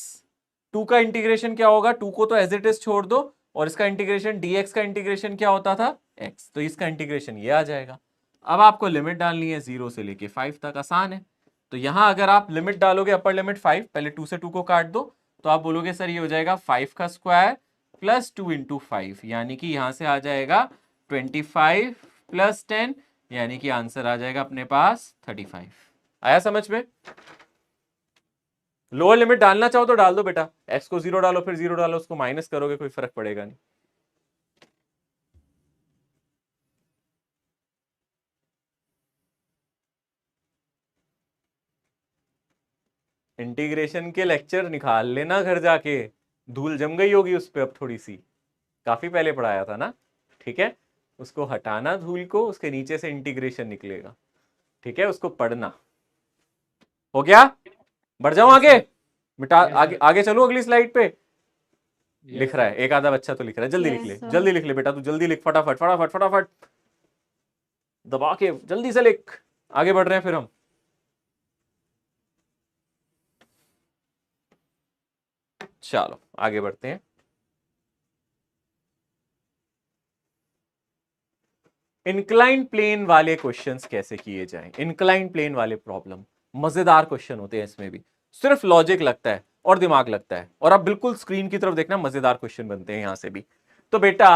2 का इंटीग्रेशन क्या होगा? 2 को तो एज इट इज छोड़ दो, और इसका इंटीग्रेशन dx का इंटीग्रेशन क्या होता था? x। तो इसका इंटीग्रेशन ये आ जाएगा। अब आपको लिमिट डालनी है 0 से लेके 5 तक, आसान है। तो यहां अगर आप लिमिट डालोगे, अपर लिमिट 5, पहले 2 से 2 को काट दो, तो आप बोलोगे सर ये हो जाएगा 5 का स्क्वायर प्लस 2 × 5, यानी कि यहां से आ जाएगा 25 प्लस 10, यानी कि आंसर आ जाएगा अपने पास 35। आया समझ में? लोअर लिमिट डालना चाहो तो डाल दो बेटा, x को 0 डालो, फिर 0 डालो, उसको माइनस करोगे, कोई फर्क पड़ेगा नहीं। इंटीग्रेशन के लेक्चर निकाल लेना घर जाके, धूल जम गई होगी उस पे अब थोड़ी सी, काफी पहले पढ़ाया था ना। ठीक है, उसको हटाना धूल को, उसके नीचे से इंटीग्रेशन निकलेगा। ठीक है, उसको पढ़ना। हो गया? बढ़ जाऊं आगे? मिटा Yes, आगे sir. आगे चलो अगली स्लाइड पे। Yes, लिख रहा sir. है एक आधा बच्चा तो लिख रहा है, जल्दी लिख Yes, ले, sir. जल्दी लिख ले बेटा, तू जल्दी लिख, फटाफट फटाफट फटाफट दबा के जल्दी से लिख। आगे बढ़ रहे हैं फिर हम। चलो आगे बढ़ते हैं। इंक्लाइन प्लेन वाले क्वेश्चंस कैसे किए जाएं, इंक्लाइन प्लेन वाले प्रॉब्लम मजेदार क्वेश्चन होते हैं, इसमें भी सिर्फ लॉजिक लगता है और दिमाग लगता है, और आप बिल्कुल स्क्रीन की तरफ देखना, मजेदार क्वेश्चन बनते हैं यहां से भी। तो बेटा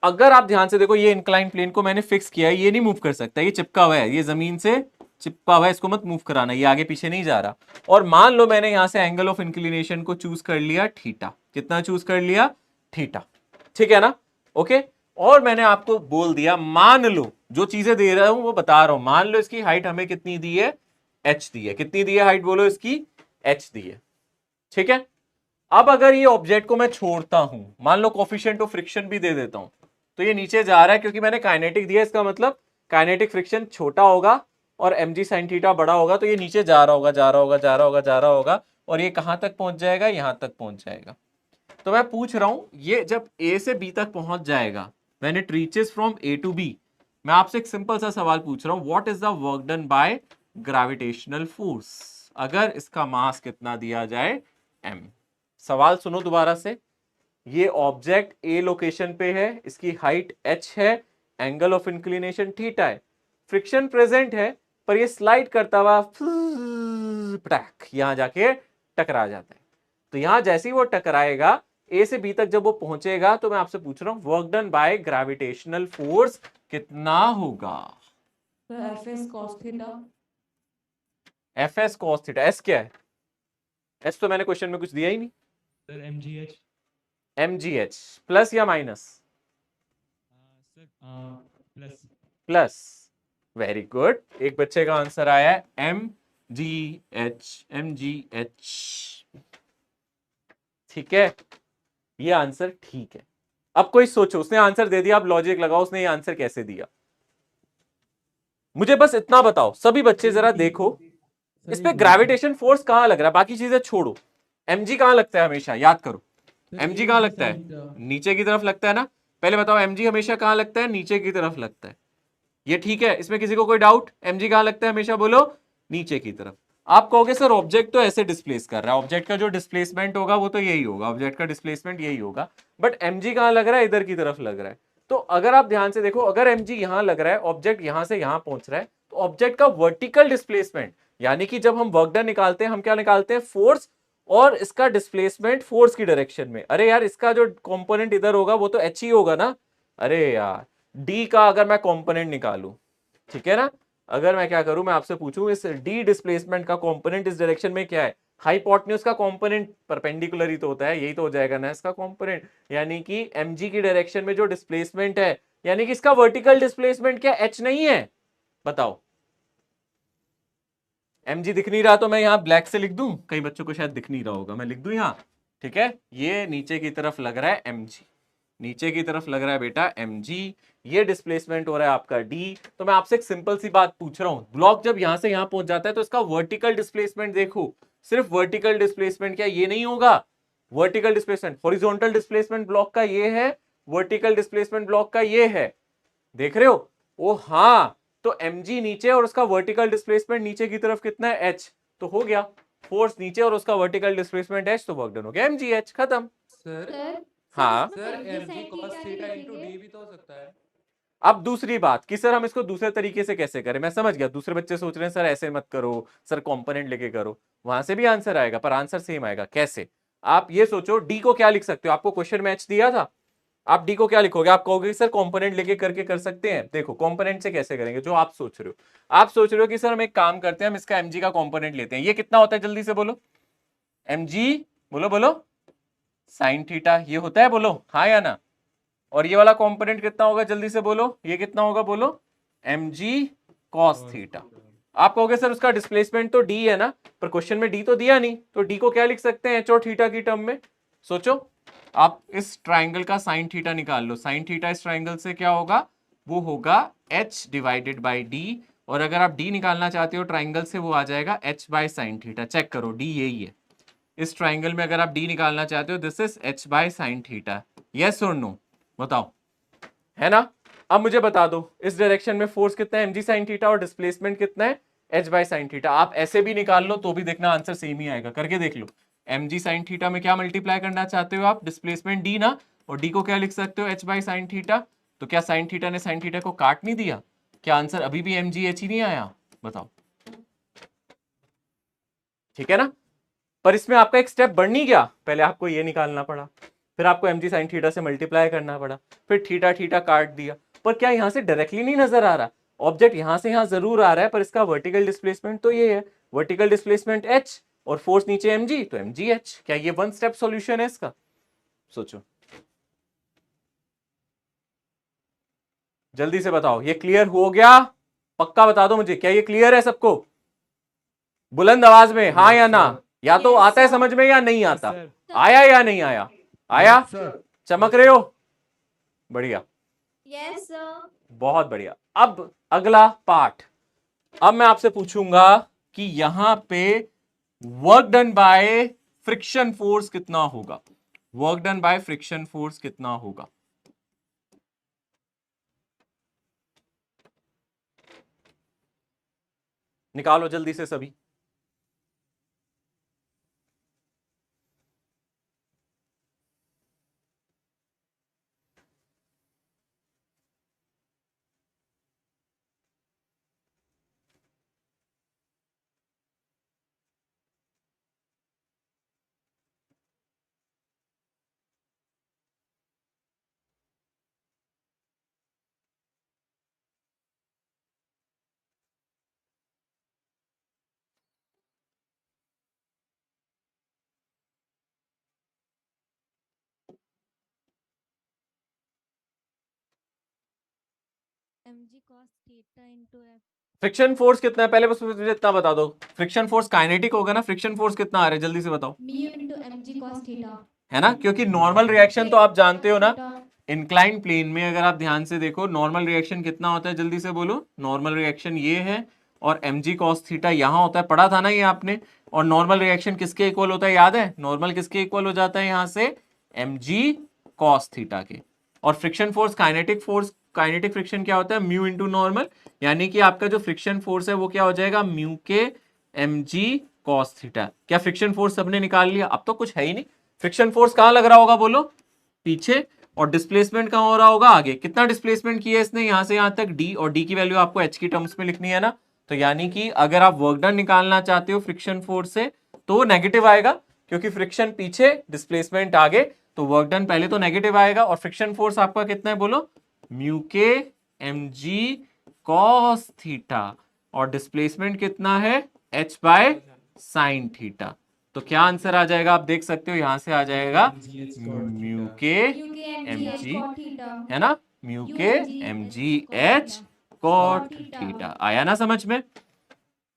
अगर आप ध्यान से देखो, ये इंक्लाइन प्लेन को मैंने फिक्स किया है, ये नहीं मूव कर सकता, ये चिपका हुआ है, ये जमीन से चिपका हुआ है, इसको मत मूव कराना, ये आगे पीछे नहीं जा रहा। और मान लो मैंने यहां से एंगल ऑफ इंक्लिनेशन को चूज कर लिया थीटा, कितना चूज कर लिया, थीटा, ठीक है ना, ओके। और मैंने आपको बोल दिया, मान लो जो चीजें दे रहा हूं वो बता रहा हूं, मान लो इसकी हाइट हमें कितनी दी है, h दी है, कितनी दी है हाइट, बोलो इसकी h दी है, ठीक है। अब अगर ये ऑब्जेक्ट को मैं छोड़ता हूं, मान लो कोफिशिएंट ऑफ फ्रिक्शन भी दे देता हूं, तो ये नीचे जा रहा है, क्योंकि मैंने काइनेटिक दिया, इसका मतलब काइनेटिक फ्रिक्शन छोटा होगा और mg sin थीटा बड़ा होगा, तो ये नीचे जा रहा होगा, जा रहा होगा, जा रहा होगा, जा रहा होगा, और ये कहां तक पहुंच जाएगा, यहां तक पहुंच जाएगा। तो मैं पूछ रहा हूं, ये जब a से b तक पहुंच जाएगा, when it reaches from a to b, मैं आपसे एक सिंपल सा सवाल पूछ रहा हूं, what is the work done by gravitational force, अगर इसका मास कितना दिया जाए, m। सवाल सुनो दोबारा से, ये ऑब्जेक्ट a लोकेशन पे है, इसकी हाइट h है, एंगल ऑफ इंक्लिनेशन थीटा है, फ्रिक्शन प्रेजेंट है, पर ये स्लाइड करता हुआ पटाक यहां जाके टकरा जाता है। तो यहां जैसे ही वो टकराएगा, ए से बी तक जब वो पहुंचेगा, तो मैं आपसे पूछ रहा हूं work done by gravitational force कितना होगा, Fs cos theta. Fs cos theta, S क्या है, S तो मैंने क्वेश्चन में कुछ दिया ही नहीं, सर mgh mgh, प्लस या minus, sir plus plus, very good, एक बच्चे का आंसर आया है mgh, mgh, ठीक है, ये आंसर ठीक है। अब कोई सोचो, उसने आंसर दे दिया, अब लॉजिक लगाओ, उसने ये आंसर कैसे दिया, मुझे बस इतना बताओ, सभी बच्चे जरा देखो, इस पे ग्रेविटेशन फोर्स कहां लग रहा है, बाकी चीजें छोड़ो, mg कहां लगता है हमेशा, याद करो, mg कहां लगता है, नीचे की तरफ लगता है ना, पहले बताओ mg हमेशा कहां लगता है, नीचे की तरफ लगता है, ये ठीक है, इसमें किसी को कोई डाउट, mg कहां लगता है हमेशा, बोलो नीचे की तरफ। आप कहोगे सर ऑब्जेक्ट तो ऐसे डिस्प्लेस कर रहा है, ऑब्जेक्ट का जो डिस्प्लेसमेंट होगा वो तो यही होगा, ऑब्जेक्ट का डिस्प्लेसमेंट यही होगा, बट mg कहां लग रहा है, इधर की तरफ लग रहा है। तो अगर आप ध्यान से देखो, अगर mg यहां लग रहा है, ऑब्जेक्ट यहां से यहां पहुंच रहा है, तो ऑब्जेक्ट का वर्टिकल डिस्प्लेसमेंट, यानी कि जब हम वर्क डन निकालते हैं, हम क्या निकालते हैं, फोर्स, और इसका डिस्प्लेसमेंट फोर्स की डायरेक्शन में। अरे यार, इसका जो कंपोनेंट इधर होगा वो तो h ही होगा ना, अरे यार d का अगर मैं कंपोनेंट निकालूं, ठीक है ना, अगर मैं क्या करूं, मैं आपसे पूछूं इस d डिस्प्लेसमेंट का कंपोनेंट इस डायरेक्शन में क्या है, हाइपोटेन्यूज का कंपोनेंट परपेंडिकुलर ही तो होता है, यही तो हो जाएगा ना इसका कंपोनेंट, यानी कि mg की डायरेक्शन में जो डिस्प्लेसमेंट है, यानी कि इसका वर्टिकल डिस्प्लेसमेंट क्या h नहीं है, बताओ। mg दिख नहीं रहा तो मैं यहां ब्लैक से लिख दूं, कई बच्चों को शायद दिख नहीं रहा होगा, मैं लिख दूं यहां, ठीक है, ये नीचे की तरफ लग रहा है mg, नीचे की तरफ लग रहा है बेटा mg, ये डिस्प्लेसमेंट हो रहा है आपका d। तो मैं आपसे एक सिंपल सी बात पूछ रहा हूं, ब्लॉक जब यहां से यहां पहुंच जाता है तो इसका वर्टिकल डिस्प्लेसमेंट देखो, सिर्फ वर्टिकल डिस्प्लेसमेंट क्या ये नहीं होगा, vertical displacement, horizontal displacement block का ये है, वर्टिकल डिस्प्लेसमेंट ब्लॉक का ये है, देख रहे हो, ओ हाँ, तो mg नीचे और उसका वर्टिकल डिस्प्लेसमेंट नीचे की तरफ कितना है, h, तो हो गया, फोर्स नीचे और उसका वर्टिकल डिस्प्लेसमेंट h, तो वर्क डन हो गया mgh, खत्म। सर हाँ sir mg cos theta into d भी तो हो सकता है। अब दूसरी बात कि सर हम इसको दूसरे तरीके से कैसे करें, मैं समझ गया, दूसरे बच्चे सोच रहे हैं सर ऐसे मत करो, सर कंपोनेंट लेके करो, वहां से भी आंसर आएगा, पर आंसर सेम आएगा, कैसे, आप ये सोचो, डी को क्या लिख सकते हो, आपको क्वेश्चन में h दिया था, आप डी को क्या लिखोगे, आप कहोगे सर कंपोनेंट लेके करके कर सकते हैं, देखो कंपोनेंट से कैसे करेंगे, जो आप सोच रहे हो, आप सोच रहे हो कि सर हम एक काम करते हैं, हम इसका mg का कंपोनेंट लेते हैं, ये कितना होता है, जल्दी से बोलो, mg, बोलो बोलो, साइन थीटा, ये होता है, बोलो हाँ या ना, और ये वाला कंपोनेंट कितना होगा, जल्दी से बोलो, ये कितना होगा, बोलो mg cos थीटा। आप कहोगे सर उसका डिस्प्लेसमेंट तो d है ना, पर क्वेश्चन में d तो दिया नहीं, तो d को क्या लिख सकते हैं, h और थीटा की टर्म में, सोचो, आप इस ट्राइंगल का साइन थीटा निकाल लो, साइन थीटा इस ट्राइंगल से क्या होगा, वो होगा h डिवाइडेड बाई d, और अगर आप d निकालना चाहते हो ट्राइंगल से, वो आ जाएगा h by sine theta, check करो d यही है, इस ट्राइंगल में अगर आप डी निकालना चाहते हो, this is h by sine theta, yes और नो, बताओ, है ना। अब मुझे बता दो इस डायरेक्शन में फोर्स कितना है, mg साइन थीटा, और डिस्प्लेसमेंट कितना है, h बाय साइन थीटा। आप ऐसे भी निकाल लो तो भी देखना आंसर सेम ही आएगा, करके देख लो। mg साइन थीटा में क्या मल्टीप्लाई करना चाहते हो आप, डिस्प्लेसमेंट d ना, और d को क्या लिख सकते हो, h बाय साइन थीटा। तो क्या साइन थीटा ने साइन थीटा को काट नहीं दिया, क्या आंसर अभी भी mg h ही नहीं आया, बताओ, ठीक है ना। पर इसमें आपका एक स्टेप बढ़ नहीं गया, पहले आपको ये निकालना पड़ा, फिर आपको mg साइन थीटा से मल्टीप्लाई करना पड़ा, फिर थीटा थीटा काट दिया। पर क्या यहां से डायरेक्टली नहीं नजर आ रहा, ऑब्जेक्ट यहां से यहां जरूर आ रहा है, पर इसका वर्टिकल डिस्प्लेसमेंट तो ये है, वर्टिकल डिस्प्लेसमेंट h और फोर्स नीचे mg, तो mg h। क्या ये वन स्टेप सॉल्यूशन है इसका, सोचो, जल्दी से बताओ, ये क्लियर हो गया, पक्का बता दो मुझे, क्या ये क्लियर है सबको, बुलंद आवाज में हाँ या ना, या तो आता है समझ में या नहीं आता, आया या नहीं आया, आया, चमक रहे हो, बढ़िया, यस सर। बहुत बढ़िया। अब अगला पार्ट, अब मैं आपसे पूछूंगा कि यहां पे work done by friction force कितना होगा, work done by friction force कितना होगा, निकालो जल्दी से सभी। mg cos theta into f। Friction force कितना है, पहले बस मुझे इतना बता दो, फ्रिक्शन फोर्स काइनेटिक होगा ना, फ्रिक्शन फोर्स कितना आ रहा है जल्दी से बताओ, mu into mg cos theta। है ना, क्योंकि नॉर्मल रिएक्शन तो आप जानते हो ना, इंक्लाइन प्लेन में अगर आप ध्यान से देखो नॉर्मल रिएक्शन कितना होता है, जल्दी से बोलो, नॉर्मल रिएक्शन ये है, और mg cos थीटा यहां होता है, पढ़ा था ना ये आपने। और नॉर्मल रिएक्शन किसके इक्वल होता है, याद है, नॉर्मल किसके इक्वल हो जाता है यहां से, mg cos थीटा के। और फ्रिक्शन फोर्स काइनेटिक फ्रिक्शन क्या होता है, म्यू इंटू नॉर्मल, यानी कि आपका जो फ्रिक्शन फोर्स है वो क्या हो जाएगा, म्यू के mg cos थीटा। क्या फ्रिक्शन फोर्स सबने निकाल लिया, अब तो कुछ है ही नहीं, फ्रिक्शन फोर्स कहां लग रहा होगा बोलो, पीछे, और डिस्प्लेसमेंट कहां हो रहा होगा, आगे। कितना डिस्प्लेसमेंट किया है इसने यहां से यहां तक, d, और d की वैल्यू आपको h की टर्म्स में लिखनी है ना। तो यानी कि अगर आप वर्क डन निकालना चाहते हो फ्रिक्शन फोर्स से तो नेगेटिव आएगा, क्योंकि फ्रिक्शन पीछे डिस्प्लेसमेंट आगे, तो वर्क डन पहले तो नेगेटिव आएगा। और फ्रिक्शन फोर्स आपका कितना है बोलो, म्यू के mg cos थीटा, और डिस्प्लेसमेंट कितना है, h बाय साइन थीटा। तो क्या आंसर आ जाएगा, आप देख सकते हो यहां से आ जाएगा म्यू के mg, है ना, म्यू के mg h cot थीटा। आया ना समझ में,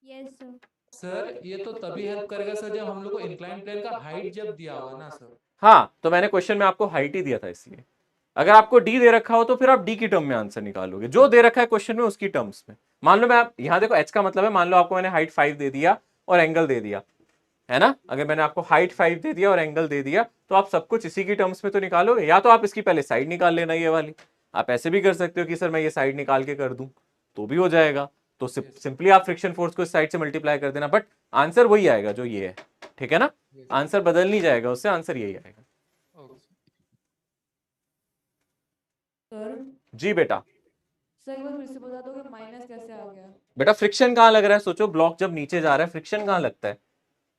यस सर। सर ये तो तभी हेल्प करेगा सर जब हम लोग को इंक्लाइन प्लेन का हाइट जब दिया होगा ना सर। हाँ, तो मैंने क्वेश्चन में आपको हाइट ही दिया था, इसलिए अगर आपको डी दे रखा हो तो फिर आप डी की टर्म में आंसर निकालोगे, जो दे रखा है क्वेश्चन में उसकी टर्म्स में। मान लो मैं आप यहाँ देखो, एच का मतलब है, मान लो आपको मैंने हाइट 5 दे दिया और एंगल दे दिया, है ना, अगर मैंने आपको हाइट 5 दे दिया और एंगल दे दिया, तो आप सब कुछ इसी की टर्म्स में तो निकालोगे। या तो आप इसकी पहले साइड निकाल लेना ये वाली, आप ऐसे भी कर सकते हो कि सर मैं ये साइड निकाल के कर दूं तो भी हो जाएगा, तो सिंपली आप फ्रिक्शन फोर्स को इस साइड से मल्टीप्लाई कर देना, बट आंसर वही आएगा जो ये है, ठीक है ना, आंसर बदल नहीं जाएगा उससे, आंसर यही आएगा। सर जी बेटा, सर एक बार फिर से बता दो कि माइनस कैसे आ गया। बेटा फ्रिक्शन कहाँ लग रहा है, सोचो, ब्लॉक जब नीचे जा रहा है फ्रिक्शन कहाँ लगता है,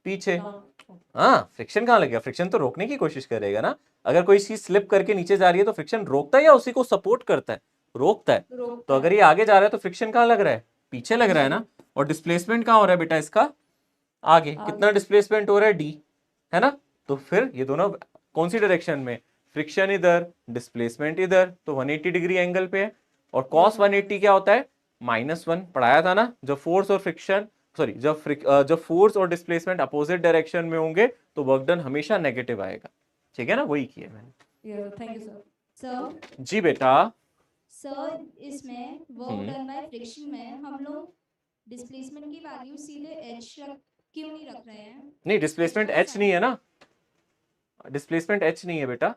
पीछे। हाँ, फ्रिक्शन कहाँ लगेगा, फ्रिक्शन तो रोकने की कोशिश करेगा ना। अगर कोई चीज स्लिप करके नीचे जा रही है तो फ्रिक्शन रोकता है या उसी को सपोर्ट करता है, रोकता है। तो अगर ये आगे जा रहा है तो फ्रिक्शन कहाँ लग रहा है, पीछे लग रहा है ना। और डिस्प्लेसमेंट कहाँ हो रहा है बेटा इसका, आगे। कितना डिस्प्लेसमेंट हो रहा है, डी, है ना। तो फिर ये दोनों कौन सी डायरेक्शन में, फ्रिक्शन इधर, डिस्प्लेसमेंट इधर, तो 180 डिग्री एंगल पे है। और कॉस 180 क्या होता है, -1, पढ़ाया था ना। जब फोर्स और फ्रिक्शन, सॉरी, जब फोर्स और डिस्प्लेसमेंट अपोजिट डायरेक्शन में होंगे तो वर्क डन हमेशा नेगेटिव आएगा, ठीक है ना, वही किया मैंने। Thank you sir. सर जी बेटा, सर इसमें वर्क डन बाय फ्रिक्शन में हम लोग डिस्प्लेसमेंट की वैल्यू सीधे h क्यों नहीं रख रहे हैं? नहीं, डिस्प्लेसमेंट एच नहीं है ना, डिस्प्लेसमेंट एच नहीं है बेटा।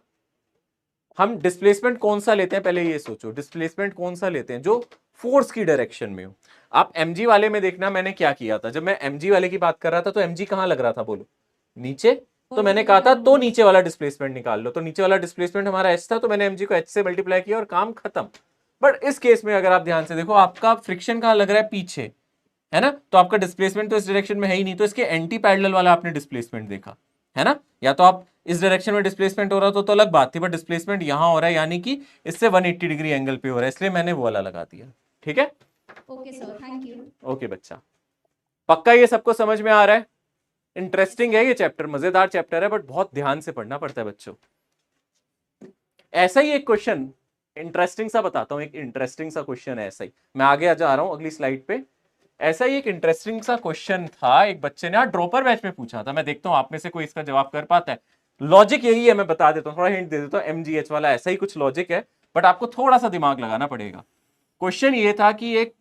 हम डिस्प्लेसमेंट कौन सा लेते हैं पहले ये सोचो, डिस्प्लेसमेंट कौन सा लेते हैं जो फोर्स की डायरेक्शन में हो। आप mg वाले में देखना मैंने क्या किया था, जब मैं mg वाले की बात कर रहा था तो mg कहां लग रहा था बोलो, नीचे। तो मैंने कहा था तो नीचे वाला डिस्प्लेसमेंट निकाल लो, तो नीचे वाला डिस्प्लेसमेंट हमारा h था, तो मैंने mg को h से मल्टीप्लाई किया और काम खत्म। बट इस केस में अगर आप ध्यान से देखो, आपका फ्रिक्शन कहां लग रहा है, पीछे है ना, तो आपका डिस्प्लेसमेंट तो इस डायरेक्शन में है ही नहीं, तो इसके एंटी पैरेलल वाला आपने डिस्प्लेसमेंट देखा है ना। या तो आप इस डायरेक्शन में डिस्प्लेसमेंट हो रहा तो अलग बात थी, बट डिस्प्लेसमेंट यहां हो रहा है, यानी कि इससे 180 डिग्री एंगल पे हो रहा है, इसलिए मैंने वो वाला लगा दिया। ठीक है, okay sir, thank you. Okay बच्चा, पक्का ये सबको समझ में आ रहा है? इंटरेस्टिंग है ये चैप्टर, मजेदार चैप्टर है, बट बहुत ध्यान से पढ़ना पड़ता है बच्चों। ऐसा ही एक क्वेश्चन इंटरेस्टिंग सा बताता हूं, एक इंटरेस्टिंग सा क्वेश्चन है ऐसा ही, मैं आगे जा रहा हूं अगली स्लाइड पे। ऐसा ही एक इंटरेस्टिंग सा क्वेश्चन था, एक बच्चे ने ड्रॉपर बैच में पूछा था, मैं देखता हूं आप में से कोई इसका जवाब कर पाता है। लॉजिक यही है, मैं बता देता हूं, थोड़ा हिंट दे देता हूं, MGH वाला ऐसा ही कुछ लॉजिक है, बट आपको थोड़ा सा दिमाग लगाना पड़ेगा। क्वेश्चन ये था कि एक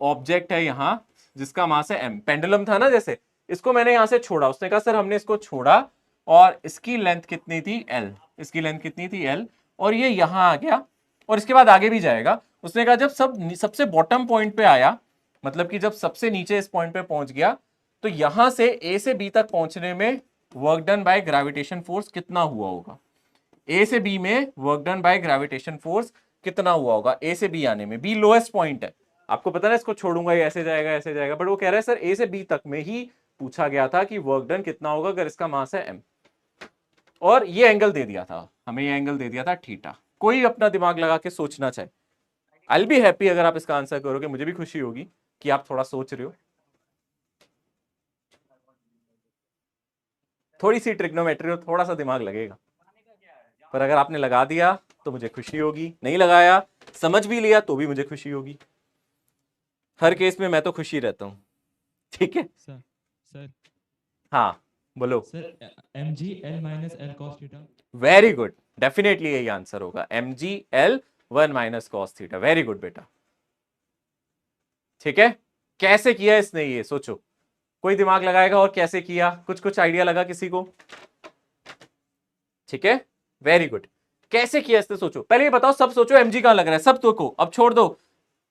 ऑब्जेक्ट है यहां जिसका मास है m, पेंडुलम था ना जैसे, इसको मैंने यहां से छोड़ा, उसने कहा सर हमने इसको छोड़ा और इसकी लेंथ कितनी थी l, इसकी लेंथ कितनी थी l, और ये यहां आ गया और इसके बाद आगे भी जाएगा। उसने कहा जब सबसे बॉटम पॉइंट पे आया, मतलब कि जब सबसे नीचे इस पॉइंट पे पहुंच गया, तो यहां से ए से बी तक पहुंचने में work done bye gravitation force कितना हुआ होगा। ए से बी में work done bye gravitation force कितना हुआ होगा, ए से बी आने में। बी लोएस्ट पॉइंट है, आपको पता ना, इसको छोड़ूंगा ये ऐसे जाएगा ऐसे जाएगा, बट वो कह रहा है सर ए से बी तक में ही पूछा गया था कि वर्क डन कितना होगा अगर इसका मास है m, और ये एंगल दे दिया था हमें, ये एंगल दे दिया था थीटा। कोई अपना दिमाग लगा के सोचना चाहे, आई विल बी हैप्पी अगर आप इसका आंसर करोगे, मुझे भी खुशी होगी कि आप थोड़ा सोच रहे हो। थोड़ी सी ट्रिग्नोमेट्री हो, थोड़ा सा दिमाग लगेगा, पर अगर आपने लगा दिया तो मुझे खुशी होगी, नहीं लगाया समझ भी लिया तो भी मुझे खुशी होगी। हर केस में मैं तो खुशी रहता हूं, ठीक है सर हाँ बोलो sir mg l minus l cos theta। Very good, definitely यही आंसर होगा, mg l 1 minus cos theta. Very good बेटा, ठीक है। कैसे किया इसने ये सोचो, कोई दिमाग लगाएगा और कैसे किया, कुछ आइडिया लगा किसी को? ठीक है, वेरी गुड। कैसे किया इसने सोचो, पहले ये बताओ, सब सोचो mg कहां लग रहा है, सब तो को अब छोड़ दो,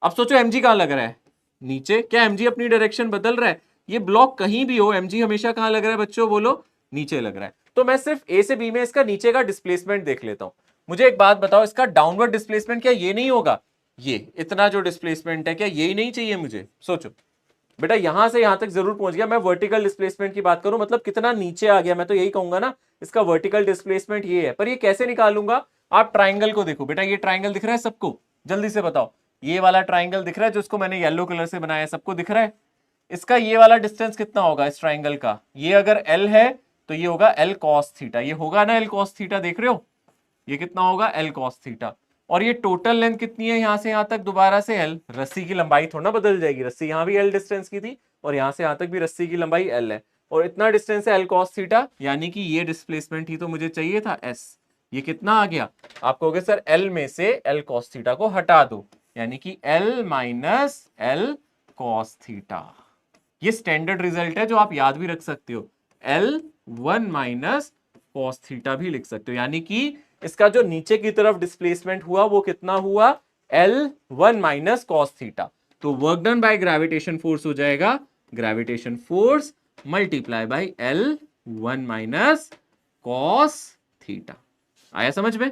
अब सोचो mg कहां लग रहा है, नीचे। क्या mg अपनी डायरेक्शन बदल रहा है? ये ब्लॉक कहीं भी हो, mg हमेशा कहां लग रहा है बच्चों, बोलो नीचे लग रहा है। तो मैं सिर्फ a से b में इसका नीचे का डिस्प्लेसमेंट देख लेता हूं। मुझे एक बात बताओ, इसका डाउनवर्ड डिस्प्लेसमेंट क्या ये नहीं होगा, ये इतना जो डिस्प्लेसमेंट है क्या ये नहीं चाहिए मुझे? सोचो बेटा, यहां से यहां तक जरूर पहुंच गया, मैं वर्टिकल डिस्प्लेसमेंट की बात करूं, मतलब कितना नीचे आ गया, मैं तो यही कहूंगा ना, इसका वर्टिकल डिस्प्लेसमेंट ये है। पर ये कैसे निकालूंगा? आप ट्राइंगल को देखो बेटा, ये ट्राइंगल दिख रहा है सबको, जल्दी से बताओ, ये वाला ट्राइंगल दिख रहा है जिसको मैंने येलो कलर से बनाया, सबको दिख रहा है? इसका ये वाला डिस्टेंस कितना होगा इस ट्राइंगल का? ये अगर l है तो ये होगा l cos थीटा, ये होगा ना l cos थीटा, देख रहे हो ये कितना होगा l cos थीटा। और ये टोटल लेंथ कितनी है यहां से यहां तक, दोबारा से l, रस्सी की लंबाई थोड़ा ना बदल जाएगी, रस्सी यहां भी l डिस्टेंस की थी और यहां से यहां तक भी रस्सी की लंबाई l है, और इतना डिस्टेंस है l cos थीटा, यानी कि ये डिस्प्लेसमेंट ही तो मुझे चाहिए था s। ये कितना आ गया? आप कहोगे सर l में से l cos थीटा को हटा दो, यानी कि l minus l cos theta. ये स्टैंडर्ड रिजल्ट है जो आप याद भी रख सकते हो, L1 माइनस cos थीटा भी लिख सकते हो, यानी कि इसका जो नीचे की तरफ डिस्प्लेसमेंट हुआ वो कितना हुआ, L1 माइनस cos थीटा। तो work done bye gravitation force हो जाएगा gravitation force multiply by L1 minus cos theta. आया समझ में?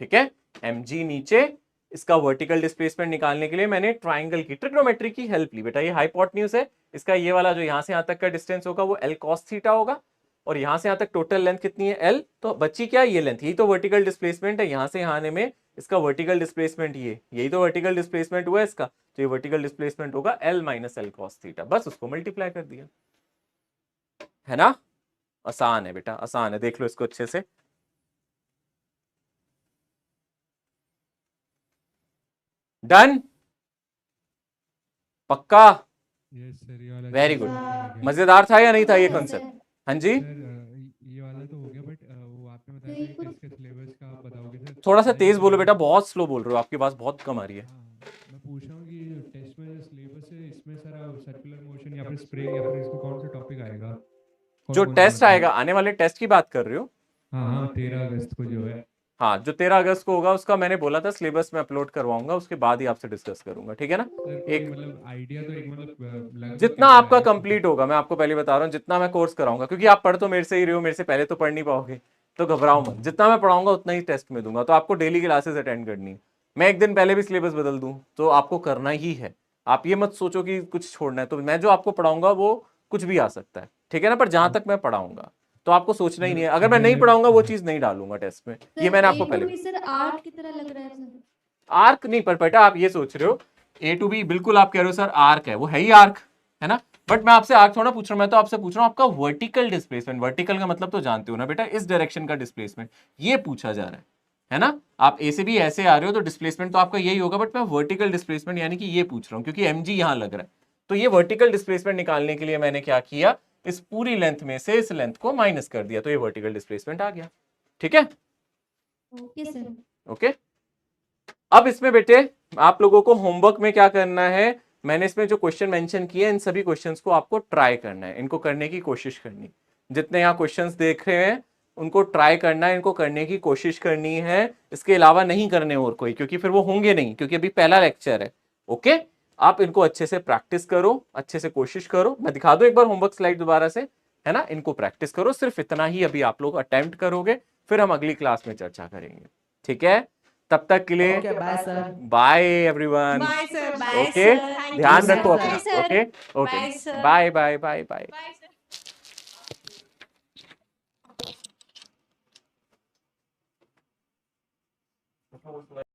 ठीक है, mg नीचे, इसका वर्टिकल डिस्प्लेसमेंट निकालने के लिए मैंने ट्राइंगल की ट्रिग्नोमेट्री की हेल्प ली। बेटा ये हाइपोटेन्यूज है, इसका ये वाला जो यहां से यहां तक का डिस्टेंस होगा वो l cos थीटा होगा, और यहां से यहां तक टोटल लेंथ कितनी है l, तो बच्ची क्या ये लेंथ, यही तो वर्टिकल डिस्प्लेसमेंट है, यहां से यहां आने में इसका वर्टिकल डिस्प्लेसमेंट यही तो वर्टिकल डिस्प्लेसमेंट हुआ है इसका, तो ये वर्टिकल डिस्प्लेसमेंट होगा l minus l cos theta, बस उसको मल्टीप्लाई कर दिया, है ना। आसान है बेटा, आसान है, देख लो इसको अच्छे से। डन, पक्का? Very good. मजेदार था या नहीं था ये कॉन्सेप्ट? हाँ जी, ये वाला तो हो गया, बट वो आपने बताया था कि इसके सिलेबस का आप बताओगे सर। थोड़ा सा तेज बोलो बेटा, बहुत स्लो बोल रहे हो, आपकी आवाज बहुत कम आ रही है। मैं पूछ रहा हूँ कि फिर स्प्रिंग या फिर इसको कौन सा टॉपिक आएगा? जो कौन-कौन टेस्ट मतलब आएगा, आने वाले टेस्ट की बात कर रहे हो? हाँ, 13 अगस्त को जो है। हाँ, जो 13 अगस्त को होगा उसका मैंने बोला था सिलेबस में अपलोड करवाऊंगा, उसके बाद ही आपसे डिस्कस करूंगा, ठीक है ना? सर कोई मतलब आइडिया तो एक मतलब लगभग जितना कैसा आपका आएगा? कंप्लीट होगा, मैं आपको पहले बता रहा हूँ, जितना मैं कोर्स कराऊंगा, क्योंकि आप पढ़ तो मेरे से ही रहे हो, मेरे से पहले तो पढ़ नहीं पाओगे, तो घबराओ मत। जितना मैं पढ़ाऊंगा उतना ही टेस्ट में दूंगा, तो आपको डेली क्लासेस अटेंड करनी है। मैं एक दिन पहले भी सिलेबस बदल दूं तो आपको करना ही है। आप ये मत सोचो कि कुछ छोड़ना है, तो मैं जो आपको पढ़ाऊंगा वो कुछ भी आ सकता है, ठीक है ना? पर जहां तक मैं पढ़ाऊंगा तो आपको सोचना ही नहीं है। अगर मैं नहीं पढ़ाऊंगा वो चीज नहीं डालूंगा टेस्ट में, ये मैंने आपको पहले। सर आर्ट की तरह लग रहा है सर। आर्क नहीं, पर बेटा आप ये सोच रहे हो ए टू बी, बिल्कुल आप कह रहे हो सर आर्क है, वो है ही आर्क, है ना? बट मैं आपसे आर्क थोड़ा पूछ रहा हूं, मैं तो आपसे पूछ रहा हूं आपका वर्टिकल डिस्प्लेसमेंट। वर्टिकल का मतलब तो जानते हो ना बेटा, इस डायरेक्शन का डिस्प्लेसमेंट, ये पूछा जा रहा है ना? आप ए से भी ऐसे आ रहे हो तो डिस्प्लेसमेंट तो आपका यही होगा, बट मैं वर्टिकल डिस्प्लेसमेंट यानी कि ये पूछ रहा हूँ, क्योंकि एमजी यहां लग रहा है। तो ये वर्टिकल डिस्प्लेसमेंट निकालने के लिए मैंने क्या किया, इस पूरी लेंथ में से इस लेंथ को माइनस कर दिया, तो ये वर्टिकल डिस्प्लेसमेंट आ गया, ठीक है? Okay sir. ओके, अब इसमें बेटे आप लोगों को होमवर्क में क्या करना है, मैंने इसमें जो क्वेश्चन मेंशन किए इन सभी क्वेश्चंस को आपको ट्राई करना है, इनको करने की कोशिश करनी। जितने यहाँ क्वेश्चंस देख रहे हैं उनको ट्राई करना है, इनको करने की कोशिश करनी है, इसके अलावा नहीं करने और कोई, क्योंकि फिर वो होंगे नहीं, क्योंकि अभी पहला लेक्चर है। ओके, आप इनको अच्छे से प्रैक्टिस करो, अच्छे से कोशिश करो। मैं दिखा दूं एक बार होमवर्क स्लाइड दोबारा से, है ना? इनको प्रैक्टिस करो, सिर्फ इतना ही अभी आप लोग अटेम्प्ट करोगे, फिर हम अगली क्लास में चर्चा करेंगे, ठीक है? तब तक के लिए bye everyone. Bye sir, bye okay, sir, thank you ध्यान सर, रखो बाय अपना। Sir, okay bye okay, sir, bye bye bye bye. Bye sir.